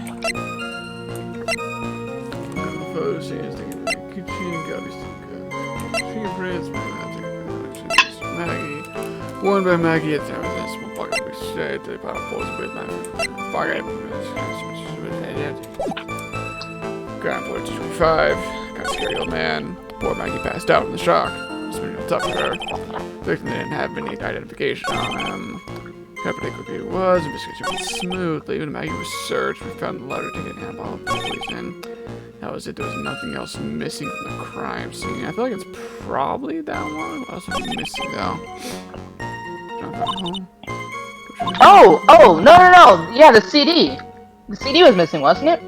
The photo scenes taken by Kitchen, Maggie. Worn by Maggie at times as small pocket we said they put a pose with my pocket. Grand Boy 25. Got a scary old man. Poor Maggie passed out in the shock. It's been real tough for her. Victim didn't have any identification on him. How quickly it was, investigation went smoothly. When Maggie was searched, we found the letter ticket and handball of the police in. That was it. There was nothing else missing from the crime scene. I feel like it's probably that one. What else was missing though? Oh, no. Yeah, the CD. The CD was missing, wasn't it?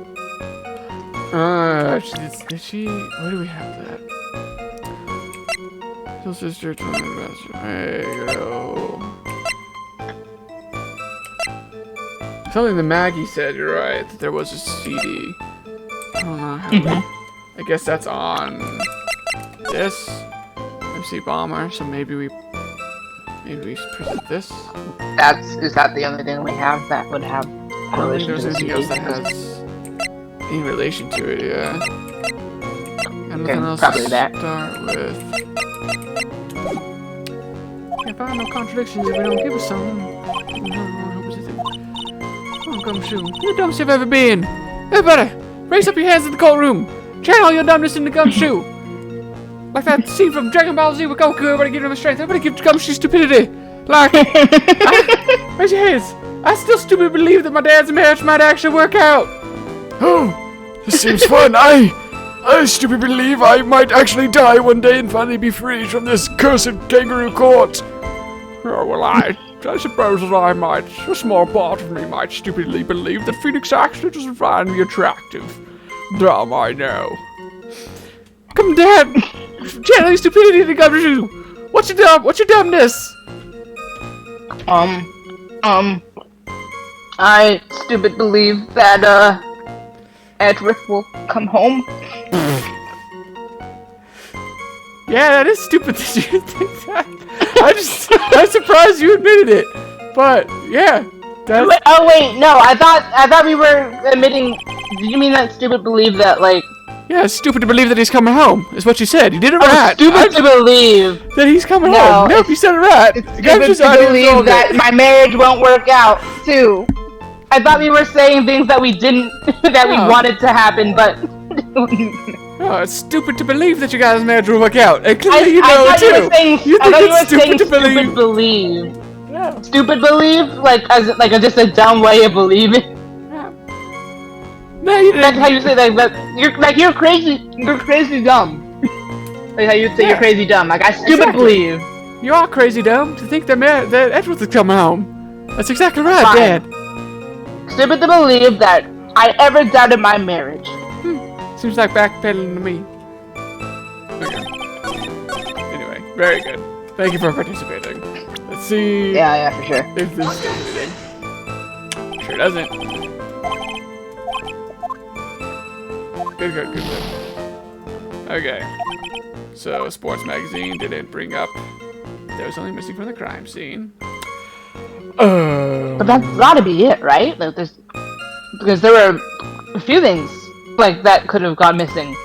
Did she? Where do we have that? Little sister, hey, go. Something that Maggie said, you're right, that there was a CD. I don't know how I guess that's on this MC Bomber, so maybe we Maybe we should present this. Is that the only thing we have that would have I don't think relation there's to this anything else that case? has any relation to it, yeah. And Okay, nothing else probably to that. start with. Can't find no contradictions if we don't give us some. Oh, Gumshoe, you're the dumbest you've ever been. Everybody, raise up your hands in the courtroom. Channel your dumbness into Gumshoe. Like that scene from Dragon Ball Z with Goku, everybody give him a strength. Everybody give Gumshoe stupidity. Like, raise your hands. I still stupidly believe that my dad's marriage might actually work out. Oh, this seems fun. I stupidly believe I might actually die one day and finally be freed from this cursed kangaroo court. Oh, well, I suppose that I might, a small part of me might stupidly believe that Phoenix actually doesn't find me attractive. Dumb, I know. Come, Dad! Channel your stupidity to Gumshoe! What's your dumbness? I stupid believe that, Edward will come home. Yeah, that is stupid that you think that. I'm surprised you admitted it. But, yeah. That's... Wait, no, I thought we were admitting, did you mean that stupid believe that, like... Yeah, it's stupid to believe that he's coming home, is what you said. You did it right. Stupid to believe that he's coming No, home. Nope, you said it right. It's stupid to believe that my marriage won't work out, too. I thought we were saying things that we didn't, that we wanted to happen, but... Oh, it's stupid to believe that you guys' marriage will work out. And clearly you know I thought too. you were saying, You I think thought you it's were saying stupid to stupid believe. Yeah. Stupid believe? Like, as like just a dumb way of believing? No, you That's didn't. how you say that, but you're crazy dumb. Like how you say you're crazy dumb. Like, I stupid Exactly. believe. You are crazy dumb to think that Edward is coming home. That's exactly right, Fine. Dad. Stupid to believe that I ever doubted my marriage. Seems like backpedaling to me. Okay. Anyway, very good. Thank you for participating. Let's see Yeah, for sure. if this does anything. Sure doesn't. Good. Okay. So, sports magazine didn't bring up that was only missing from the crime scene. But that's gotta be it, right? Like, because there were a few things like that could have gone missing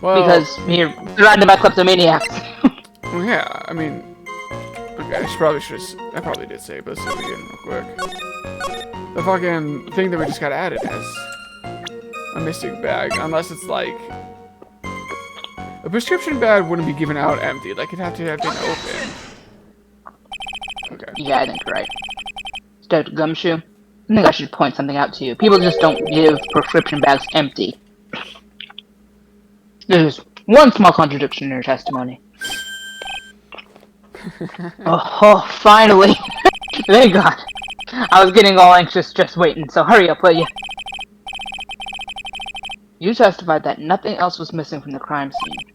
Well, because you're surrounded by kleptomaniacs. well, yeah, I mean, okay, I probably did say, but let's do it again real quick. The fucking thing that we just got added has a missing bag, unless it's like a prescription bag wouldn't be given out empty. Like, it'd have to have been open. Okay. Yeah, I think you're right. Dr. Gumshoe, I think I should point something out to you. People just don't give prescription bags empty. There's one small contradiction in your testimony. Oh, finally. Thank God. I was getting all anxious just waiting, so hurry up, will you? You testified that nothing else was missing from the crime scene.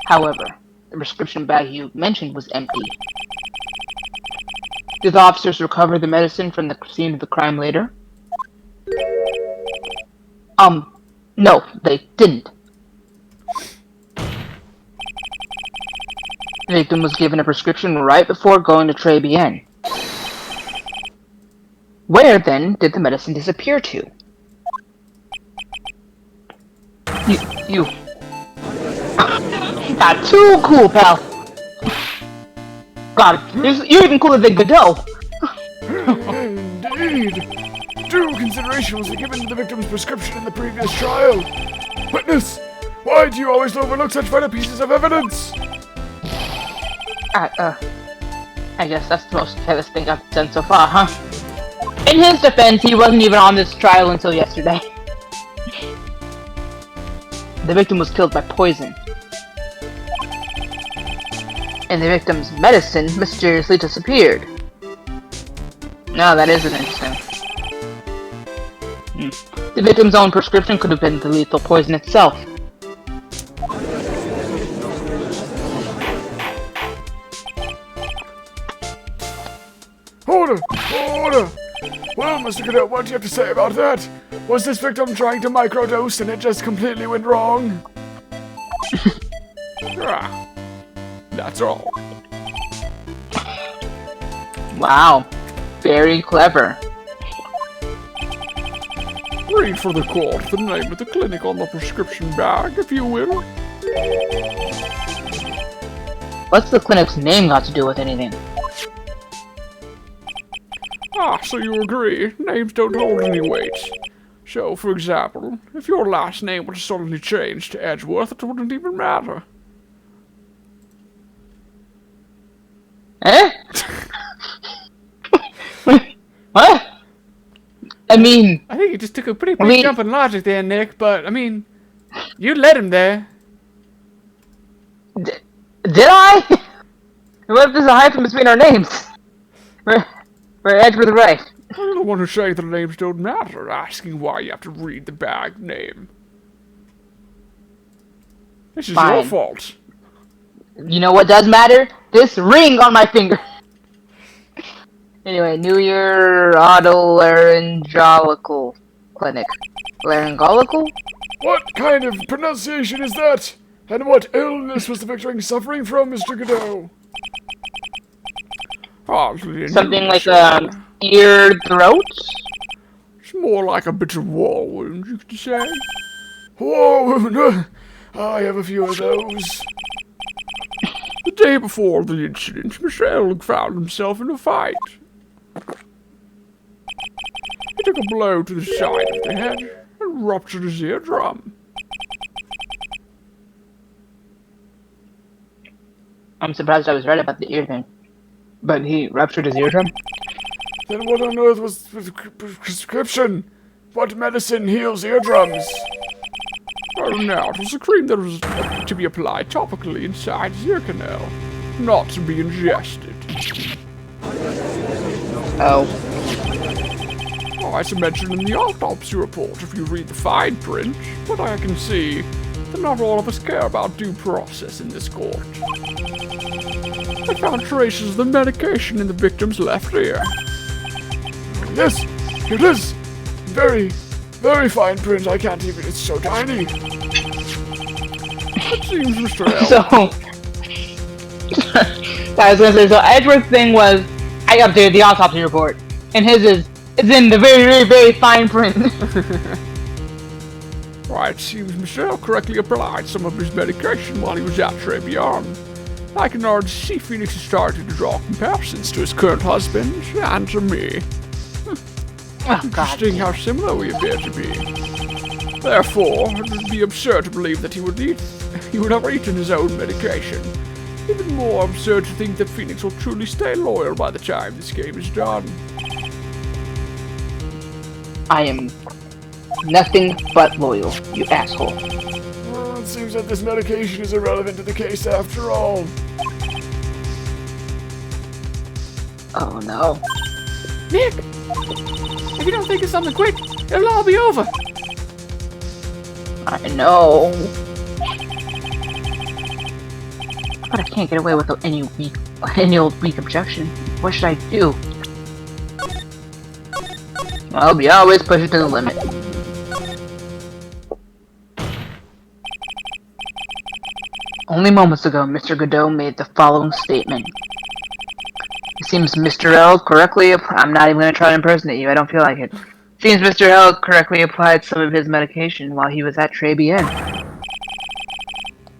However, the prescription bag you mentioned was empty. Did the officers recover the medicine from the scene of the crime later? No, they didn't. The victim was given a prescription right before going to Tribulations. Where, then, did the medicine disappear to? You... Not too cool, pal! God, you're even cooler than Godot! Indeed. Due consideration was given to the victim's prescription in the previous trial. Witness, why do you always overlook such vital pieces of evidence? I guess that's the most careless thing I've done so far, huh? In his defense, he wasn't even on this trial until yesterday. The victim was killed by poison. And the victim's medicine mysteriously disappeared. Now that is interesting. The victim's own prescription could have been the lethal poison itself. Order! Well, Mr. Cadet, what do you have to say about that? Was this victim trying to microdose and it just completely went wrong? Ah, that's all. Wow. Very clever. Read for the court the name of the clinic on the prescription bag, if you will. What's the clinic's name got to do with anything? Ah, so you agree. Names don't hold any weight. So, for example, if your last name were to suddenly change to Edgeworth, it wouldn't even matter. Eh? What? I mean, I think you just took a pretty big jump in logic there, Nick, but, I mean, you led him there. did I? What if there's a hyphen between our names? We're Edgeworth Wright. I'm the one who say the names don't matter, asking why you have to read the bag name. This is your Fine. fault. You know what does matter? This ring on my finger. Anyway, New Year Otolaryngological Clinic. Laryngological? What kind of pronunciation is that? And what illness was the victim suffering from, Mr. Godot? Something like ear, throat? It's more like a bit of war wound, you could say. War wound? I have a few of those. The day before the incident, Mr. Elg found himself in a fight. He took a blow to the side of the head and ruptured his eardrum. I'm surprised I was right about the ear thing. But he ruptured his eardrum? Then what on earth was the prescription? What medicine heals eardrums? Oh no, it was a cream that was to be applied topically inside his ear canal, not to be ingested. Oh. Oh, as mentioned in the autopsy report, if you read the fine print, but I can see that not all of us care about due process in this court. I found traces of the medication in the victim's left ear. Yes, it is. Very, very fine print. I can't even, it's so tiny. It seems Mr. L. So, I was gonna say, so Edgeworth's thing was, I updated the autopsy report, and his is, it's in the very, very, very fine print. Right, seems Mr. L correctly applied some of his medication while he was at Tribulations. I can already see Phoenix is starting to draw comparisons to his current husband and to me. Oh, Interesting how similar we appear to be. Therefore, it would be absurd to believe that he would have eaten his own medication. Even more absurd to think that Phoenix will truly stay loyal by the time this game is done. I am nothing but loyal, you asshole. Well, it seems that this medication is irrelevant to the case after all. Oh no. Nick! If you don't think of something quick, it'll all be over. I know. But I can't get away with any old weak objection. What should I do? Well, we always push it to the limit. Only moments ago, Mr. Godot made the following statement. It seems Mr. L correctly I'm not even going to try to impersonate you, I don't feel like it. Seems Mr. L correctly applied some of his medication while he was at Tribulations.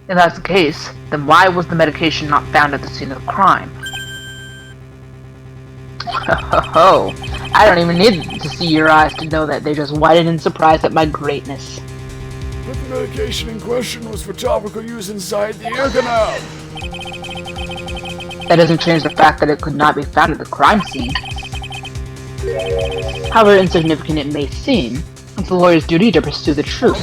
If that's the case, then why was the medication not found at the scene of the crime? Oh, I don't even need to see your eyes to know that they just widened in surprise at my greatness. But the medication in question was for topical use inside the ear canal. That doesn't change the fact that it could not be found at the crime scene. However insignificant it may seem, it's the lawyer's duty to pursue the truth.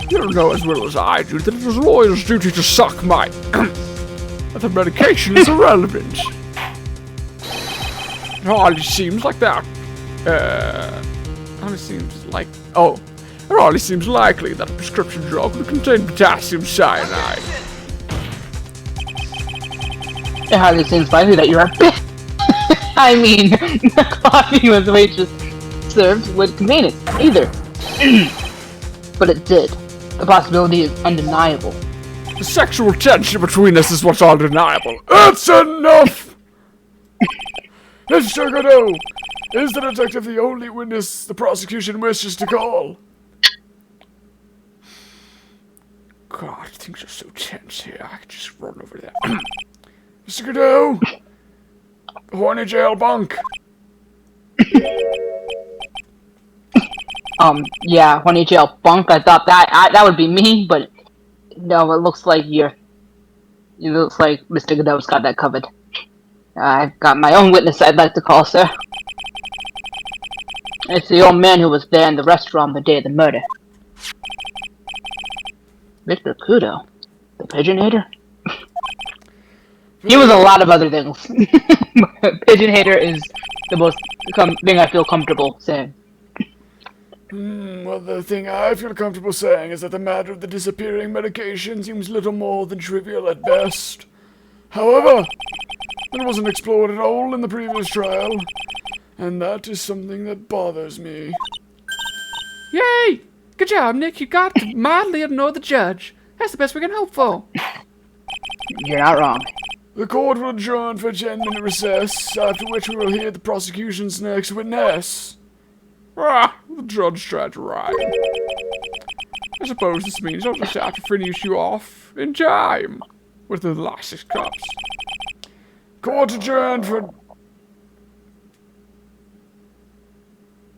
You know as well as I do that it is a lawyer's duty to suck my... that the medication is irrelevant. It hardly seems like that. It hardly seems likely that a prescription drug would contain potassium cyanide. It hardly seems likely that you're a bitch. I mean, the coffee was the waitress served would contain it, either. But it did. The possibility is undeniable. The sexual tension between us is what's undeniable. It's enough! Mr. Godot, is the detective the only witness the prosecution wishes to call? God, things are so tense here. I could just run over there. Mr. Godot, horny jail bunk. Yeah, when you jail bunk, I thought that would be me, but no, it looks like it looks like Mr. Godot's got that covered. I've got my own witness I'd like to call, sir. It's the old man who was there in the restaurant the day of the murder. Mr. Kudo, the pigeonator? He was a lot of other things. Pigeonator is the most thing I feel comfortable saying. Well, the thing I feel comfortable saying is that the matter of the disappearing medication seems little more than trivial at best. However, it wasn't explored at all in the previous trial, and that is something that bothers me. Yay! Good job, Nick. You got to mildly ignore the judge. That's the best we can hope for. You're not wrong. The court will adjourn for a 10-minute recess, after which we will hear the prosecution's next witness. The judge tried to rhyme. I suppose this means I'll just have to finish you off in time with the last 6 cups. Court adjourned for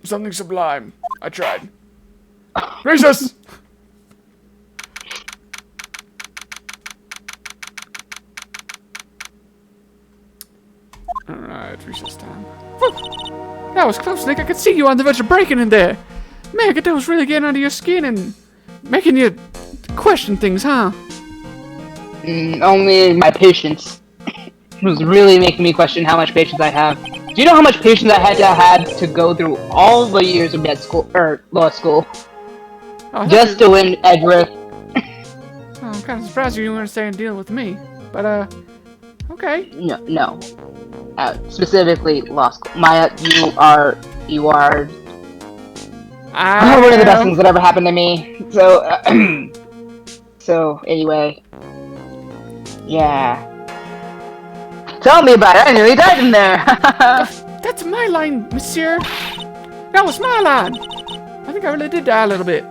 something sublime. I tried. Recess! Alright, recess time. That was close, Nick. I could see you on the verge of breaking in there. Man, Godot's really getting under your skin and making you question things, huh? Only my patience. It was really making me question how much patience I have. Do you know how much patience I had to go through all the years of law school, just to win Edgeworth? I'm kind of surprised you didn't want to stay and deal with me. But, okay. No. Specifically law school. Maya, you are one of the best things that ever happened to me. So, so anyway, yeah. Tell me about it. I nearly died in there. That's my line, monsieur. That was my line. I think I really did die a little bit.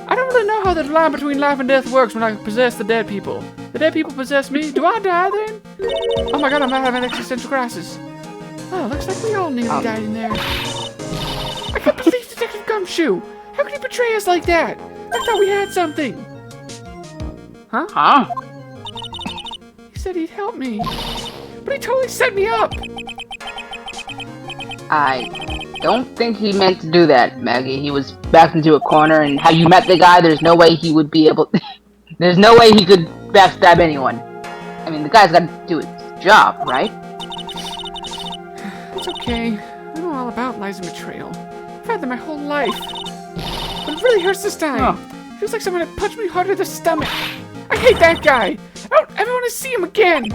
I don't really know how the line between life and death works when I possess the dead people. The dead people possess me. Do I die then? Oh my god, I might have an existential crisis. Oh, looks like we all nearly died in there. I can't believe Detective Gumshoe. How could he betray us like that? I thought we had something. Huh? He said he'd help me. But he totally set me up. I don't think he meant to do that, Maggie. He was backed into a corner, and how you met the guy, there's no way he would be able... There's no way he could backstab anyone. I mean, the guy's got to do his job, right? It's okay. I know all about lies and betrayal. I've had them my whole life. But it really hurts this time. It feels like someone had punched me hard in the stomach. I hate that guy. I don't ever want to see him again.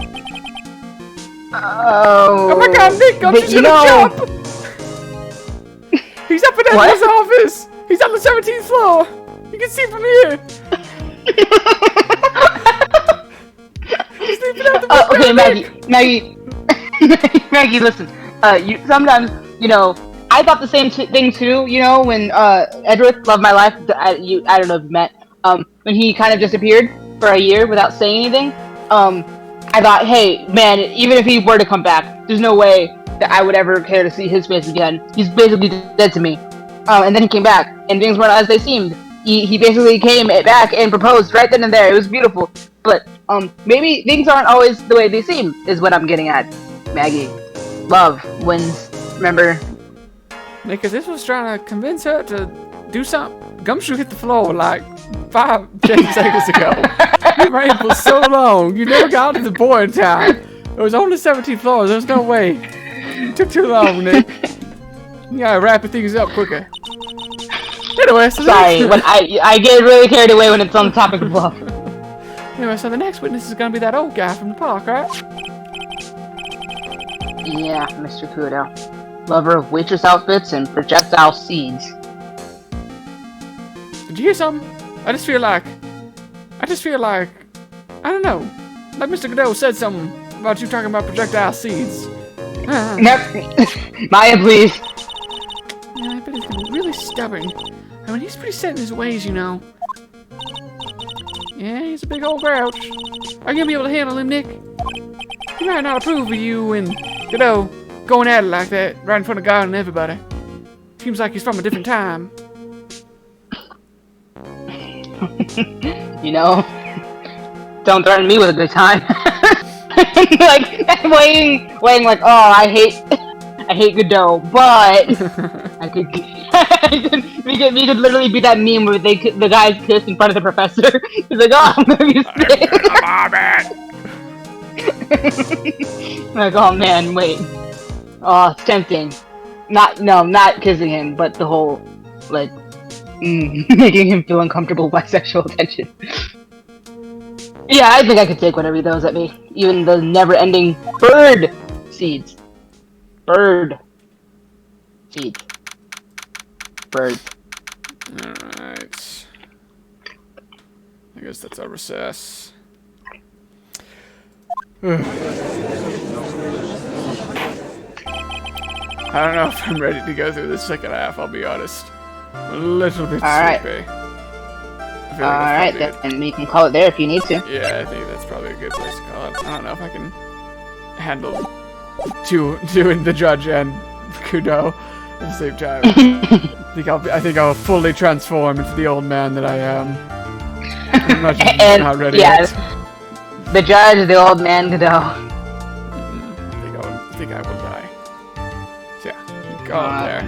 Oh my god, Nick, I'm just gonna jump! He's up in Edward's office! He's on the 17th floor! You can see him from here! He's sleeping out the window, okay, Nick. Maggie, listen. Sometimes, I thought the same thing too, when Edward, Love My Life, I don't know if you met, when he kind of disappeared for a year without saying anything, I thought, hey, man, even if he were to come back, there's no way that I would ever care to see his face again. He's basically dead to me. And then he came back, and things weren't as they seemed. He basically came back and proposed right then and there. It was beautiful. But, maybe things aren't always the way they seem, is what I'm getting at. Maggie, love wins, remember? Because this was trying to convince her to do something. Gumshoe hit the floor like 5-10 seconds ago. You ran for so long. You never got to the boy in time. It was only 17 floors. There's no way. It took too long, Nick. You gotta wrap things up quicker. Anyway, so sorry, when I get really carried away when it's on the topic of love. Anyway, so the next witness is gonna be that old guy from the park, right? Yeah, Mr. Kudo. Lover of waitress outfits and projectile seeds. Did you hear something? I just feel like, I don't know. Like Mr. Godot said something about you talking about projectile seeds. Nope. Maya, please. Yeah, I bet he's gonna be really stubborn. I mean, he's pretty set in his ways, you know. Yeah, he's a big old grouch. Are you gonna be able to handle him, Nick? He might not approve of you and, you know, going at it like that, right in front of God and everybody. Seems like he's from a different time. You know, don't threaten me with a good time. Like waiting like, oh, I hate Godot, but I could, we could literally be that meme where the guys kiss in front of the professor. He's like, oh, I'm gonna be sick. Like, oh man, wait. Oh, it's tempting. Not kissing him, but the whole, like, making him feel uncomfortable by sexual attention. Yeah, I think I could take whatever he throws at me. Even the never-ending bird seeds. Bird seeds. Birds. Alright. I guess that's our recess. I don't know if I'm ready to go through the second half, I'll be honest. I'm a little bit sleepy. Alright, then we can call it there if you need to. Yeah, I think that's probably a good place to call it. I don't know if I can handle doing the judge and Kudo at the same time. I think I'll fully transform into the old man that I am. I'm not ready yet. The judge, the old man, Godot. I think I will die. So yeah, go on there.